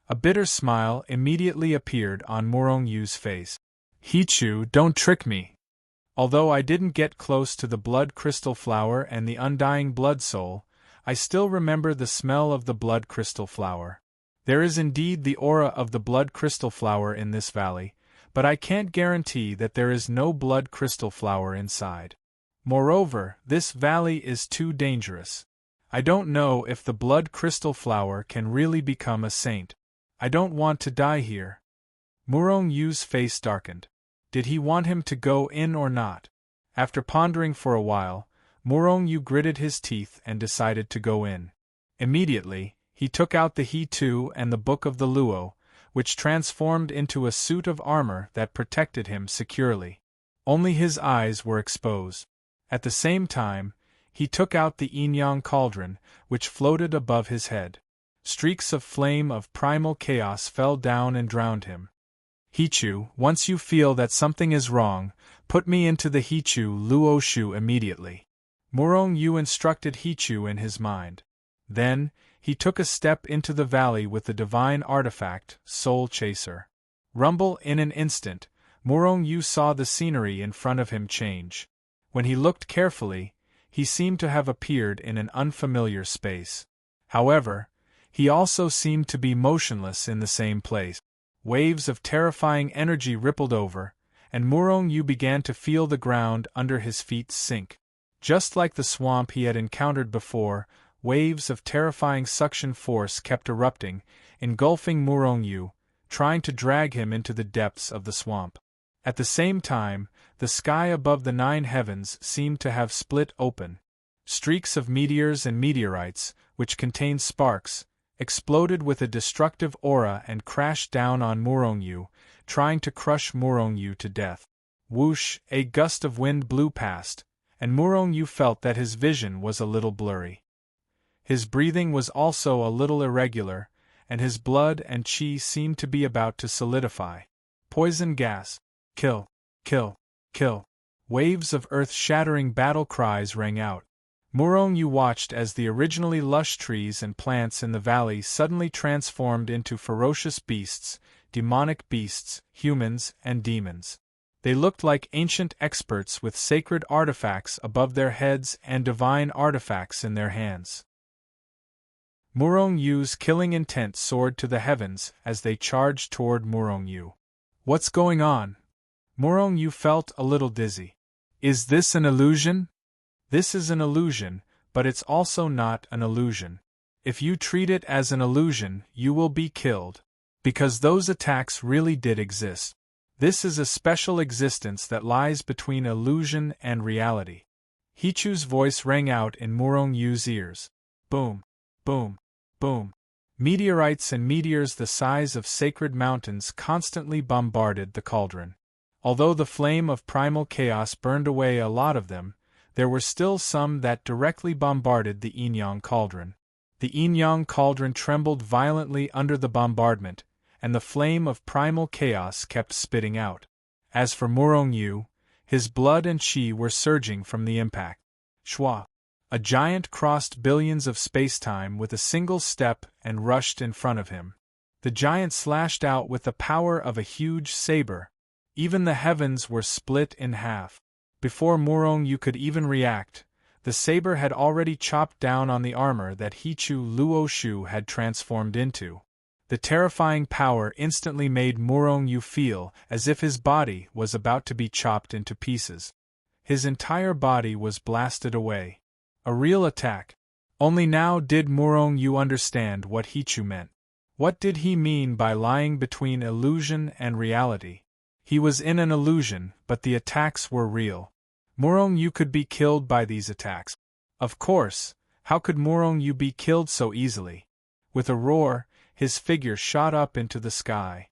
A bitter smile immediately appeared on Murong Yu's face. Hichu, don't trick me. Although I didn't get close to the blood crystal flower and the undying blood soul, I still remember the smell of the blood crystal flower. There is indeed the aura of the blood crystal flower in this valley, but I can't guarantee that there is no blood crystal flower inside. Moreover, this valley is too dangerous. I don't know if the blood crystal flower can really become a saint. I don't want to die here. Murong Yu's face darkened. Did he want him to go in or not? After pondering for a while, Murong Yu gritted his teeth and decided to go in. Immediately, he took out the He-Tu and the Book of the Luo, which transformed into a suit of armor that protected him securely. Only his eyes were exposed. At the same time, he took out the Yin-Yang cauldron, which floated above his head. Streaks of flame of primal chaos fell down and drowned him. Hichu, once you feel that something is wrong, put me into the Hichu Luo Shu immediately. Murong Yu instructed Hichu in his mind. Then, he took a step into the valley with the divine artifact, Soul Chaser. Rumble in an instant, Murong Yu saw the scenery in front of him change. When he looked carefully, he seemed to have appeared in an unfamiliar space. However, he also seemed to be motionless in the same place. Waves of terrifying energy rippled over, and Murong Yu began to feel the ground under his feet sink. Just like the swamp he had encountered before, waves of terrifying suction force kept erupting, engulfing Murong Yu, trying to drag him into the depths of the swamp. At the same time, the sky above the 9 heavens seemed to have split open. Streaks of meteors and meteorites, which contained sparks, exploded with a destructive aura and crashed down on Murongyu, trying to crush Murongyu to death. Whoosh, a gust of wind blew past, and Murongyu felt that his vision was a little blurry. His breathing was also a little irregular, and his blood and chi seemed to be about to solidify. Poison gas. Kill. Kill. Kill. Waves of earth-shattering battle cries rang out. Murongyu watched as the originally lush trees and plants in the valley suddenly transformed into ferocious beasts, demonic beasts, humans, and demons. They looked like ancient experts with sacred artifacts above their heads and divine artifacts in their hands. Murongyu's killing intent soared to the heavens as they charged toward Murongyu. What's going on? Murongyu felt a little dizzy. Is this an illusion? This is an illusion, but it's also not an illusion. If you treat it as an illusion, you will be killed. Because those attacks really did exist. This is a special existence that lies between illusion and reality. Hichu's voice rang out in Murongyu's ears. Boom. Boom. Boom. Meteorites and meteors the size of sacred mountains constantly bombarded the cauldron. Although the flame of primal chaos burned away a lot of them, there were still some that directly bombarded the Yin-Yang cauldron. The Yin-Yang cauldron trembled violently under the bombardment, and the flame of primal chaos kept spitting out. As for Murongyu, his blood and chi were surging from the impact. Shwa! A giant crossed billions of spacetime with a single step and rushed in front of him. The giant slashed out with the power of a huge saber. Even the heavens were split in half. Before Murongyu could even react, the saber had already chopped down on the armor that Hichu Luoshu had transformed into. The terrifying power instantly made Murongyu feel as if his body was about to be chopped into pieces. His entire body was blasted away. A real attack. Only now did Murongyu understand what Hichu meant. What did he mean by lying between illusion and reality? He was in an illusion, but the attacks were real. Murongyu could be killed by these attacks. Of course, how could Murongyu be killed so easily? With a roar, his figure shot up into the sky.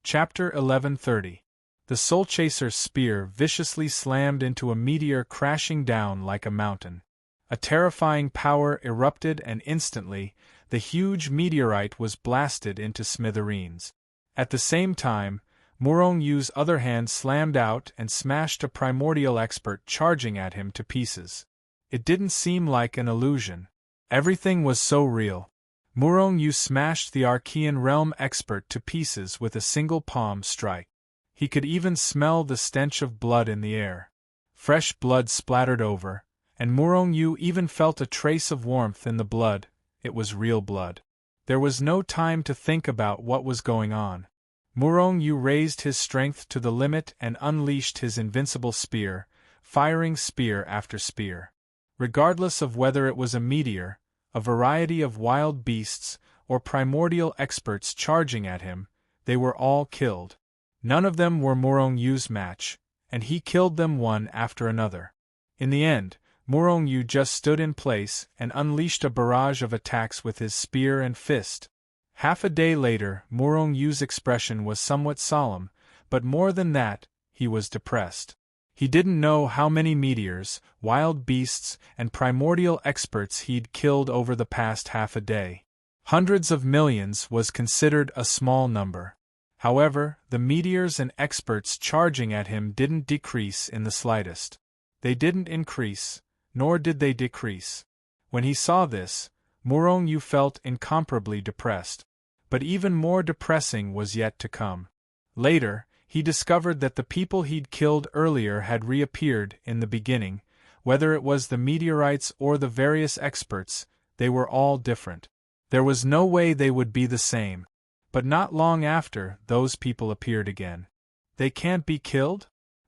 Chapter 1130. The Soul Chaser's spear viciously slammed into a meteor crashing down like a mountain. A terrifying power erupted and instantly, the huge meteorite was blasted into smithereens. At the same time, Murongyu's other hand slammed out and smashed a primordial expert charging at him to pieces. It didn't seem like an illusion. Everything was so real. Murongyu smashed the Archean realm expert to pieces with a single palm strike. He could even smell the stench of blood in the air. Fresh blood splattered over, and Murongyu even felt a trace of warmth in the blood. It was real blood. There was no time to think about what was going on. Murongyu raised his strength to the limit and unleashed his invincible spear, firing spear after spear. Regardless of whether it was a meteor, a variety of wild beasts, or primordial experts charging at him, they were all killed. None of them were Murongyu's match, and he killed them one after another. In the end, Murongyu just stood in place and unleashed a barrage of attacks with his spear and fist. Half a day later, Murongyu's expression was somewhat solemn, but more than that, he was depressed. He didn't know how many meteors, wild beasts, and primordial experts he'd killed over the past half a day. Hundreds of millions was considered a small number. However, the meteors and experts charging at him didn't decrease in the slightest. They didn't increase, nor did they decrease. When he saw this, Murongyu felt incomparably depressed. But even more depressing was yet to come. Later, he discovered that the people he'd killed earlier had reappeared in the beginning. Whether it was the meteorites or the various experts, they were all different. There was no way they would be the same. But not long after, those people appeared again. They can't be killed?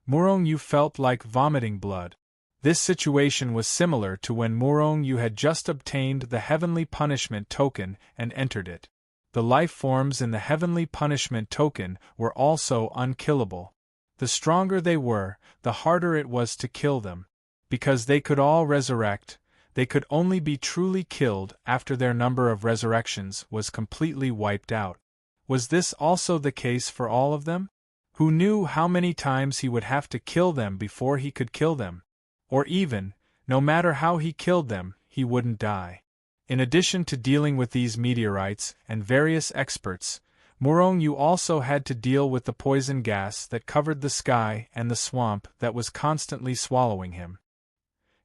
Murongyu felt like vomiting blood. This situation was similar to when Murongyu had just obtained the Heavenly Punishment Token and entered it. The life forms in the Heavenly Punishment Token were also unkillable. The stronger they were, the harder it was to kill them. Because they could all resurrect, they could only be truly killed after their number of resurrections was completely wiped out. Was this also the case for all of them? Who knew how many times he would have to kill them before he could kill them? Or even, no matter how he killed them, he wouldn't die. In addition to dealing with these meteorites and various experts, Morong-yu also had to deal with the poison gas that covered the sky and the swamp that was constantly swallowing him.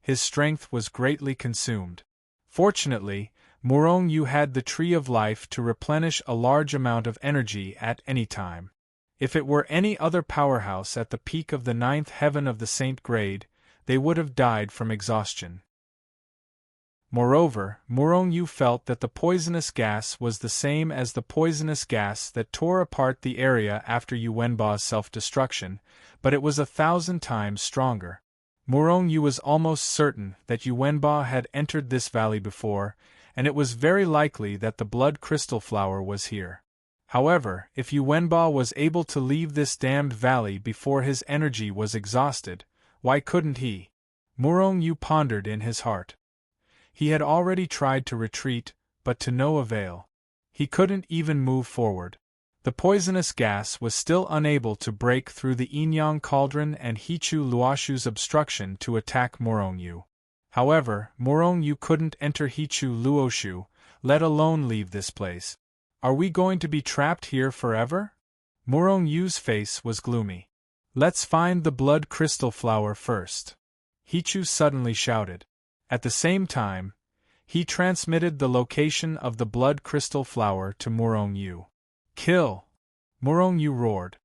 His strength was greatly consumed. Fortunately, Morong-yu had the Tree of Life to replenish a large amount of energy at any time. If it were any other powerhouse at the peak of the 9th heaven of the Saint grade, they would have died from exhaustion. Moreover, Morong-yu felt that the poisonous gas was the same as the poisonous gas that tore apart the area after Yuwenba's self-destruction, but it was 1,000 times stronger. Morong-yu was almost certain that Yuwenba had entered this valley before, and it was very likely that the blood crystal flower was here. However, if Yuwenba was able to leave this damned valley before his energy was exhausted, why couldn't he? Morong-yu pondered in his heart. He had already tried to retreat, but to no avail. He couldn't even move forward. The poisonous gas was still unable to break through the Inyang Cauldron and Hichu Luoshu's obstruction to attack Morong-yu. However, Morong-yu couldn't enter Hichu Luoshu, let alone leave this place. Are we going to be trapped here forever? Morong-yu's face was gloomy. Let's find the blood crystal flower first. Hichu suddenly shouted. At the same time, he transmitted the location of the blood crystal flower to Morong-yu. Kill! Morong-yu roared.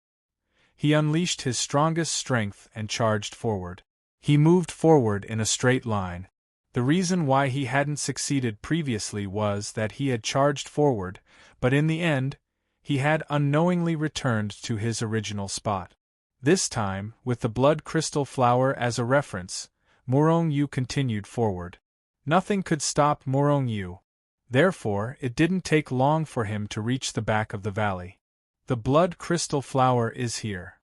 He unleashed his strongest strength and charged forward. He moved forward in a straight line. The reason why he hadn't succeeded previously was that he had charged forward, but in the end, he had unknowingly returned to his original spot. This time, with the blood crystal flower as a reference, Morong-yu continued forward. Nothing could stop Morong-yu. Therefore, it didn't take long for him to reach the back of the valley. The blood crystal flower is here.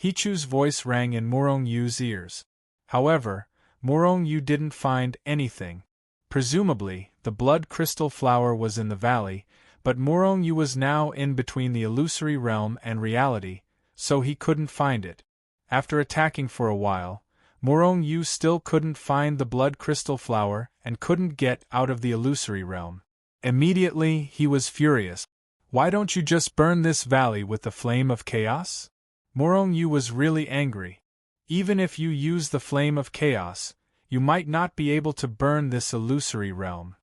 Hichu's voice rang in Morong-yu's ears. However, Morong-yu didn't find anything. Presumably, the blood crystal flower was in the valley, but Morong-yu was now in between the illusory realm and reality, so he couldn't find it. After attacking for a while, Morong-yu still couldn't find the blood crystal flower and couldn't get out of the illusory realm. Immediately, he was furious. Why don't you just burn this valley with the flame of chaos? Morong-yu was really angry. Even if you use the flame of chaos, you might not be able to burn this illusory realm.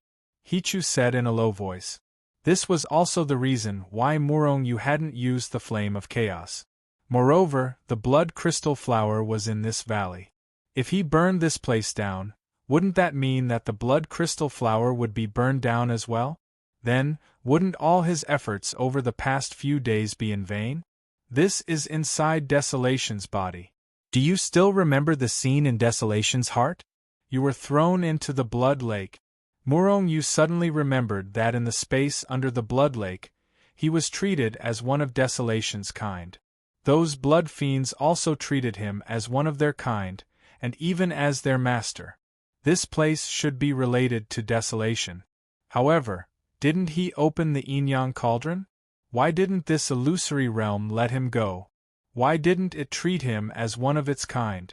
Hichu said in a low voice. This was also the reason why Morong-yu hadn't used the flame of chaos. Moreover, the blood crystal flower was in this valley. If he burned this place down, wouldn't that mean that the blood crystal flower would be burned down as well? Then, wouldn't all his efforts over the past few days be in vain? This is inside Desolation's body. Do you still remember the scene in Desolation's heart? You were thrown into the blood lake. Morong-yu suddenly remembered that in the space under the blood lake, he was treated as one of Desolation's kind. Those blood fiends also treated him as one of their kind, and even as their master. This place should be related to Desolation. However, didn't he open the Inyang Cauldron? Why didn't this illusory realm let him go? Why didn't it treat him as one of its kind?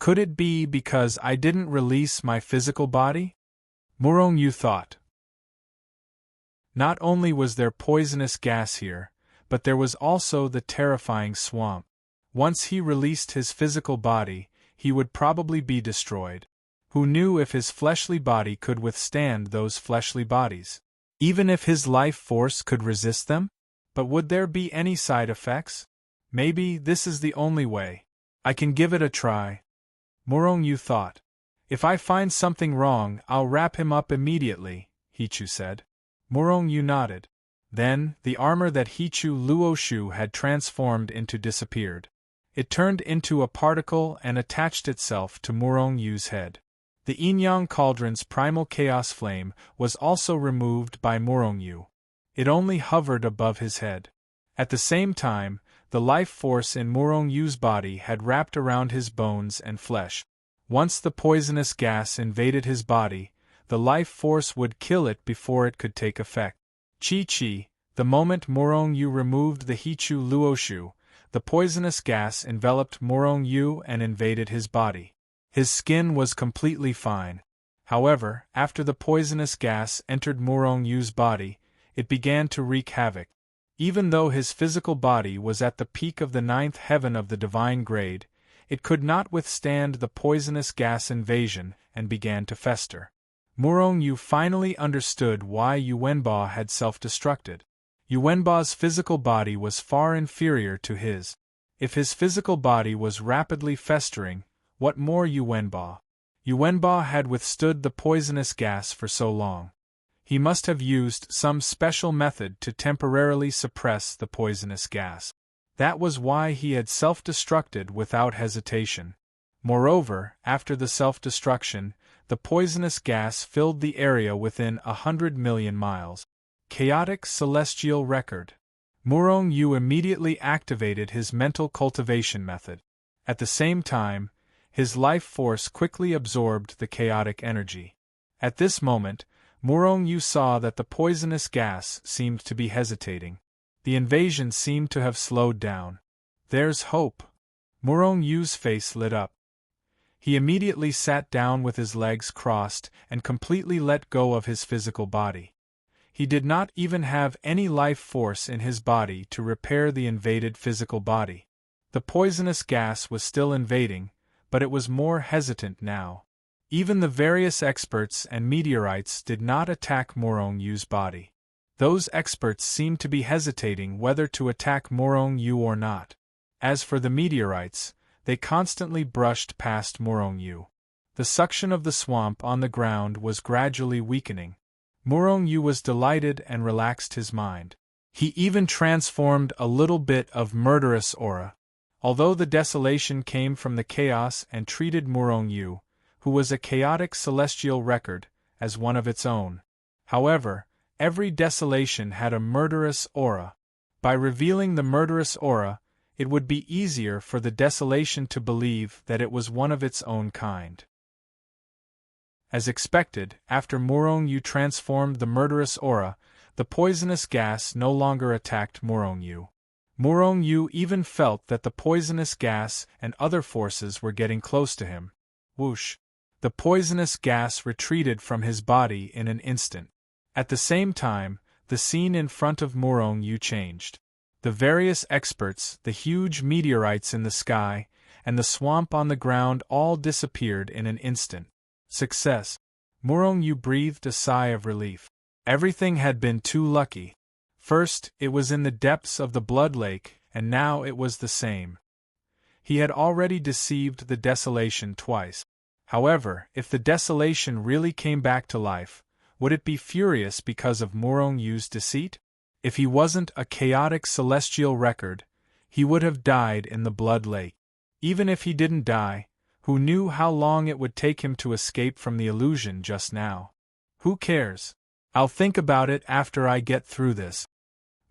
Could it be because I didn't release my physical body? Morong-yu thought. Not only was there poisonous gas here, but there was also the terrifying swamp. Once he released his physical body, he would probably be destroyed. Who knew if his fleshly body could withstand those fleshly bodies? Even if his life force could resist them? But would there be any side effects? Maybe this is the only way. I can give it a try. Morong-yu thought. If I find something wrong, I'll wrap him up immediately, Hichu said. Morong-yu nodded. Then, the armor that Hichu Luoshu had transformed into disappeared. It turned into a particle and attached itself to Morong-yu's head. The Inyang Cauldron's primal chaos flame was also removed by Morong-yu. It only hovered above his head. At the same time, the life force in Morong-yu's body had wrapped around his bones and flesh. Once the poisonous gas invaded his body, the life force would kill it before it could take effect. Chi-Chi, the moment Morong Yu removed the Hichu Luoshu, the poisonous gas enveloped Morong Yu and invaded his body. His skin was completely fine. However, after the poisonous gas entered Morong Yu's body, it began to wreak havoc. Even though his physical body was at the peak of the 9th heaven of the divine grade, it could not withstand the poisonous gas invasion and began to fester. Morong Yu finally understood why Yuwenba had self-destructed. Yuwenba's physical body was far inferior to his. If his physical body was rapidly festering, what more Yuwenba? Yuwenba had withstood the poisonous gas for so long. He must have used some special method to temporarily suppress the poisonous gas. That was why he had self-destructed without hesitation. Moreover, after the self-destruction, the poisonous gas filled the area within 100 million miles. Chaotic celestial record. Morong Yu immediately activated his mental cultivation method. At the same time, his life force quickly absorbed the chaotic energy. At this moment, Morong Yu saw that the poisonous gas seemed to be hesitating. The invasion seemed to have slowed down. There's hope. Morong Yu's face lit up. He immediately sat down with his legs crossed and completely let go of his physical body. He did not even have any life force in his body to repair the invaded physical body. The poisonous gas was still invading, but it was more hesitant now. Even the various experts and meteorites did not attack Morong Yu's body. Those experts seemed to be hesitating whether to attack Morong Yu or not. As for the meteorites, they constantly brushed past Morong Yu. The suction of the swamp on the ground was gradually weakening. Morong Yu was delighted and relaxed his mind. He even transformed a little bit of murderous aura. Although the desolation came from the chaos and treated Morong Yu, who was a chaotic celestial record, as one of its own. However, every desolation had a murderous aura. By revealing the murderous aura, it would be easier for the desolation to believe that it was one of its own kind. As expected, after Morong Yu transformed the murderous aura, the poisonous gas no longer attacked Morong Yu. Morong Yu even felt that the poisonous gas and other forces were getting close to him. Whoosh! The poisonous gas retreated from his body in an instant. At the same time, the scene in front of Morong Yu changed. The various experts, the huge meteorites in the sky, and the swamp on the ground all disappeared in an instant. Success! Morong Yu breathed a sigh of relief. Everything had been too lucky. First, it was in the depths of the Blood Lake, and now it was the same. He had already deceived the desolation twice. However, if the desolation really came back to life, would it be furious because of Morong Yu's deceit? If he wasn't a chaotic celestial record, he would have died in the Blood Lake. Even if he didn't die, who knew how long it would take him to escape from the illusion just now? Who cares? I'll think about it after I get through this.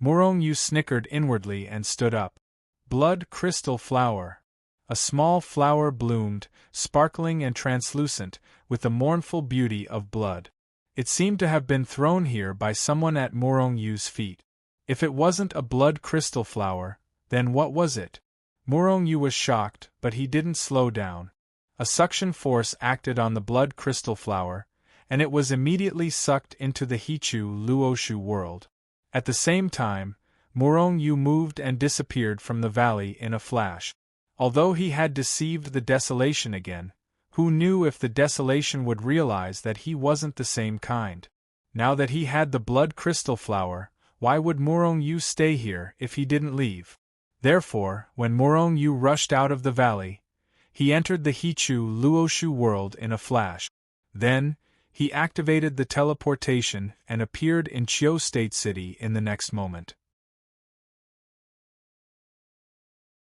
Morong Yu snickered inwardly and stood up. Blood crystal flower. A small flower bloomed, sparkling and translucent, with the mournful beauty of blood. It seemed to have been thrown here by someone at Morong Yu's feet. If it wasn't a blood crystal flower, then what was it? Morong Yu was shocked, but he didn't slow down. A suction force acted on the blood crystal flower, and it was immediately sucked into the Hichu Luoshu world. At the same time, Morong Yu moved and disappeared from the valley in a flash. Although he had deceived the desolation again, who knew if the desolation would realize that he wasn't the same kind? Now that he had the blood crystal flower, why would Morong Yu stay here if he didn't leave? Therefore, when Morong Yu rushed out of the valley, he entered the Hichu Luoshu world in a flash. Then, he activated the teleportation and appeared in Chiu State City in the next moment.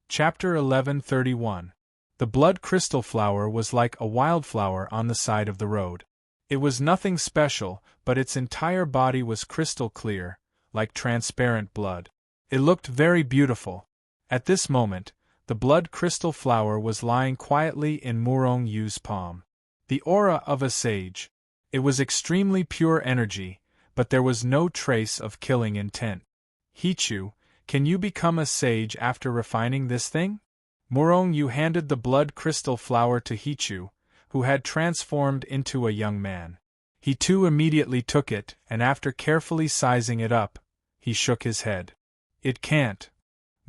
Chapter 1131. The blood crystal flower was like a wildflower on the side of the road. It was nothing special, but its entire body was crystal clear, like transparent blood. It looked very beautiful. At this moment, The blood crystal flower was lying quietly in Murong Yu's palm. The aura of a sage. It was extremely pure energy, but there was no trace of killing intent. Hichu, can you become a sage after refining this thing? Murong Yu handed the blood crystal flower to Hichu, who had transformed into a young man. He too immediately took it, and after carefully sizing it up, he shook his head. It can't.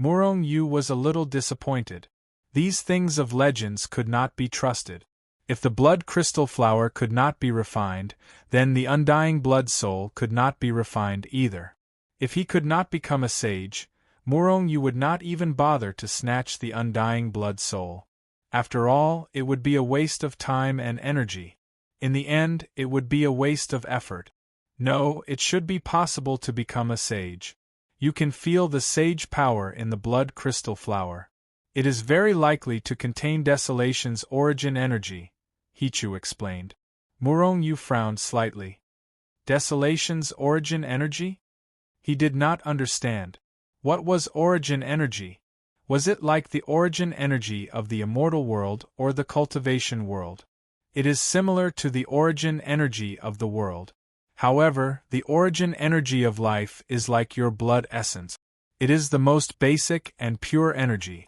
Murong Yu was a little disappointed. These things of legends could not be trusted. If the blood crystal flower could not be refined, then the undying blood soul could not be refined either. If he could not become a sage, Murong Yu would not even bother to snatch the undying blood soul. After all, it would be a waste of time and energy. In the end, it would be a waste of effort. No, it should be possible to become a sage. You can feel the sage power in the blood crystal flower. It is very likely to contain Desolation's origin energy, Hichu explained. Murong Yu frowned slightly. Desolation's origin energy? He did not understand. What was origin energy? Was it like the origin energy of the immortal world or the cultivation world? It is similar to the origin energy of the world. However, the origin energy of life is like your blood essence. It is the most basic and pure energy.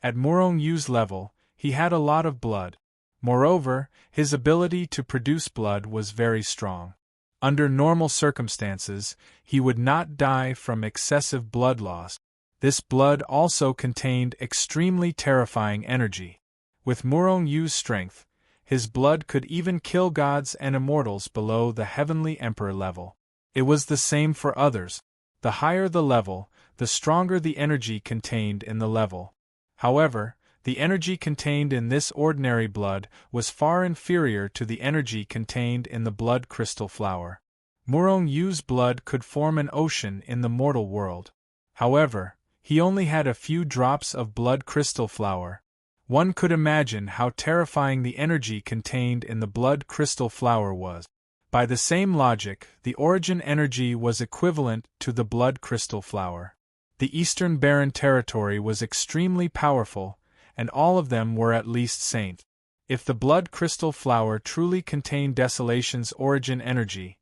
At Murong Yu's level, he had a lot of blood. Moreover, his ability to produce blood was very strong. Under normal circumstances, he would not die from excessive blood loss. This blood also contained extremely terrifying energy. With Murong Yu's strength, his blood could even kill gods and immortals below the heavenly emperor level. It was the same for others. The higher the level, the stronger the energy contained in the level. However, the energy contained in this ordinary blood was far inferior to the energy contained in the blood crystal flower. Murong Yu's blood could form an ocean in the mortal world. However, he only had a few drops of blood crystal flower. One could imagine how terrifying the energy contained in the blood crystal flower was. By the same logic, the origin energy was equivalent to the blood crystal flower. The Eastern Barren Territory was extremely powerful, and all of them were at least saint. If the blood crystal flower truly contained Desolation's origin energy,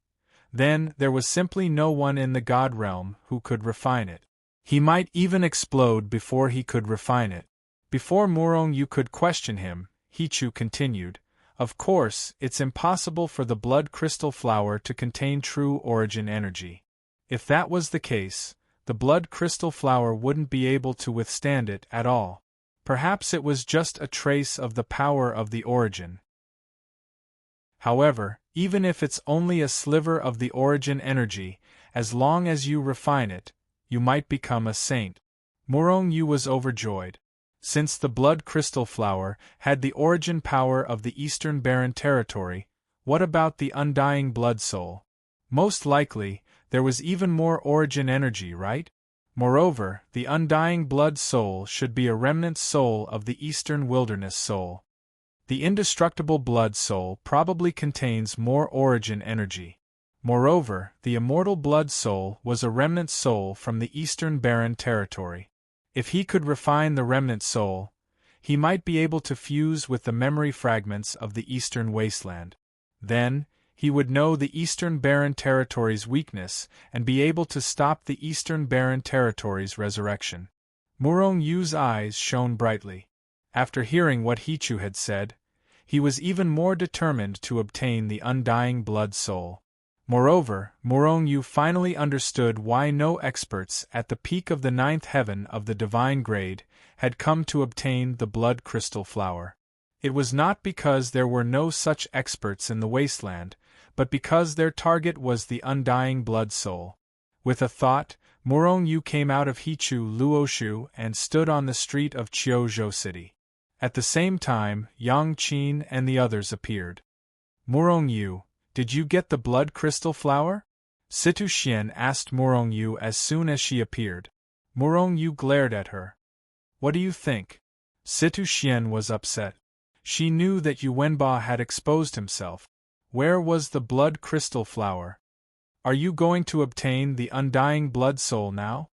then there was simply no one in the god realm who could refine it. He might even explode before he could refine it. Before Murong Yu could question him, Hichu continued, "Of course, it's impossible for the blood crystal flower to contain true origin energy. If that was the case, the blood crystal flower wouldn't be able to withstand it at all. Perhaps it was just a trace of the power of the origin. However, even if it's only a sliver of the origin energy, as long as you refine it, you might become a saint." Murong Yu was overjoyed. Since the blood crystal flower had the origin power of the Eastern Barren Territory, what about the undying blood soul? Most likely, there was even more origin energy, right? Moreover, the undying blood soul should be a remnant soul of the Eastern Wilderness soul. The indestructible blood soul probably contains more origin energy. Moreover, the immortal blood soul was a remnant soul from the Eastern Barren Territory. If he could refine the remnant soul, he might be able to fuse with the memory fragments of the Eastern Wasteland. Then, he would know the Eastern Barren Territory's weakness and be able to stop the Eastern Barren Territory's resurrection. Murong Yu's eyes shone brightly. After hearing what Hichu had said, he was even more determined to obtain the undying blood soul. Moreover, Murong Yu finally understood why no experts at the peak of the ninth heaven of the divine grade had come to obtain the blood crystal flower. It was not because there were no such experts in the wasteland, but because their target was the undying blood soul. With a thought, Murong Yu came out of Hichu Luoshu and stood on the street of Chiozhou City. At the same time, Yang Qin and the others appeared. "Murong Yu, did you get the blood crystal flower?" Situ Xian asked Murong Yu as soon as she appeared. Murong Yu glared at her. "What do you think?" Situ Xian was upset. She knew that Yuwenba had exposed himself. Where was the blood crystal flower? "Are you going to obtain the undying blood soul now?"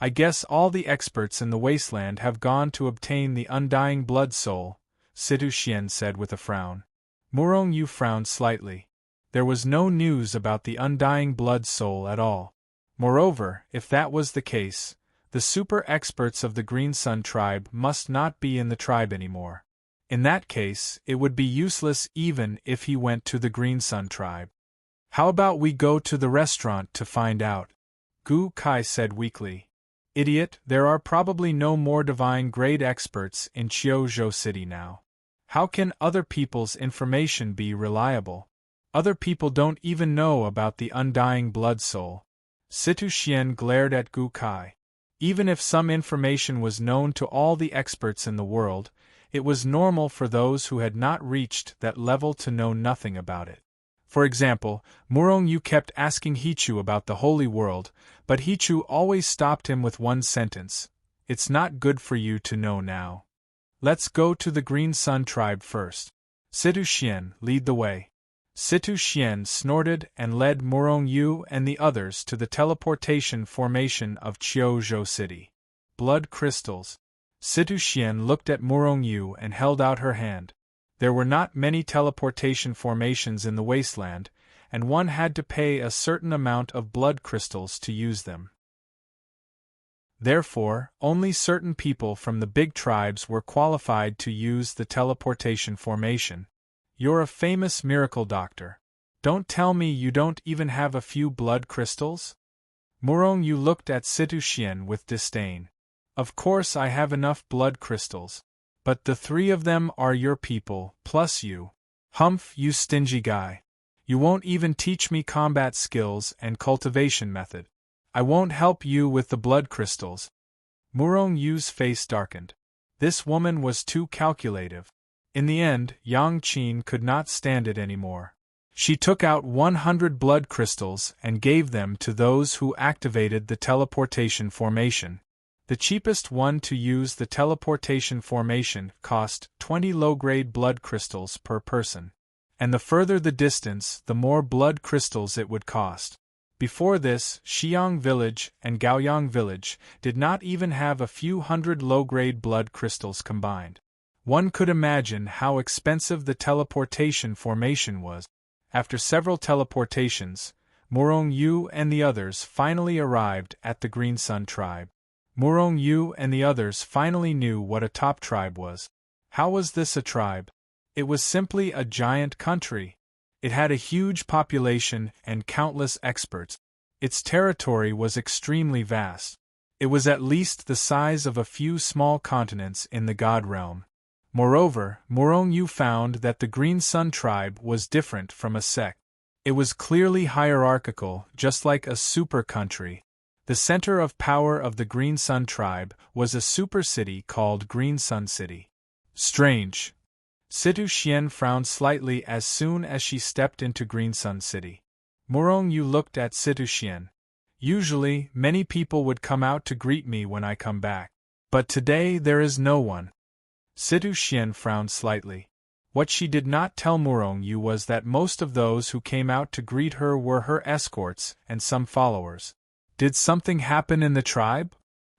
I guess all the experts in the wasteland have gone to obtain the undying blood soul, Situ Xian said with a frown. Murong Yu frowned slightly. There was no news about the undying blood soul at all. Moreover, if that was the case, the super experts of the Green Sun tribe must not be in the tribe anymore. In that case, it would be useless even if he went to the Green Sun tribe. How about we go to the restaurant to find out? Gu Kai said weakly. Idiot, there are probably no more divine grade experts in Qiuzhou City now. How can other people's information be reliable? Other people don't even know about the undying blood soul. Situ Xian glared at Gu Kai. Even if some information was known to all the experts in the world, it was normal for those who had not reached that level to know nothing about it. For example, Murong Yu kept asking Hichu about the holy world, but Hichu always stopped him with one sentence: "It's not good for you to know now. Let's go to the Green Sun tribe first. Situ Xian, lead the way." Situ Xian snorted and led Murong Yu and the others to the teleportation formation of Qiuzhou City. Blood crystals. Situ Xian looked at Murong Yu and held out her hand. There were not many teleportation formations in the wasteland, and one had to pay a certain amount of blood crystals to use them. Therefore, only certain people from the big tribes were qualified to use the teleportation formation. You're a famous miracle doctor. Don't tell me you don't even have a few blood crystals? Murong Yu looked at Situ Xian with disdain. Of course I have enough blood crystals. But the three of them are your people, plus you. Humph, you stingy guy. You won't even teach me combat skills and cultivation method. I won't help you with the blood crystals. Murong Yu's face darkened. This woman was too calculative. In the end, Yang Qin could not stand it anymore. She took out 100 blood crystals and gave them to those who activated the teleportation formation. The cheapest one to use the teleportation formation cost 20 low-grade blood crystals per person. And the further the distance, the more blood crystals it would cost. Before this, Xiang Village and Gaoyang Village did not even have a few hundred low-grade blood crystals combined. One could imagine how expensive the teleportation formation was. After several teleportations, Murong Yu and the others finally arrived at the Green Sun tribe. Murong Yu and the others finally knew what a top tribe was. How was this a tribe? It was simply a giant country. It had a huge population and countless experts. Its territory was extremely vast. It was at least the size of a few small continents in the God realm. Moreover, Murong Yu found that the Green Sun tribe was different from a sect. It was clearly hierarchical, just like a super country. The center of power of the Green Sun tribe was a super city called Green Sun City. Strange. Situ Xian frowned slightly as soon as she stepped into Green Sun City. Murong Yu looked at Situ Xian. Usually, many people would come out to greet me when I come back. But today there is no one. Situ Xian frowned slightly. What she did not tell Murong Yu was that most of those who came out to greet her were her escorts and some followers. Did something happen in the tribe?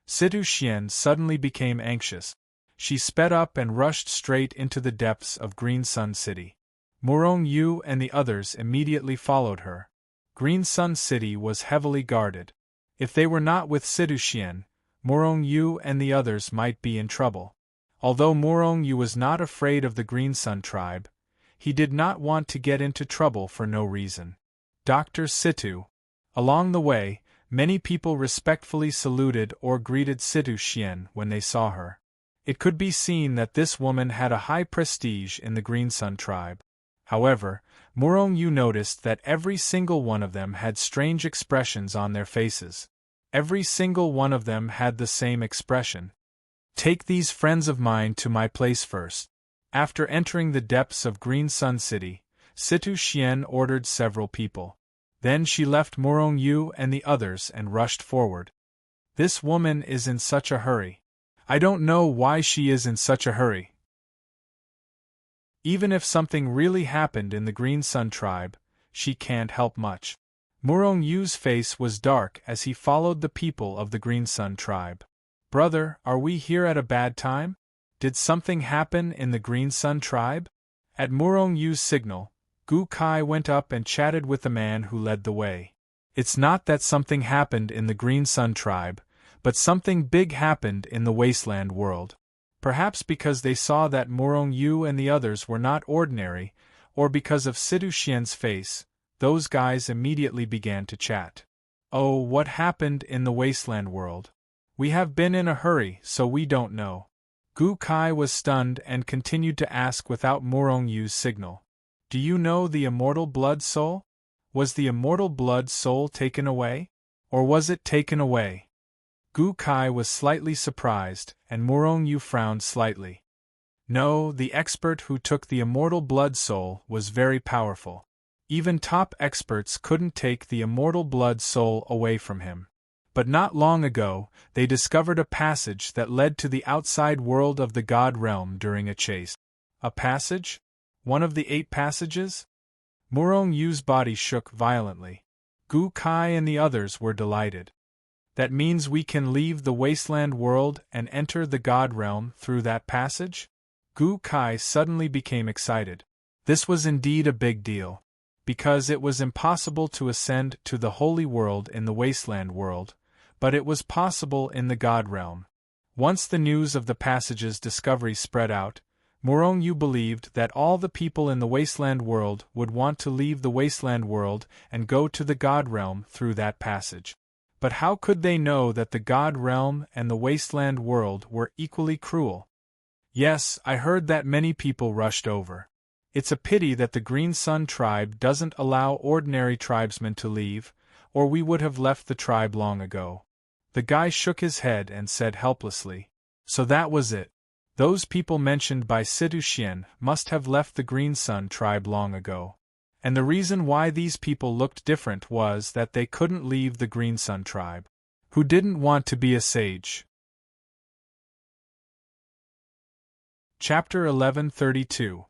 Situ Xian suddenly became anxious. She sped up and rushed straight into the depths of Green Sun City. Murong Yu and the others immediately followed her. Green Sun City was heavily guarded. If they were not with Situ Xian, Murong Yu and the others might be in trouble. Although Murong Yu was not afraid of the Green Sun tribe, he did not want to get into trouble for no reason. Dr. Situ. Along the way, many people respectfully saluted or greeted Situ Xian when they saw her. It could be seen that this woman had a high prestige in the Green Sun tribe. However, Murong Yu noticed that every single one of them had strange expressions on their faces. Every single one of them had the same expression. Take these friends of mine to my place first. After entering the depths of Green Sun City, Situ Xian ordered several people. Then she left Murong Yu and the others and rushed forward. This woman is in such a hurry. I don't know why she is in such a hurry. Even if something really happened in the Green Sun tribe, she can't help much. Murong Yu's face was dark as he followed the people of the Green Sun tribe. Brother, are we here at a bad time? Did something happen in the Green Sun tribe? At Murong Yu's signal, Gu Kai went up and chatted with the man who led the way. It's not that something happened in the Green Sun tribe, but something big happened in the wasteland world. Perhaps because they saw that Murong Yu and the others were not ordinary, or because of Sidu Xian's face, those guys immediately began to chat. Oh, what happened in the wasteland world? We have been in a hurry, so we don't know. Gu Kai was stunned and continued to ask without Murong Yu's signal. Do you know the immortal blood soul? Was the immortal blood soul taken away? Or was it taken away? Gu Kai was slightly surprised, and Murong Yu frowned slightly. No, the expert who took the immortal blood soul was very powerful. Even top experts couldn't take the immortal blood soul away from him. But not long ago, they discovered a passage that led to the outside world of the God realm during a chase. A passage? One of the 8 passages? Murong Yu's body shook violently. Gu Kai and the others were delighted. That means we can leave the wasteland world and enter the God realm through that passage? Gu Kai suddenly became excited. This was indeed a big deal. Because it was impossible to ascend to the holy world in the wasteland world, but it was possible in the God realm. Once the news of the passage's discovery spread out, Murong Yu believed that all the people in the wasteland world would want to leave the wasteland world and go to the God realm through that passage. But how could they know that the God realm and the wasteland world were equally cruel? Yes, I heard that many people rushed over. It's a pity that the Green Sun tribe doesn't allow ordinary tribesmen to leave, or we would have left the tribe long ago. The guy shook his head and said helplessly. So that was it. Those people mentioned by Sidu Xian must have left the Green Sun tribe long ago. And the reason why these people looked different was that they couldn't leave the Green Sun tribe. Who didn't want to be a sage? Chapter 1132.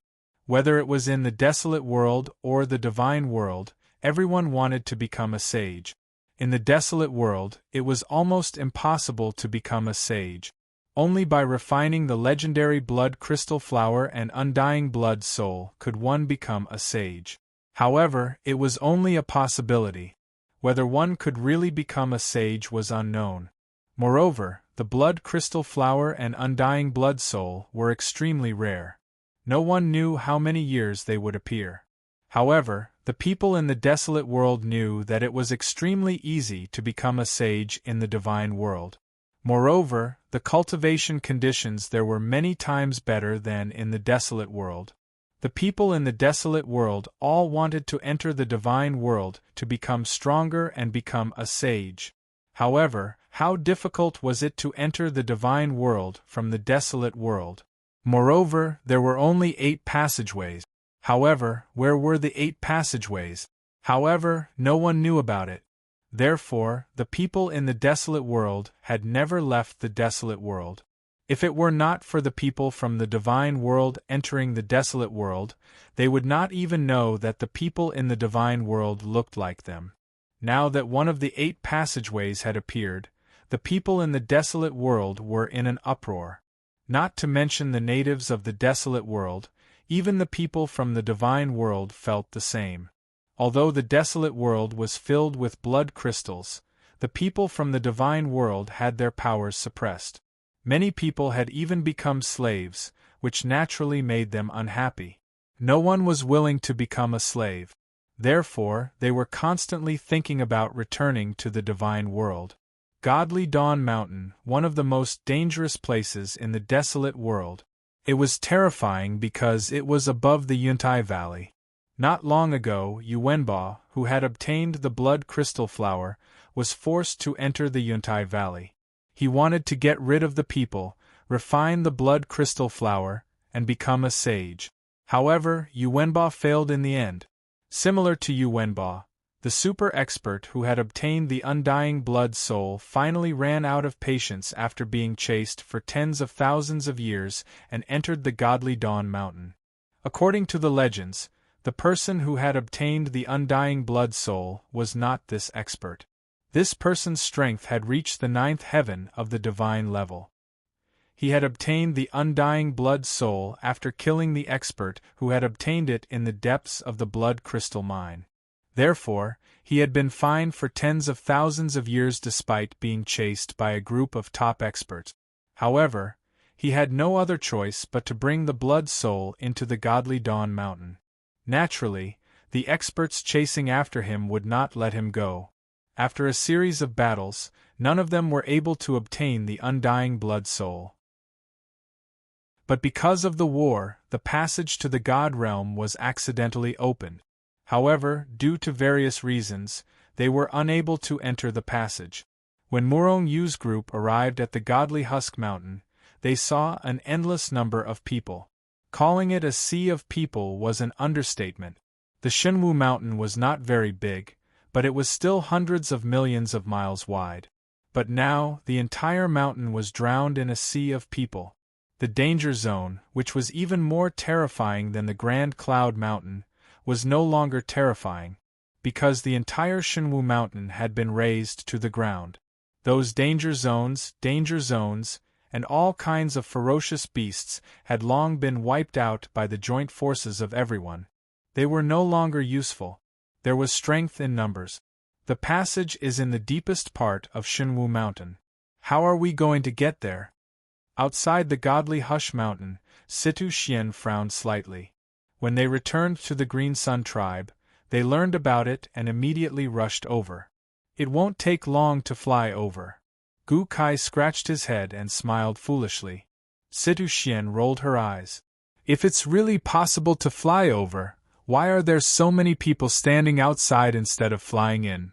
Whether it was in the desolate world or the divine world, everyone wanted to become a sage. In the desolate world, it was almost impossible to become a sage. Only by refining the legendary blood crystal flower and undying blood soul could one become a sage. However, it was only a possibility. Whether one could really become a sage was unknown. Moreover, the blood crystal flower and undying blood soul were extremely rare. No one knew how many years they would appear. However, the people in the desolate world knew that it was extremely easy to become a sage in the divine world. Moreover, the cultivation conditions there were many times better than in the desolate world. The people in the desolate world all wanted to enter the divine world to become stronger and become a sage. However, how difficult was it to enter the divine world from the desolate world? Moreover, there were only 8 passageways. However, where were the 8 passageways? However, no one knew about it. Therefore, the people in the desolate world had never left the desolate world. If it were not for the people from the divine world entering the desolate world, they would not even know that the people in the divine world looked like them. Now that one of the 8 passageways had appeared, the people in the desolate world were in an uproar. Not to mention the natives of the desolate world, even the people from the divine world felt the same. Although the desolate world was filled with blood crystals, the people from the divine world had their powers suppressed. Many people had even become slaves, which naturally made them unhappy. No one was willing to become a slave. Therefore, they were constantly thinking about returning to the divine world. Godly Dawn Mountain, one of the most dangerous places in the desolate world. It was terrifying because it was above the Yuntai Valley. Not long ago, Yuwenba, who had obtained the blood crystal flower, was forced to enter the Yuntai Valley. He wanted to get rid of the people, refine the blood crystal flower, and become a sage. However, Yuwenba failed in the end. Similar to Yuwenba, the super expert who had obtained the undying blood soul finally ran out of patience after being chased for tens of thousands of years and entered the godly Dawn Mountain. According to the legends, The person who had obtained the undying blood soul was not this expert. This person's strength had reached the 9th heaven of the divine level. He had obtained the undying blood soul after killing the expert who had obtained it in the depths of the blood crystal mine. Therefore, he had been fined for tens of thousands of years despite being chased by a group of top experts. However, he had no other choice but to bring the blood soul into the godly Dawn Mountain. Naturally, the experts chasing after him would not let him go. After a series of battles, none of them were able to obtain the undying blood soul. But because of the war, the passage to the God realm was accidentally opened. However, due to various reasons, they were unable to enter the passage. When Murong Yu's group arrived at the godly Husk Mountain, they saw an endless number of people. Calling it a sea of people was an understatement. The Shenwu Mountain was not very big, but it was still hundreds of millions of miles wide. But now, the entire mountain was drowned in a sea of people. The danger zone, which was even more terrifying than the Grand Cloud Mountain, was no longer terrifying, because the entire Shenwu Mountain had been razed to the ground. Those danger zones, and all kinds of ferocious beasts had long been wiped out by the joint forces of everyone. They were no longer useful. There was strength in numbers. The passage is in the deepest part of Shenwu Mountain. How are we going to get there? Outside the godly Hush Mountain, Situ Xian frowned slightly. When they returned to the Green Sun tribe, they learned about it and immediately rushed over. It won't take long to fly over. Gu Kai scratched his head and smiled foolishly. Situ Xian rolled her eyes. If it's really possible to fly over, why are there so many people standing outside instead of flying in?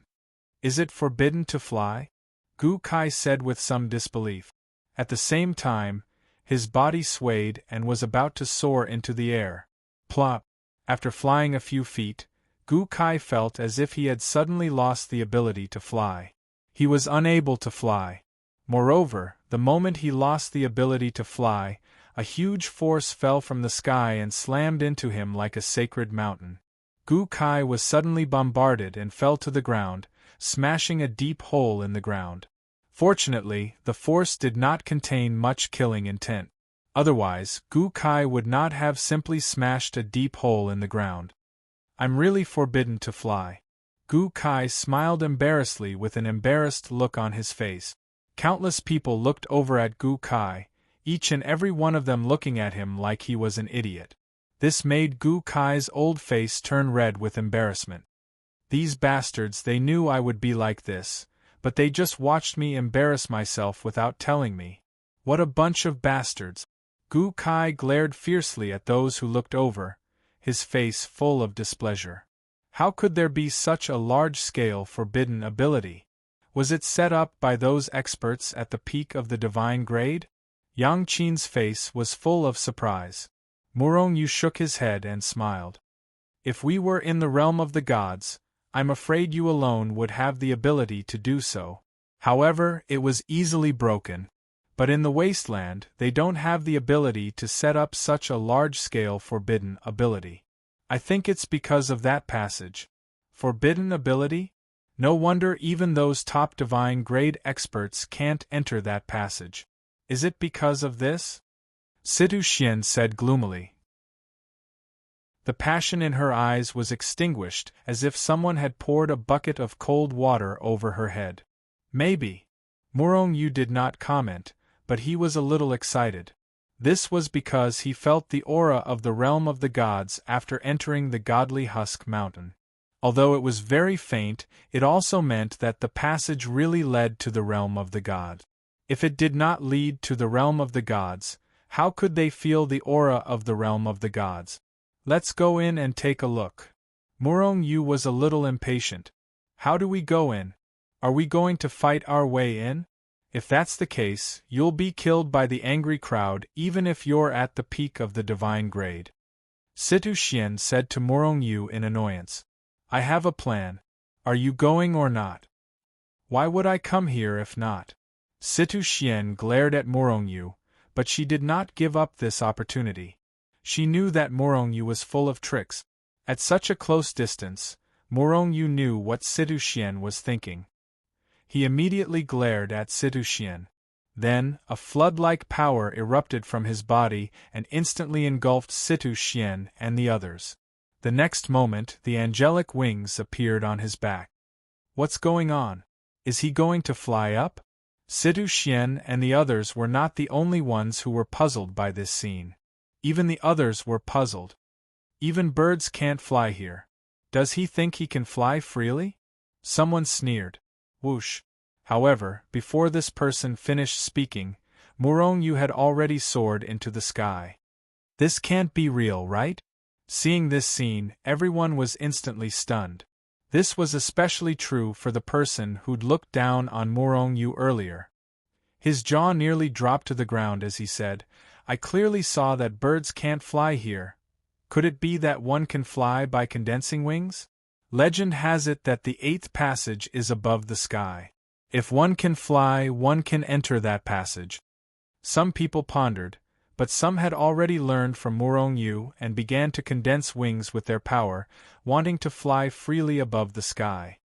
Is it forbidden to fly? Gu Kai said with some disbelief. At the same time, his body swayed and was about to soar into the air. Plop! After flying a few feet, Gu Kai felt as if he had suddenly lost the ability to fly. He was unable to fly. Moreover, the moment he lost the ability to fly, a huge force fell from the sky and slammed into him like a sacred mountain. Gu Kai was suddenly bombarded and fell to the ground, smashing a deep hole in the ground. Fortunately, the force did not contain much killing intent. Otherwise, Gu Kai would not have simply smashed a deep hole in the ground. I'm really forbidden to fly. Gu Kai smiled embarrassedly with an embarrassed look on his face. Countless people looked over at Gu Kai, each and every one of them looking at him like he was an idiot. This made Gu Kai's old face turn red with embarrassment. These bastards, they knew I would be like this, but they just watched me embarrass myself without telling me. What a bunch of bastards! Gu Kai glared fiercely at those who looked over, his face full of displeasure. How could there be such a large-scale forbidden ability? Was it set up by those experts at the peak of the divine grade? Yang Qin's face was full of surprise. Murong Yu shook his head and smiled. If we were in the realm of the gods, I'm afraid you alone would have the ability to do so. However, it was easily broken. But in the wasteland, they don't have the ability to set up such a large-scale forbidden ability. I think it's because of that passage. Forbidden ability? No wonder even those top divine grade experts can't enter that passage. Is it because of this? Situ Xian said gloomily. The passion in her eyes was extinguished as if someone had poured a bucket of cold water over her head. Maybe. Murong Yu did not comment, but he was a little excited. This was because he felt the aura of the realm of the gods after entering the godly Husk Mountain. Although it was very faint, it also meant that the passage really led to the realm of the gods. If it did not lead to the realm of the gods, how could they feel the aura of the realm of the gods? Let's go in and take a look. Murong Yu was a little impatient. How do we go in? Are we going to fight our way in? If that's the case, you'll be killed by the angry crowd even if you're at the peak of the divine grade. Situ Xian said to Murong Yu in annoyance. I have a plan. Are you going or not? Why would I come here if not? Situ Xian glared at Murong Yu, but she did not give up this opportunity. She knew that Murong Yu was full of tricks. At such a close distance, Morong Yu knew what Situ Xian was thinking. He immediately glared at Situ Xian. Then, a flood-like power erupted from his body and instantly engulfed Situ Xian and the others. The next moment, the angelic wings appeared on his back. What's going on? Is he going to fly up? Situ Xian and the others were not the only ones who were puzzled by this scene. Even the others were puzzled. Even birds can't fly here. Does he think he can fly freely? Someone sneered. Whoosh. However, before this person finished speaking, Morong Yu had already soared into the sky. This can't be real, right? Seeing this scene, everyone was instantly stunned. This was especially true for the person who'd looked down on Morong Yu earlier. His jaw nearly dropped to the ground as he said, I clearly saw that birds can't fly here. Could it be that one can fly by condensing wings? Legend has it that the 8th passage is above the sky. If one can fly, one can enter that passage. Some people pondered, but some had already learned from Morong Yu and began to condense wings with their power, wanting to fly freely above the sky.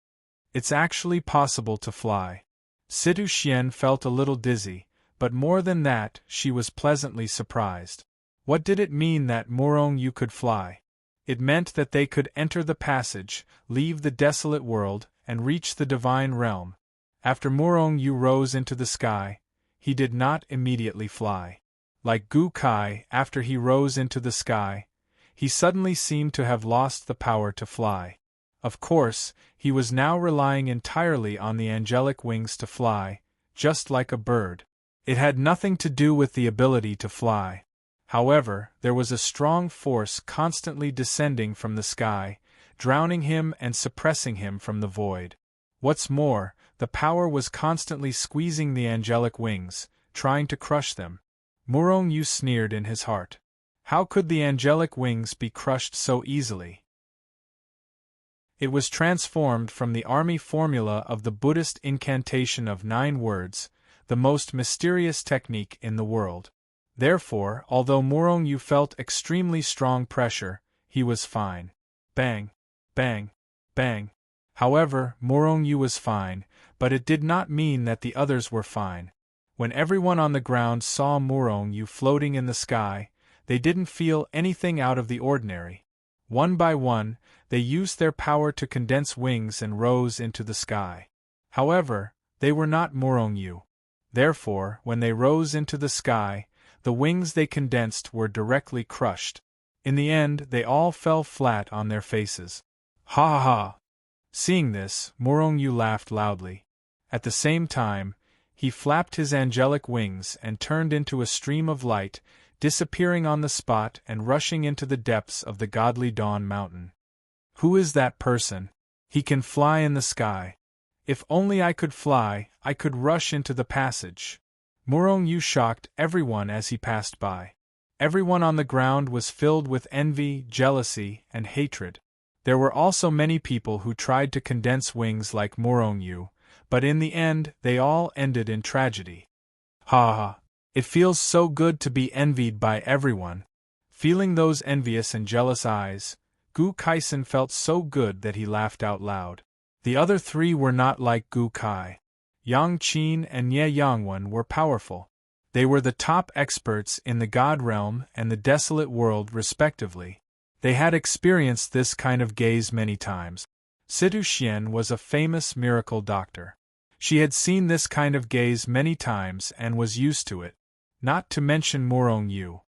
It's actually possible to fly. Situ Xian felt a little dizzy, but more than that, she was pleasantly surprised. What did it mean that Morong Yu could fly? It meant that they could enter the passage, leave the desolate world, and reach the divine realm. After Morong Yu rose into the sky, he did not immediately fly. Like Gu Kai, after he rose into the sky, he suddenly seemed to have lost the power to fly. Of course, he was now relying entirely on the angelic wings to fly, just like a bird. It had nothing to do with the ability to fly. However, there was a strong force constantly descending from the sky, drowning him and suppressing him from the void. What's more, the power was constantly squeezing the angelic wings, trying to crush them. Morong Yu sneered in his heart. How could the angelic wings be crushed so easily? It was transformed from the army formula of the Buddhist incantation of 9 words, the most mysterious technique in the world. Therefore, although Morong Yu felt extremely strong pressure, he was fine. Bang! Bang! Bang! However, Morong Yu was fine, but it did not mean that the others were fine. When everyone on the ground saw Morong Yu floating in the sky, they didn't feel anything out of the ordinary. One by one, they used their power to condense wings and rose into the sky. However, they were not Morong Yu. Therefore, when they rose into the sky, the wings they condensed were directly crushed. In the end, they all fell flat on their faces. Ha ha ha! Seeing this, Morong Yu laughed loudly. At the same time, he flapped his angelic wings and turned into a stream of light, disappearing on the spot and rushing into the depths of the godly Dawn Mountain. Who is that person? He can fly in the sky. If only I could fly, I could rush into the passage. Morong Yu shocked everyone as he passed by. Everyone on the ground was filled with envy, jealousy, and hatred. There were also many people who tried to condense wings like Morong Yu, but in the end they all ended in tragedy. Ha ha! It feels so good to be envied by everyone. Feeling those envious and jealous eyes, Gu Kaisen felt so good that he laughed out loud. The other 3 were not like Gu Kai. Yang Qin and Nye Yangwen were powerful. They were the top experts in the God realm and the desolate world respectively. They had experienced this kind of gaze many times. Situ Xian was a famous miracle doctor. She had seen this kind of gaze many times and was used to it. Not to mention Morong Yu.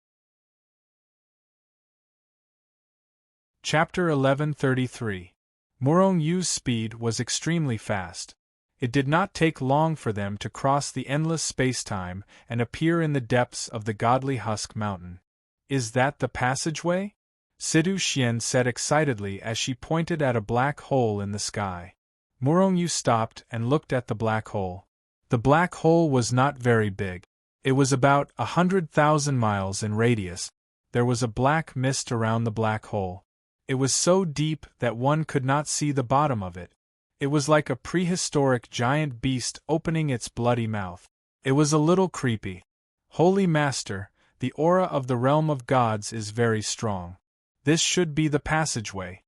Chapter 1133. Morong Yu's speed was extremely fast. It did not take long for them to cross the endless space-time and appear in the depths of the godly Husk Mountain. Is that the passageway? Situ Xian said excitedly as she pointed at a black hole in the sky. Morong Yu stopped and looked at the black hole. The black hole was not very big. It was about 100,000 miles in radius. There was a black mist around the black hole. It was so deep that one could not see the bottom of it. It was like a prehistoric giant beast opening its bloody mouth. It was a little creepy. Holy Master, the aura of the realm of gods is very strong. This should be the passageway.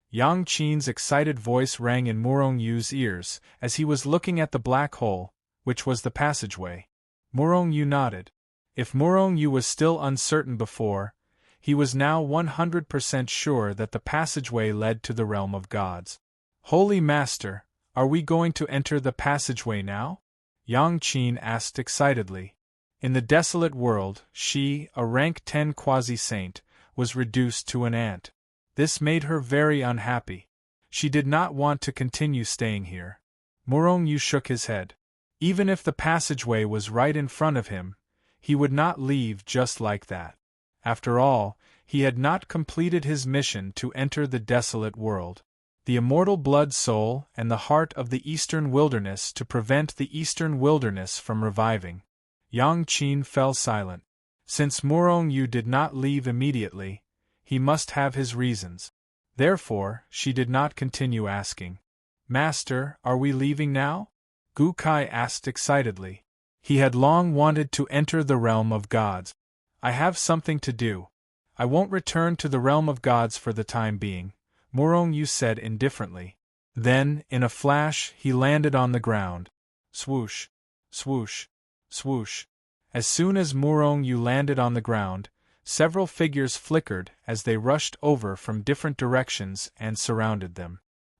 Yang Qin's excited voice rang in Murong Yu's ears as he was looking at the black hole, which was the passageway. Murong Yu nodded. If Murong Yu was still uncertain before, he was now 100% sure that the passageway led to the realm of gods. Holy Master, are we going to enter the passageway now? Yang Qin asked excitedly. In the desolate world, she, a rank 10 quasi-saint, was reduced to an ant. This made her very unhappy. She did not want to continue staying here. Murong Yu shook his head. Even if the passageway was right in front of him, he would not leave just like that. After all, he had not completed his mission to enter the desolate world. The immortal blood soul and the heart of the eastern wilderness to prevent the eastern wilderness from reviving. Yang Qin fell silent. Since Murong Yu did not leave immediately, he must have his reasons. Therefore, she did not continue asking. Master, are we leaving now? Gu Kai asked excitedly. He had long wanted to enter the realm of gods. I have something to do. I won't return to the realm of gods for the time being, Murong Yu said indifferently. Then, in a flash, he landed on the ground. Swoosh, swoosh, swoosh. As soon as Murong Yu landed on the ground, several figures flickered as they rushed over from different directions and surrounded them.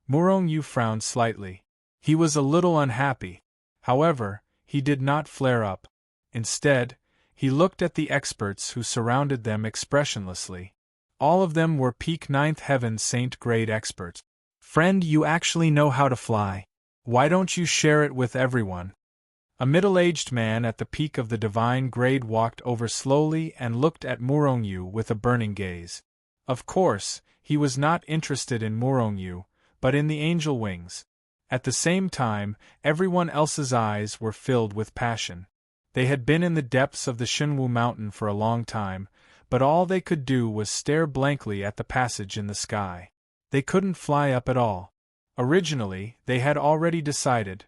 Murong Yu frowned slightly. He was a little unhappy. However, he did not flare up. Instead, he looked at the experts who surrounded them expressionlessly. All of them were peak 9th heaven saint grade experts. Friend, you actually know how to fly. Why don't you share it with everyone? A middle-aged man at the peak of the divine grade walked over slowly and looked at Murong Yu with a burning gaze. Of course, he was not interested in Murong Yu, but in the angel wings. At the same time, everyone else's eyes were filled with passion. They had been in the depths of the Shenwu mountain for a long time, but all they could do was stare blankly at the passage in the sky. They couldn't fly up at all. Originally, they had already decided.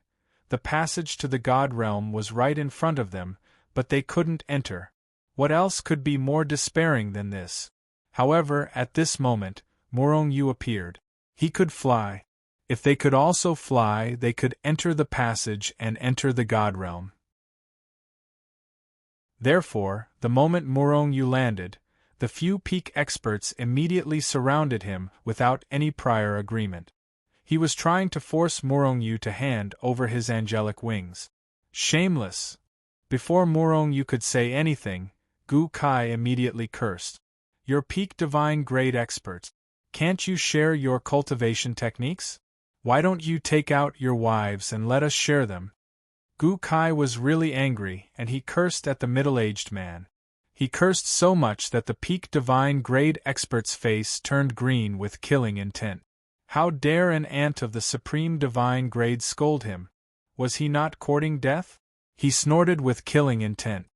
The passage to the god realm was right in front of them, but they couldn't enter. What else could be more despairing than this? However, at this moment, Murong Yu appeared. He could fly. If they could also fly, they could enter the passage and enter the god realm. Therefore, the moment Murong Yu landed, the few peak experts immediately surrounded him without any prior agreement. He was trying to force Murong Yu to hand over his angelic wings. Shameless! Before Murong Yu could say anything, Gu Kai immediately cursed. You're peak divine grade experts. Can't you share your cultivation techniques? Why don't you take out your wives and let us share them? Gu Kai was really angry, and he cursed at the middle-aged man. He cursed so much that the peak divine grade expert's face turned green with killing intent. How dare an ant of the supreme divine grade scold him? Was he not courting death? He snorted with killing intent.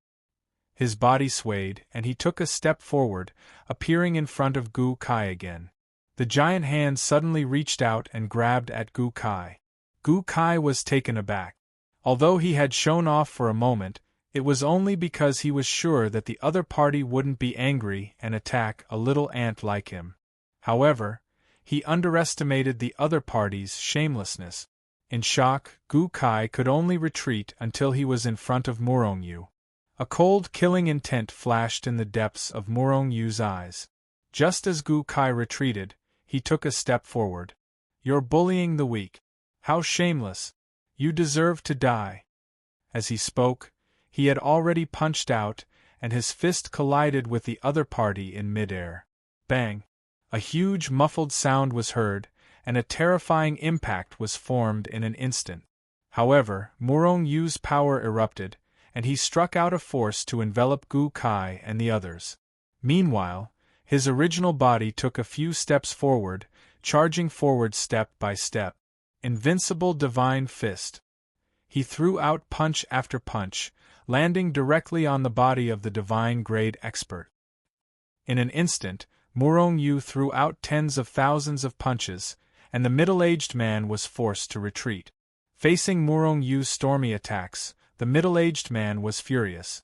His body swayed, and he took a step forward, appearing in front of Gu Kai again. The giant hand suddenly reached out and grabbed at Gu Kai. Gu Kai was taken aback. Although he had shown off for a moment, it was only because he was sure that the other party wouldn't be angry and attack a little ant like him. However, he underestimated the other party's shamelessness. In shock, Gu Kai could only retreat until he was in front of Murong Yu. A cold killing intent flashed in the depths of Murong Yu's eyes. Just as Gu Kai retreated, he took a step forward. You're bullying the weak. How shameless! You deserve to die. As he spoke, he had already punched out, and his fist collided with the other party in midair. Bang! A huge muffled sound was heard, and a terrifying impact was formed in an instant. However, Murong Yu's power erupted, and he struck out a force to envelop Gu Kai and the others. Meanwhile, his original body took a few steps forward, charging forward step by step. Invincible divine fist. He threw out punch after punch, landing directly on the body of the divine grade expert. In an instant, Murong Yu threw out tens of thousands of punches, and the middle-aged man was forced to retreat. Facing Murong Yu's stormy attacks, the middle-aged man was furious.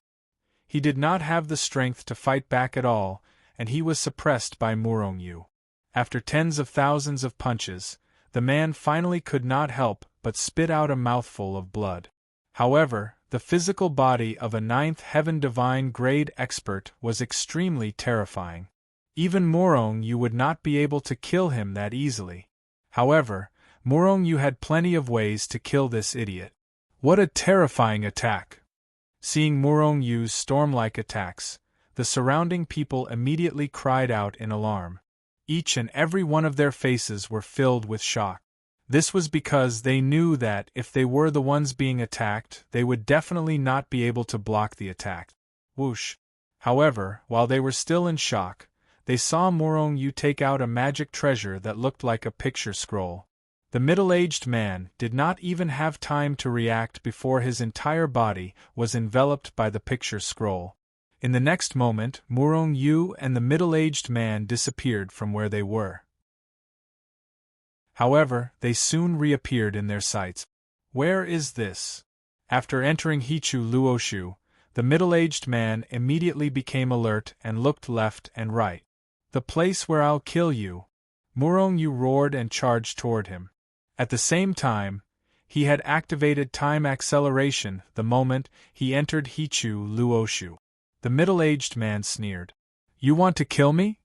He did not have the strength to fight back at all, and he was suppressed by Murong Yu. After tens of thousands of punches, the man finally could not help but spit out a mouthful of blood. However, the physical body of a ninth heaven divine grade expert was extremely terrifying. Even Murong Yu would not be able to kill him that easily. However, Murong Yu had plenty of ways to kill this idiot. What a terrifying attack! Seeing Murong Yu's storm-like attacks, the surrounding people immediately cried out in alarm. Each and every one of their faces were filled with shock. This was because they knew that if they were the ones being attacked, they would definitely not be able to block the attack. Whoosh! However, while they were still in shock, they saw Murong Yu take out a magic treasure that looked like a picture scroll. The middle-aged man did not even have time to react before his entire body was enveloped by the picture scroll. In the next moment, Murong Yu and the middle-aged man disappeared from where they were. However, they soon reappeared in their sights. Where is this? After entering Hichu Luoshu, the middle-aged man immediately became alert and looked left and right. The place where I'll kill you! Murong Yu roared and charged toward him. At the same time, he had activated time acceleration the moment he entered Hichu Luoshu. The middle-aged man sneered. You want to kill me?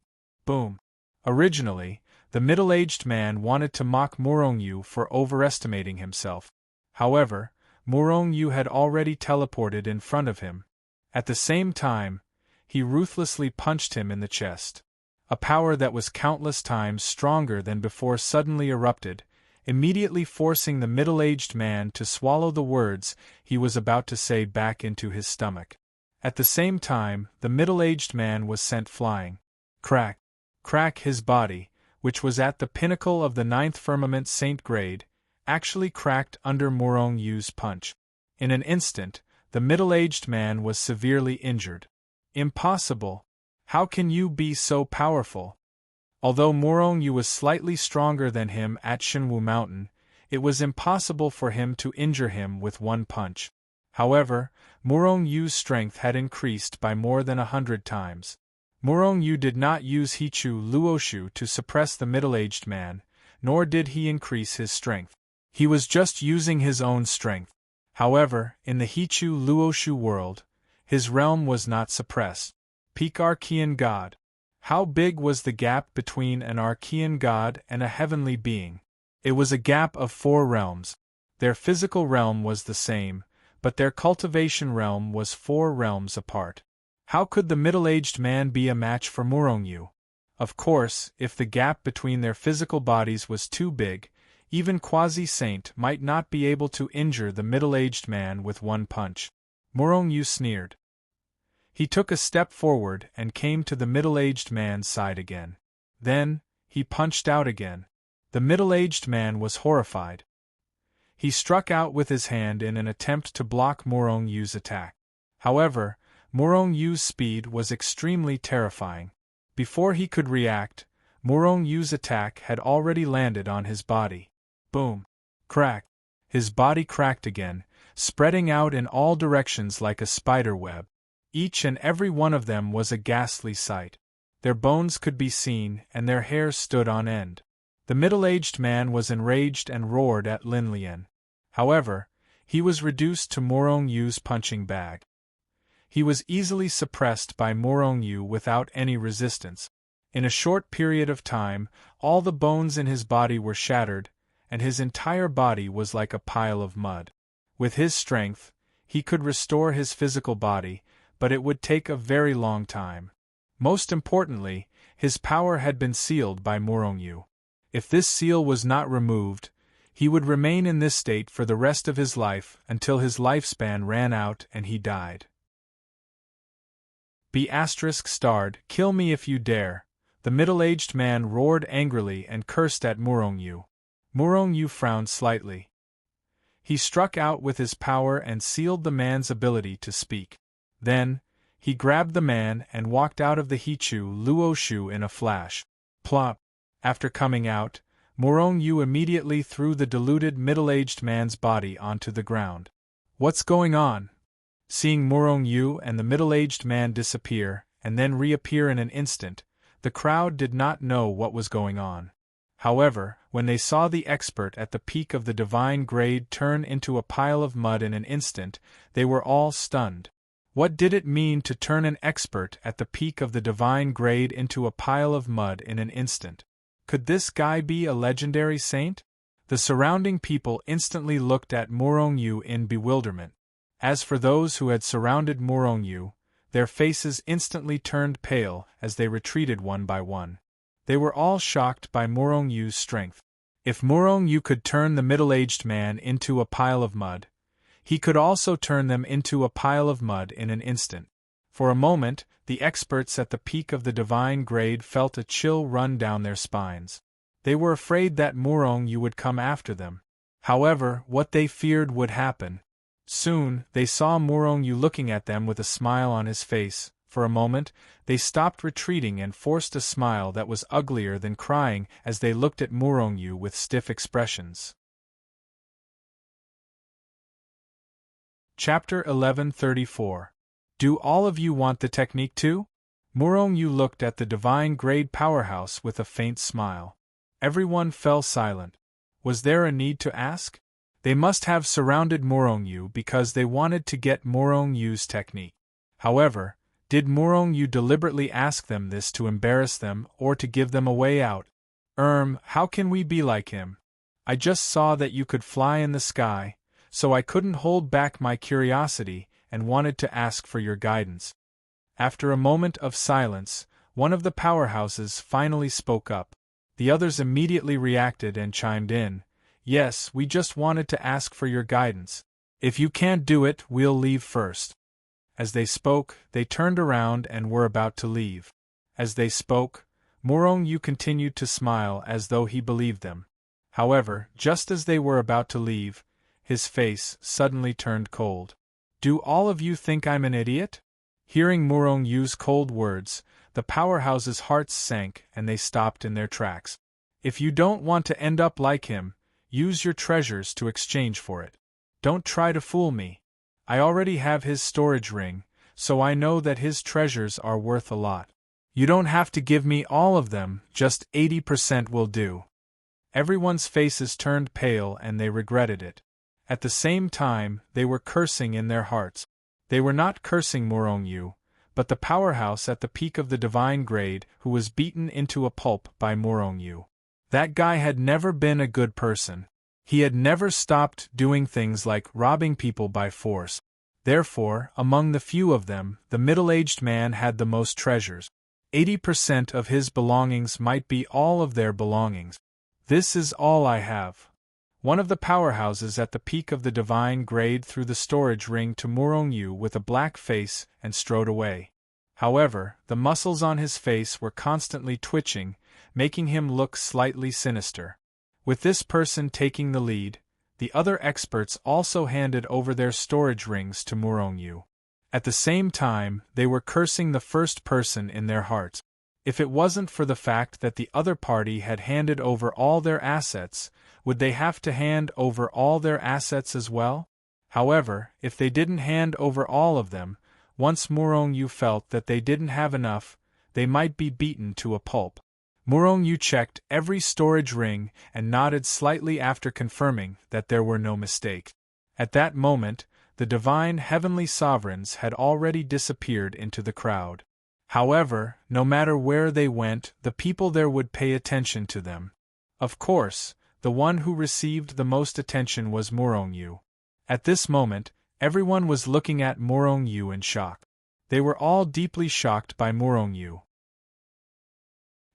Boom. Originally, the middle-aged man wanted to mock Murong Yu for overestimating himself. However, Murong Yu had already teleported in front of him. At the same time, he ruthlessly punched him in the chest. A power that was countless times stronger than before suddenly erupted, immediately forcing the middle-aged man to swallow the words he was about to say back into his stomach. At the same time, the middle-aged man was sent flying. Crack! Crack! His body, which was at the pinnacle of the ninth firmament saint grade, actually cracked under Murong Yu's punch. In an instant, the middle-aged man was severely injured. Impossible! How can you be so powerful? Although Murong Yu was slightly stronger than him at Shinwu Mountain, it was impossible for him to injure him with one punch. However, Murong Yu's strength had increased by more than 100 times. Murong Yu did not use Hichu Luoshu to suppress the middle-aged man, nor did he increase his strength. He was just using his own strength. However, in the Hichu Luoshu world, his realm was not suppressed. Peak Archean God. How big was the gap between an Archean God and a heavenly being? It was a gap of 4 realms. Their physical realm was the same, but their cultivation realm was 4 realms apart. How could the middle-aged man be a match for Murong Yu? Of course, if the gap between their physical bodies was too big, even Quasi-Saint might not be able to injure the middle-aged man with one punch. Murong Yu sneered. He took a step forward and came to the middle-aged man's side again. Then, he punched out again. The middle-aged man was horrified. He struck out with his hand in an attempt to block Murong Yu's attack. However, Murong Yu's speed was extremely terrifying. Before he could react, Murong Yu's attack had already landed on his body. Boom! Crack! His body cracked again, spreading out in all directions like a spider web. Each and every one of them was a ghastly sight. Their bones could be seen, and their hair stood on end. The middle-aged man was enraged and roared at Lin Lian. However, he was reduced to Murong Yu's punching bag. He was easily suppressed by Murong Yu without any resistance. In a short period of time, all the bones in his body were shattered, and his entire body was like a pile of mud. With his strength, he could restore his physical body, but it would take a very long time. Most importantly, his power had been sealed by Murong Yu. If this seal was not removed, he would remain in this state for the rest of his life until his lifespan ran out and he died. B*****, kill me if you dare. The middle-aged man roared angrily and cursed at Murong Yu. Murong Yu frowned slightly. He struck out with his power and sealed the man's ability to speak. Then, he grabbed the man and walked out of the Hichu Luoshu in a flash. Plop! After coming out, Murong Yu immediately threw the deluded middle-aged man's body onto the ground. What's going on? Seeing Murong Yu and the middle-aged man disappear, and then reappear in an instant. The crowd did not know what was going on. However, when they saw the expert at the peak of the divine grade turn into a pile of mud in an instant, they were all stunned. What did it mean to turn an expert at the peak of the divine grade into a pile of mud in an instant? Could this guy be a legendary saint? The surrounding people instantly looked at Morongyu in bewilderment. As for those who had surrounded Morongyu, their faces instantly turned pale as they retreated one by one. They were all shocked by Morongyu's strength. If Morongyu could turn the middle-aged man into a pile of mud, he could also turn them into a pile of mud in an instant. For a moment, the experts at the peak of the divine grade felt a chill run down their spines. They were afraid that Morongyu would come after them. However, what they feared would happen. Soon, they saw Morongyu looking at them with a smile on his face. For a moment, they stopped retreating and forced a smile that was uglier than crying as they looked at Morongyu with stiff expressions. Chapter 1134. Do all of you want the technique too? Morongyu looked at the divine grade powerhouse with a faint smile. Everyone fell silent. Was there a need to ask? They must have surrounded Morongyu because they wanted to get Morongyu's technique. However, did Morongyu deliberately ask them this to embarrass them or to give them a way out? How can we be like him? I just saw that you could fly in the sky, so I couldn't hold back my curiosity and wanted to ask for your guidance. After a moment of silence, one of the powerhouses finally spoke up. The others immediately reacted and chimed in. Yes, we just wanted to ask for your guidance. If you can't do it, we'll leave first. As they spoke, they turned around and were about to leave. As they spoke, Morongyu continued to smile as though he believed them. However, just as they were about to leave, his face suddenly turned cold. Do all of you think I'm an idiot? Hearing Morongyu's cold words, the powerhouse's hearts sank and they stopped in their tracks. If you don't want to end up like him, use your treasures to exchange for it. Don't try to fool me. I already have his storage ring, so I know that his treasures are worth a lot. You don't have to give me all of them, just 80% will do. Everyone's faces turned pale and they regretted it. At the same time, they were cursing in their hearts. They were not cursing Morongyu, but the powerhouse at the peak of the divine grade who was beaten into a pulp by Morongyu. That guy had never been a good person. He had never stopped doing things like robbing people by force. Therefore, among the few of them, the middle-aged man had the most treasures. 80% of his belongings might be all of their belongings. This is all I have. One of the powerhouses at the peak of the divine grade threw the storage ring to Morongyu with a black face and strode away. However, the muscles on his face were constantly twitching, making him look slightly sinister. With this person taking the lead, the other experts also handed over their storage rings to Morongyu. At the same time, they were cursing the first person in their hearts. If it wasn't for the fact that the other party had handed over all their assets, would they have to hand over all their assets as well? However, if they didn't hand over all of them, once Morongyu felt that they didn't have enough, they might be beaten to a pulp. Morongyu checked every storage ring and nodded slightly after confirming that there were no mistakes. At that moment, the divine heavenly sovereigns had already disappeared into the crowd. However, no matter where they went, the people there would pay attention to them. Of course, the one who received the most attention was Morongyu. At this moment, everyone was looking at Morongyu in shock. They were all deeply shocked by Morongyu.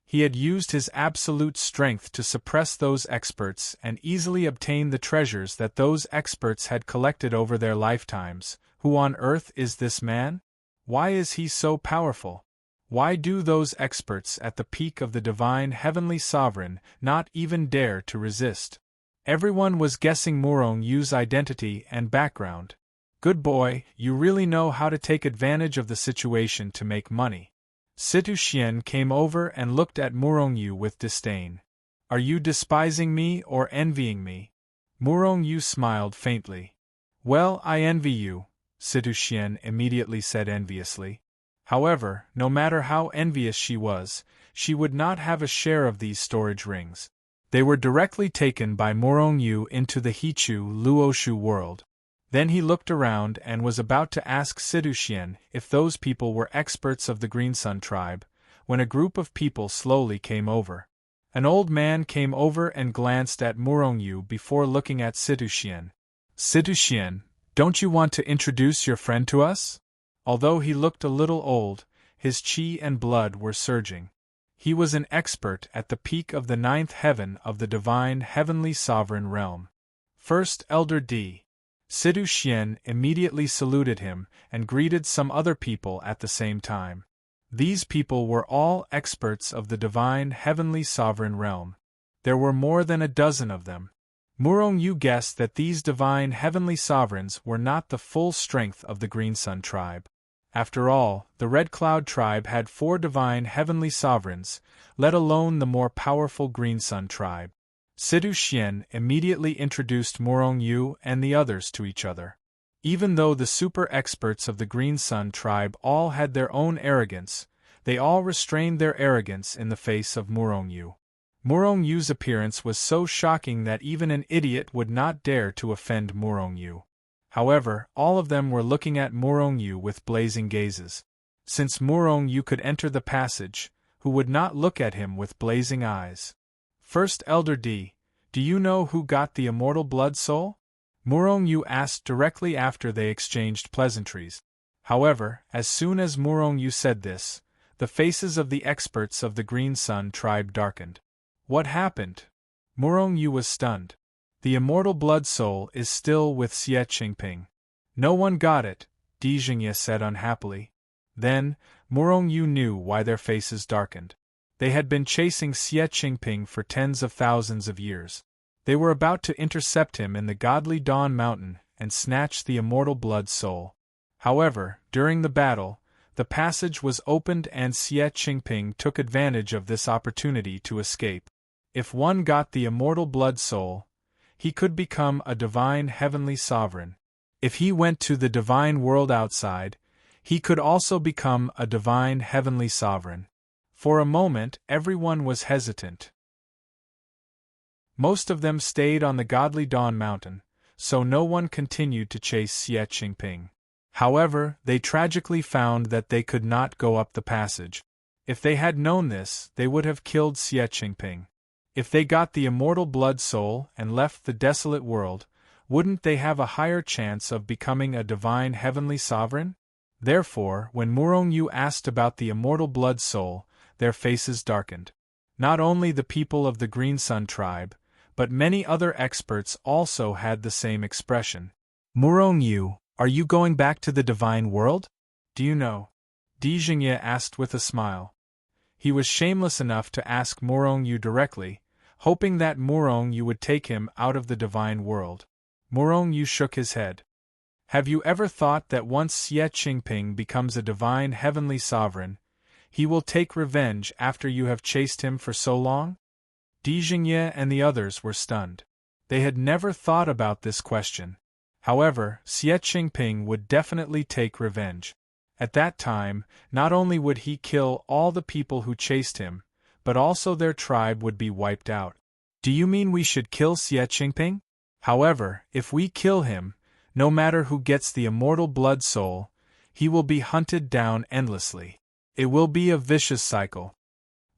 He had used his absolute strength to suppress those experts and easily obtain the treasures that those experts had collected over their lifetimes. Who on earth is this man? Why is he so powerful? Why do those experts at the peak of the divine heavenly sovereign not even dare to resist? Everyone was guessing Morongyu's identity and background. Good boy, you really know how to take advantage of the situation to make money. Situ Xian came over and looked at Morongyu with disdain. Are you despising me or envying me? Morongyu smiled faintly. Well, I envy you, Situ Xian immediately said enviously. However, no matter how envious she was, she would not have a share of these storage rings. They were directly taken by Morong Yu into the Hichu Luoshu world. Then he looked around and was about to ask Sidu Xian if those people were experts of the Green Sun tribe, when a group of people slowly came over. An old man came over and glanced at Morong Yu before looking at Sidu Xian. Sidu Xian, don't you want to introduce your friend to us? Although he looked a little old, his qi and blood were surging. He was an expert at the peak of the ninth heaven of the divine heavenly sovereign realm. First Elder D. Sidu Xian immediately saluted him and greeted some other people at the same time. These people were all experts of the divine heavenly sovereign realm. There were more than a dozen of them. Morong Yu guessed that these divine heavenly sovereigns were not the full strength of the Green Sun tribe. After all, the Red Cloud tribe had 4 divine heavenly sovereigns, let alone the more powerful Green Sun tribe. Sidu Xian immediately introduced Morong Yu and the others to each other. Even though the super experts of the Green Sun tribe all had their own arrogance, they all restrained their arrogance in the face of Morong Yu. Morong Yu's appearance was so shocking that even an idiot would not dare to offend Morong Yu. However, all of them were looking at Morong Yu with blazing gazes. Since Morong Yu could enter the passage, who would not look at him with blazing eyes? First Elder D, do you know who got the immortal blood soul? Morong Yu asked directly after they exchanged pleasantries. However, as soon as Morong Yu said this, the faces of the experts of the Green Sun tribe darkened. What happened? Morong Yu was stunned. The immortal blood soul is still with Xie Qingping. No one got it, Di Jingye said unhappily. Then, Morong Yu knew why their faces darkened. They had been chasing Xie Qingping for tens of thousands of years. They were about to intercept him in the godly Dawn Mountain and snatch the immortal blood soul. However, during the battle, the passage was opened and Xie Qingping took advantage of this opportunity to escape. If one got the immortal blood soul, he could become a divine heavenly sovereign. If he went to the divine world outside, he could also become a divine heavenly sovereign. For a moment, everyone was hesitant. Most of them stayed on the godly Dawn Mountain, so no one continued to chase Xie Qingping. However, they tragically found that they could not go up the passage. If they had known this, they would have killed Xie Qingping. If they got the immortal blood soul and left the desolate world, wouldn't they have a higher chance of becoming a divine heavenly sovereign? Therefore, when Morong Yu asked about the immortal blood soul, their faces darkened. Not only the people of the Green Sun tribe, but many other experts also had the same expression. Morong Yu, are you going back to the divine world? Do you know? Di Jingye asked with a smile. He was shameless enough to ask Morong Yu directly, hoping that Morong Yu would take him out of the divine world. Morong Yu shook his head. Have you ever thought that once Xie Qingping becomes a divine heavenly sovereign, he will take revenge after you have chased him for so long? Di Jingye and the others were stunned. They had never thought about this question. However, Xie Qingping would definitely take revenge. At that time, not only would he kill all the people who chased him, but also their tribe would be wiped out. Do you mean we should kill Xie Qingping? However, if we kill him, no matter who gets the immortal blood soul, he will be hunted down endlessly. It will be a vicious cycle.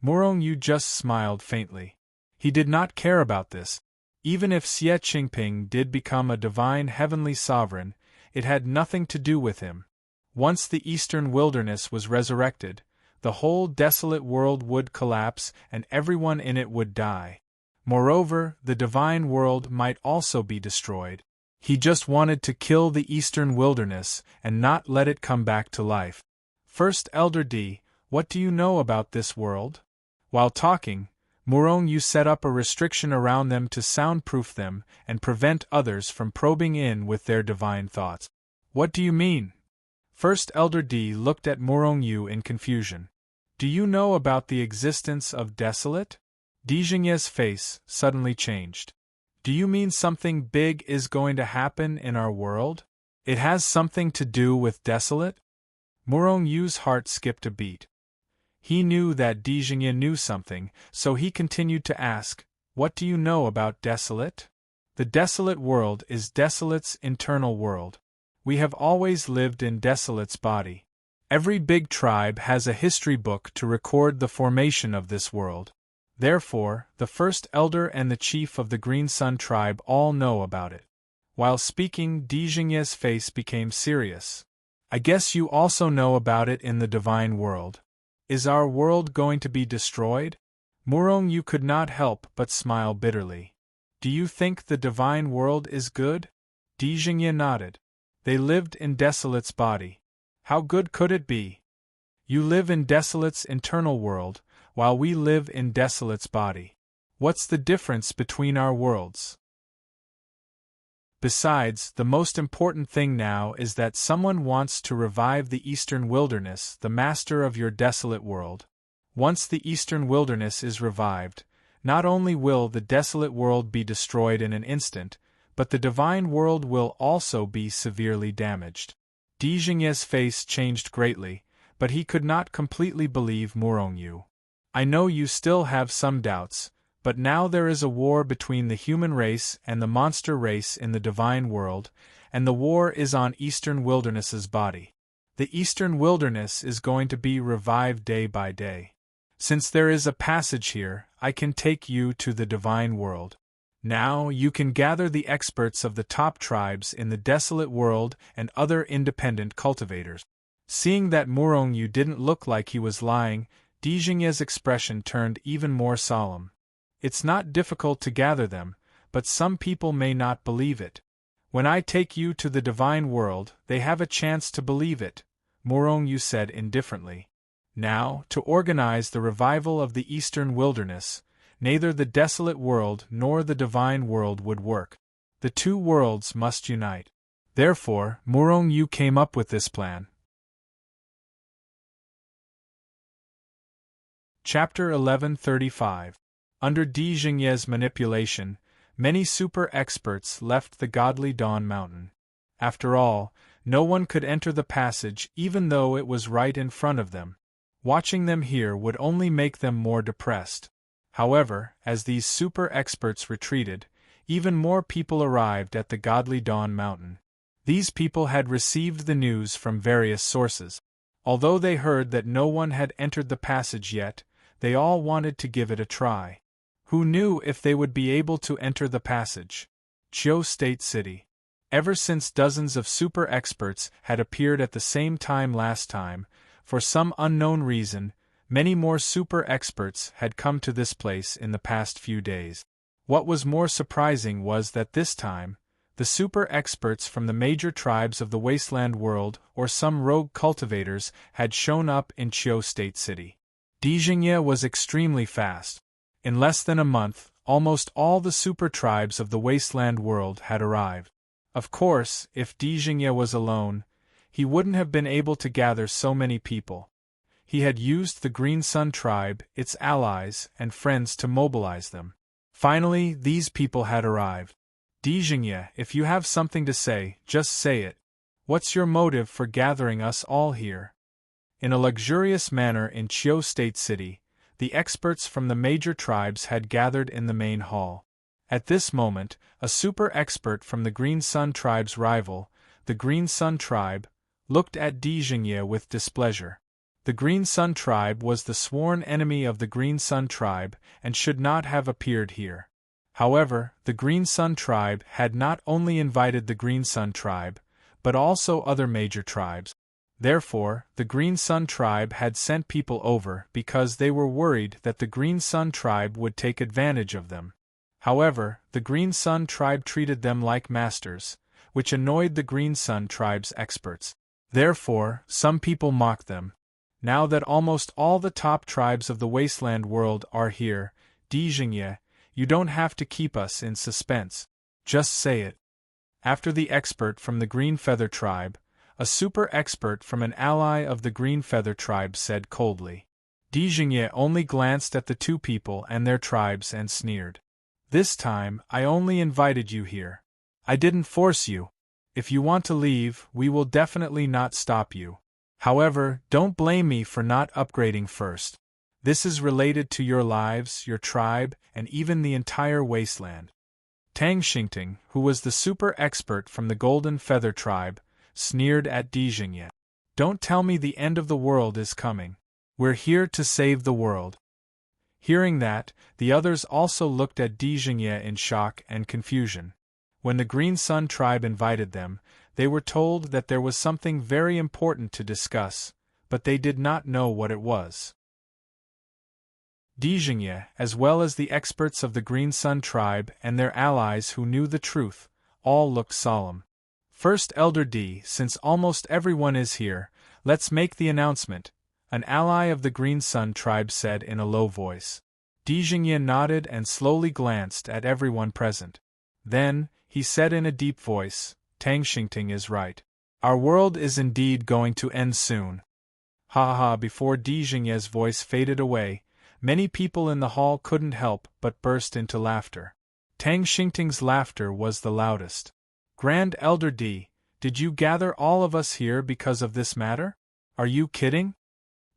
Morong Yu just smiled faintly. He did not care about this. Even if Xie Qingping did become a divine heavenly sovereign, it had nothing to do with him. Once the eastern wilderness was resurrected, the whole desolate world would collapse and everyone in it would die. Moreover, the divine world might also be destroyed. He just wanted to kill the eastern wilderness and not let it come back to life. First Elder D, what do you know about this world? While talking, Morong Yu set up a restriction around them to soundproof them and prevent others from probing in with their divine thoughts. What do you mean? First Elder D looked at Morong Yu in confusion. Do you know about the existence of desolate? Di Jingye's face suddenly changed. Do you mean something big is going to happen in our world? It has something to do with desolate? Morong Yu's heart skipped a beat. He knew that Dijingye knew something, so he continued to ask, "What do you know about Desolate?" The Desolate world is Desolate's internal world. We have always lived in Desolate's body. Every big tribe has a history book to record the formation of this world. Therefore, the first elder and the chief of the Green Sun tribe all know about it. While speaking, Dijingye's face became serious. "I guess you also know about it in the divine world. Is our world going to be destroyed?" Morong Yu could not help but smile bitterly. "Do you think the divine world is good?" Dijingye nodded. "They lived in Desolate's body. How good could it be? You live in Desolate's internal world, while we live in Desolate's body. What's the difference between our worlds? Besides, the most important thing now is that someone wants to revive the Eastern Wilderness, the master of your desolate world. Once the Eastern Wilderness is revived, not only will the desolate world be destroyed in an instant, but the divine world will also be severely damaged." Dijingye's face changed greatly, but he could not completely believe Morong Yu. "I know you still have some doubts, but now there is a war between the human race and the monster race in the divine world, and the war is on Eastern Wilderness's body. The Eastern Wilderness is going to be revived day by day. Since there is a passage here, I can take you to the divine world. Now you can gather the experts of the top tribes in the desolate world and other independent cultivators." Seeing that Morong Yu didn't look like he was lying, Dijingye's expression turned even more solemn. "It's not difficult to gather them, but some people may not believe it. When I take you to the divine world, they have a chance to believe it," Morong Yu said indifferently. "Now, to organize the revival of the Eastern Wilderness, neither the desolate world nor the divine world would work. The two worlds must unite. Therefore, Morong Yu came up with this plan." Chapter 1135. Under Dijingye's manipulation, many super-experts left the godly Dawn Mountain. After all, no one could enter the passage even though it was right in front of them. Watching them here would only make them more depressed. However, as these super-experts retreated, even more people arrived at the godly Dawn Mountain. These people had received the news from various sources. Although they heard that no one had entered the passage yet, they all wanted to give it a try. Who knew if they would be able to enter the passage? Chiu State City. Ever since dozens of super-experts had appeared at the same time last time, for some unknown reason, many more super-experts had come to this place in the past few days. What was more surprising was that this time, the super-experts from the major tribes of the wasteland world or some rogue cultivators had shown up in Chiu State City. Dijingye was extremely fast. In less than a month, almost all the super tribes of the wasteland world had arrived. Of course, if Dijingye was alone, he wouldn't have been able to gather so many people. He had used the Green Sun tribe, its allies, and friends to mobilize them. Finally, these people had arrived. "Dijingye, if you have something to say, just say it. What's your motive for gathering us all here?" In a luxurious manner in Chiu State City, the experts from the major tribes had gathered in the main hall. At this moment, a super-expert from the Green Sun tribe's rival, the Green Sun tribe, looked at Dijingye with displeasure. The Green Sun tribe was the sworn enemy of the Green Sun tribe and should not have appeared here. However, the Green Sun tribe had not only invited the Green Sun tribe, but also other major tribes. Therefore, the Green Sun tribe had sent people over because they were worried that the Green Sun tribe would take advantage of them. However, the Green Sun tribe treated them like masters, which annoyed the Green Sun tribe's experts. Therefore, some people mocked them. Now that almost all the top tribes of the wasteland world are here, Dijingye, you don't have to keep us in suspense. Just say it. After the expert from the Green Feather tribe, a super-expert from an ally of the Green Feather tribe said coldly. Dijingye only glanced at the two people and their tribes and sneered. "This time, I only invited you here. I didn't force you. If you want to leave, we will definitely not stop you. However, don't blame me for not upgrading first. This is related to your lives, your tribe, and even the entire wasteland. Tang Xingting, who was the super expert from the Golden Feather tribe, sneered at Di Jingye. Don't tell me the end of the world is coming. We're here to save the world. Hearing that, the others also looked at Di Jingye in shock and confusion. When the Green Sun tribe invited them, they were told that there was something very important to discuss, but they did not know what it was. Di Jingye, as well as the experts of the Green Sun tribe and their allies who knew the truth, all looked solemn. First, Elder Di, since almost everyone is here, let's make the announcement, an ally of the Green Sun tribe said in a low voice. Di Jingye nodded and slowly glanced at everyone present. Then, he said in a deep voice, Tang Xingting is right. Our world is indeed going to end soon. Ha ha! Before Di Jingye's voice faded away, many people in the hall couldn't help but burst into laughter. Tang Xingting's laughter was the loudest. Grand Elder Di, did you gather all of us here because of this matter? Are you kidding?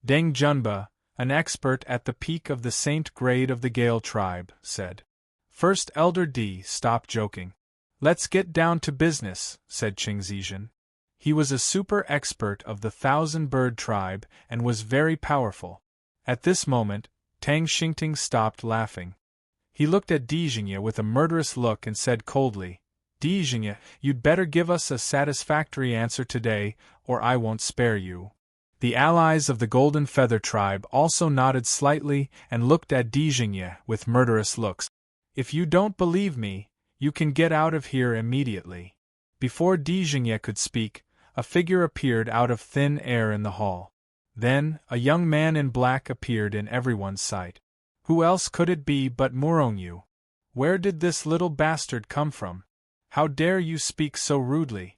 Deng Junba, an expert at the peak of the Saint grade of the Gale tribe, said. First Elder Di, stop joking. Let's get down to business, said Qing Zizhen. He was a super expert of the Thousand Bird tribe and was very powerful. At this moment, Tang Xingting stopped laughing. He looked at Di Jingye with a murderous look and said coldly, Di Jingye, you'd better give us a satisfactory answer today, or I won't spare you. The allies of the Golden Feather tribe also nodded slightly and looked at Di Jingye with murderous looks. If you don't believe me, you can get out of here immediately. Before Di Jingye could speak, a figure appeared out of thin air in the hall. Then, a young man in black appeared in everyone's sight. Who else could it be but Murongyu? Where did this little bastard come from? How dare you speak so rudely?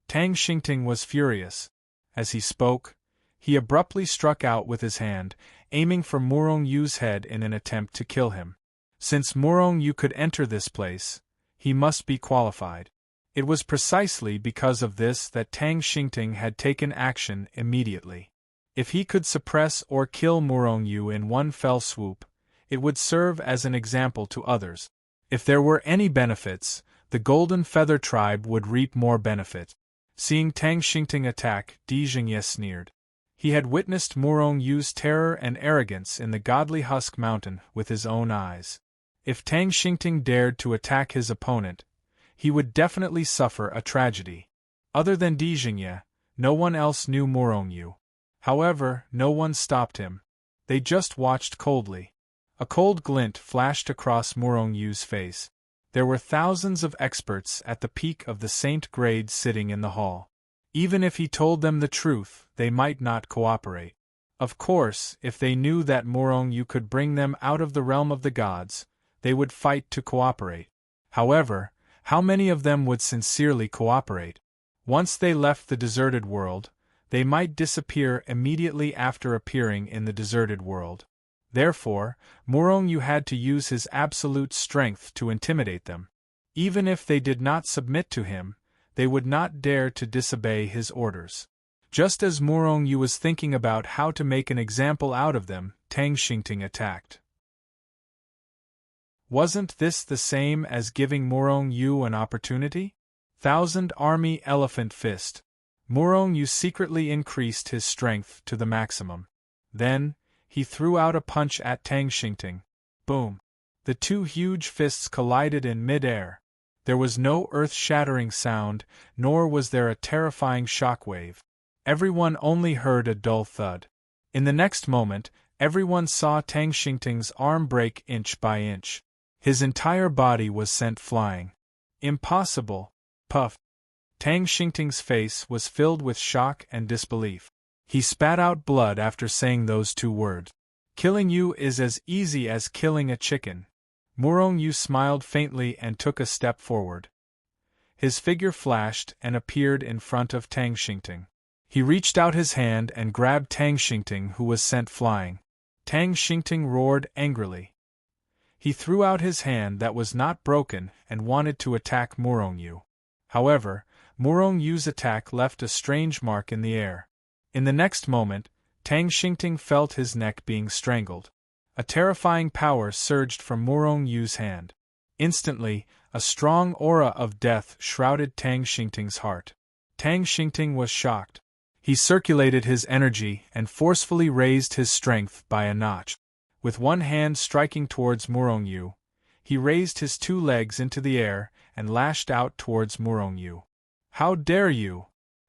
Tang Xingting was furious. As he spoke, he abruptly struck out with his hand, aiming for Murongyu's head in an attempt to kill him. Since Murongyu could enter this place, he must be qualified. It was precisely because of this that Tang Xingting had taken action immediately. If he could suppress or kill Murongyu in one fell swoop, it would serve as an example to others. If there were any benefits, the Golden Feather tribe would reap more benefit. Seeing Tang Xingting attack, Di Jingye sneered. He had witnessed Murongyu's terror and arrogance in the Godly Husk Mountain with his own eyes. If Tang Xingting dared to attack his opponent, he would definitely suffer a tragedy. Other than Di Jingye, no one else knew Murongyu. However, no one stopped him. They just watched coldly. A cold glint flashed across Murongyu's face. There were thousands of experts at the peak of the Saint grade sitting in the hall. Even if he told them the truth, they might not cooperate. Of course, if they knew that Murongyu could bring them out of the realm of the gods, they would fight to cooperate. However, how many of them would sincerely cooperate? Once they left the deserted world, they might disappear immediately after appearing in the deserted world. Therefore, Murongyu had to use his absolute strength to intimidate them. Even if they did not submit to him, they would not dare to disobey his orders. Just as Murongyu was thinking about how to make an example out of them, Tang Xingting attacked. Wasn't this the same as giving Murongyu an opportunity? Thousand Army Elephant Fist. Murongyu secretly increased his strength to the maximum. Then, he threw out a punch at Tang Xingting. Boom! The two huge fists collided in mid-air. There was no earth-shattering sound, nor was there a terrifying shockwave. Everyone only heard a dull thud. In the next moment, everyone saw Tang Xingting's arm break inch by inch. His entire body was sent flying. Impossible! Puff! Tang Xingting's face was filled with shock and disbelief. He spat out blood after saying those two words. Killing you is as easy as killing a chicken. Murongyu smiled faintly and took a step forward. His figure flashed and appeared in front of Tang Xingting. He reached out his hand and grabbed Tang Xingting, who was sent flying. Tang Xingting roared angrily. He threw out his hand that was not broken and wanted to attack Murongyu. However, Murongyu's attack left a strange mark in the air. In the next moment, Tang Xingting felt his neck being strangled. A terrifying power surged from Murong Yu's hand. Instantly, a strong aura of death shrouded Tang Xingting's heart. Tang Xingting was shocked. He circulated his energy and forcefully raised his strength by a notch. With one hand striking towards Murong Yu, he raised his 2 legs into the air and lashed out towards Murong Yu. "How dare you!"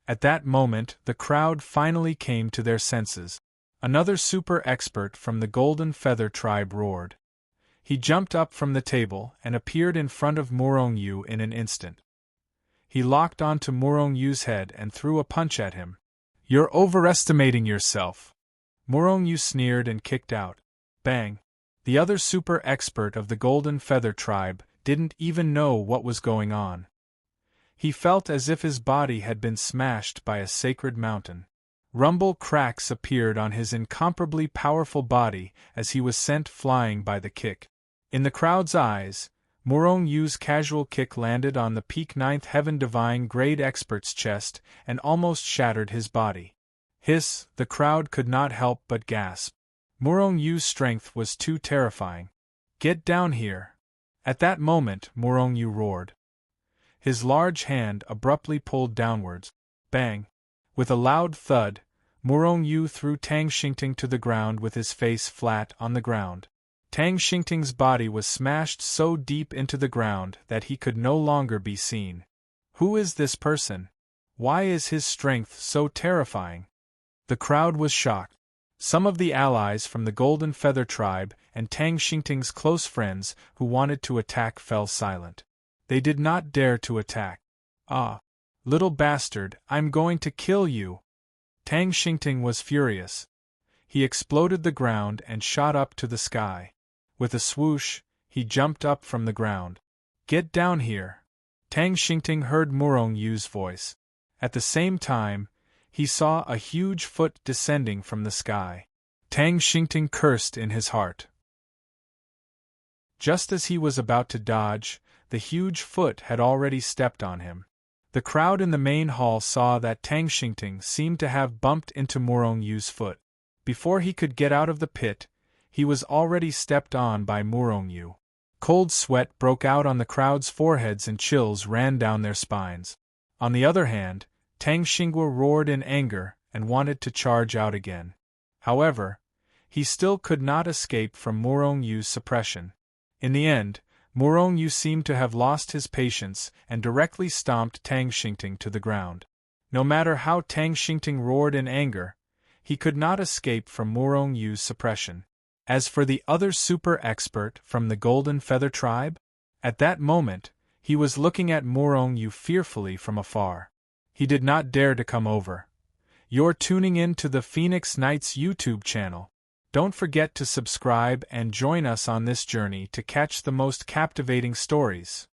At that moment, the crowd finally came to their senses. Another super expert from the Golden Feather tribe roared. He jumped up from the table and appeared in front of Murong Yu in an instant. He locked onto Murong Yu's head and threw a punch at him. "You're overestimating yourself." Murong Yu sneered and kicked out. Bang! The other super expert of the Golden Feather tribe didn't even know what was going on. He felt as if his body had been smashed by a sacred mountain. Rumble cracks appeared on his incomparably powerful body as he was sent flying by the kick. In the crowd's eyes, Murong Yu's casual kick landed on the peak 9th Heaven Divine Grade expert's chest and almost shattered his body. Hiss! The crowd could not help but gasp. Murong Yu's strength was too terrifying. "Get down here!" At that moment, Murong Yu roared. His large hand abruptly pulled downwards. Bang! With a loud thud, Murong Yu threw Tang Xingting to the ground with his face flat on the ground. Tang Xingting's body was smashed so deep into the ground that he could no longer be seen. Who is this person? Why is his strength so terrifying? The crowd was shocked. Some of the allies from the Golden Feather tribe and Tang Xingting's close friends who wanted to attack fell silent. They did not dare to attack. "Ah! Little bastard, I'm going to kill you!" Tang Xingting was furious. He exploded the ground and shot up to the sky. With a swoosh, he jumped up from the ground. "Get down here!" Tang Xingting heard Murong Yu's voice. At the same time, he saw a huge foot descending from the sky. Tang Xingting cursed in his heart. Just as he was about to dodge, the huge foot had already stepped on him. The crowd in the main hall saw that Tang Xingting seemed to have bumped into Murong Yu's foot. Before he could get out of the pit, he was already stepped on by Murong Yu. Cold sweat broke out on the crowd's foreheads and chills ran down their spines. On the other hand, Tang Xingwa roared in anger and wanted to charge out again. However, he still could not escape from Murong Yu's suppression. In the end, Murong Yu seemed to have lost his patience and directly stomped Tang Xingting to the ground. No matter how Tang Xingting roared in anger, he could not escape from Murong Yu's suppression. As for the other super expert from the Golden Feather tribe, at that moment, he was looking at Murong Yu fearfully from afar. He did not dare to come over. You're tuning in to the Phoenix Knights YouTube channel. Don't forget to subscribe and join us on this journey to catch the most captivating stories.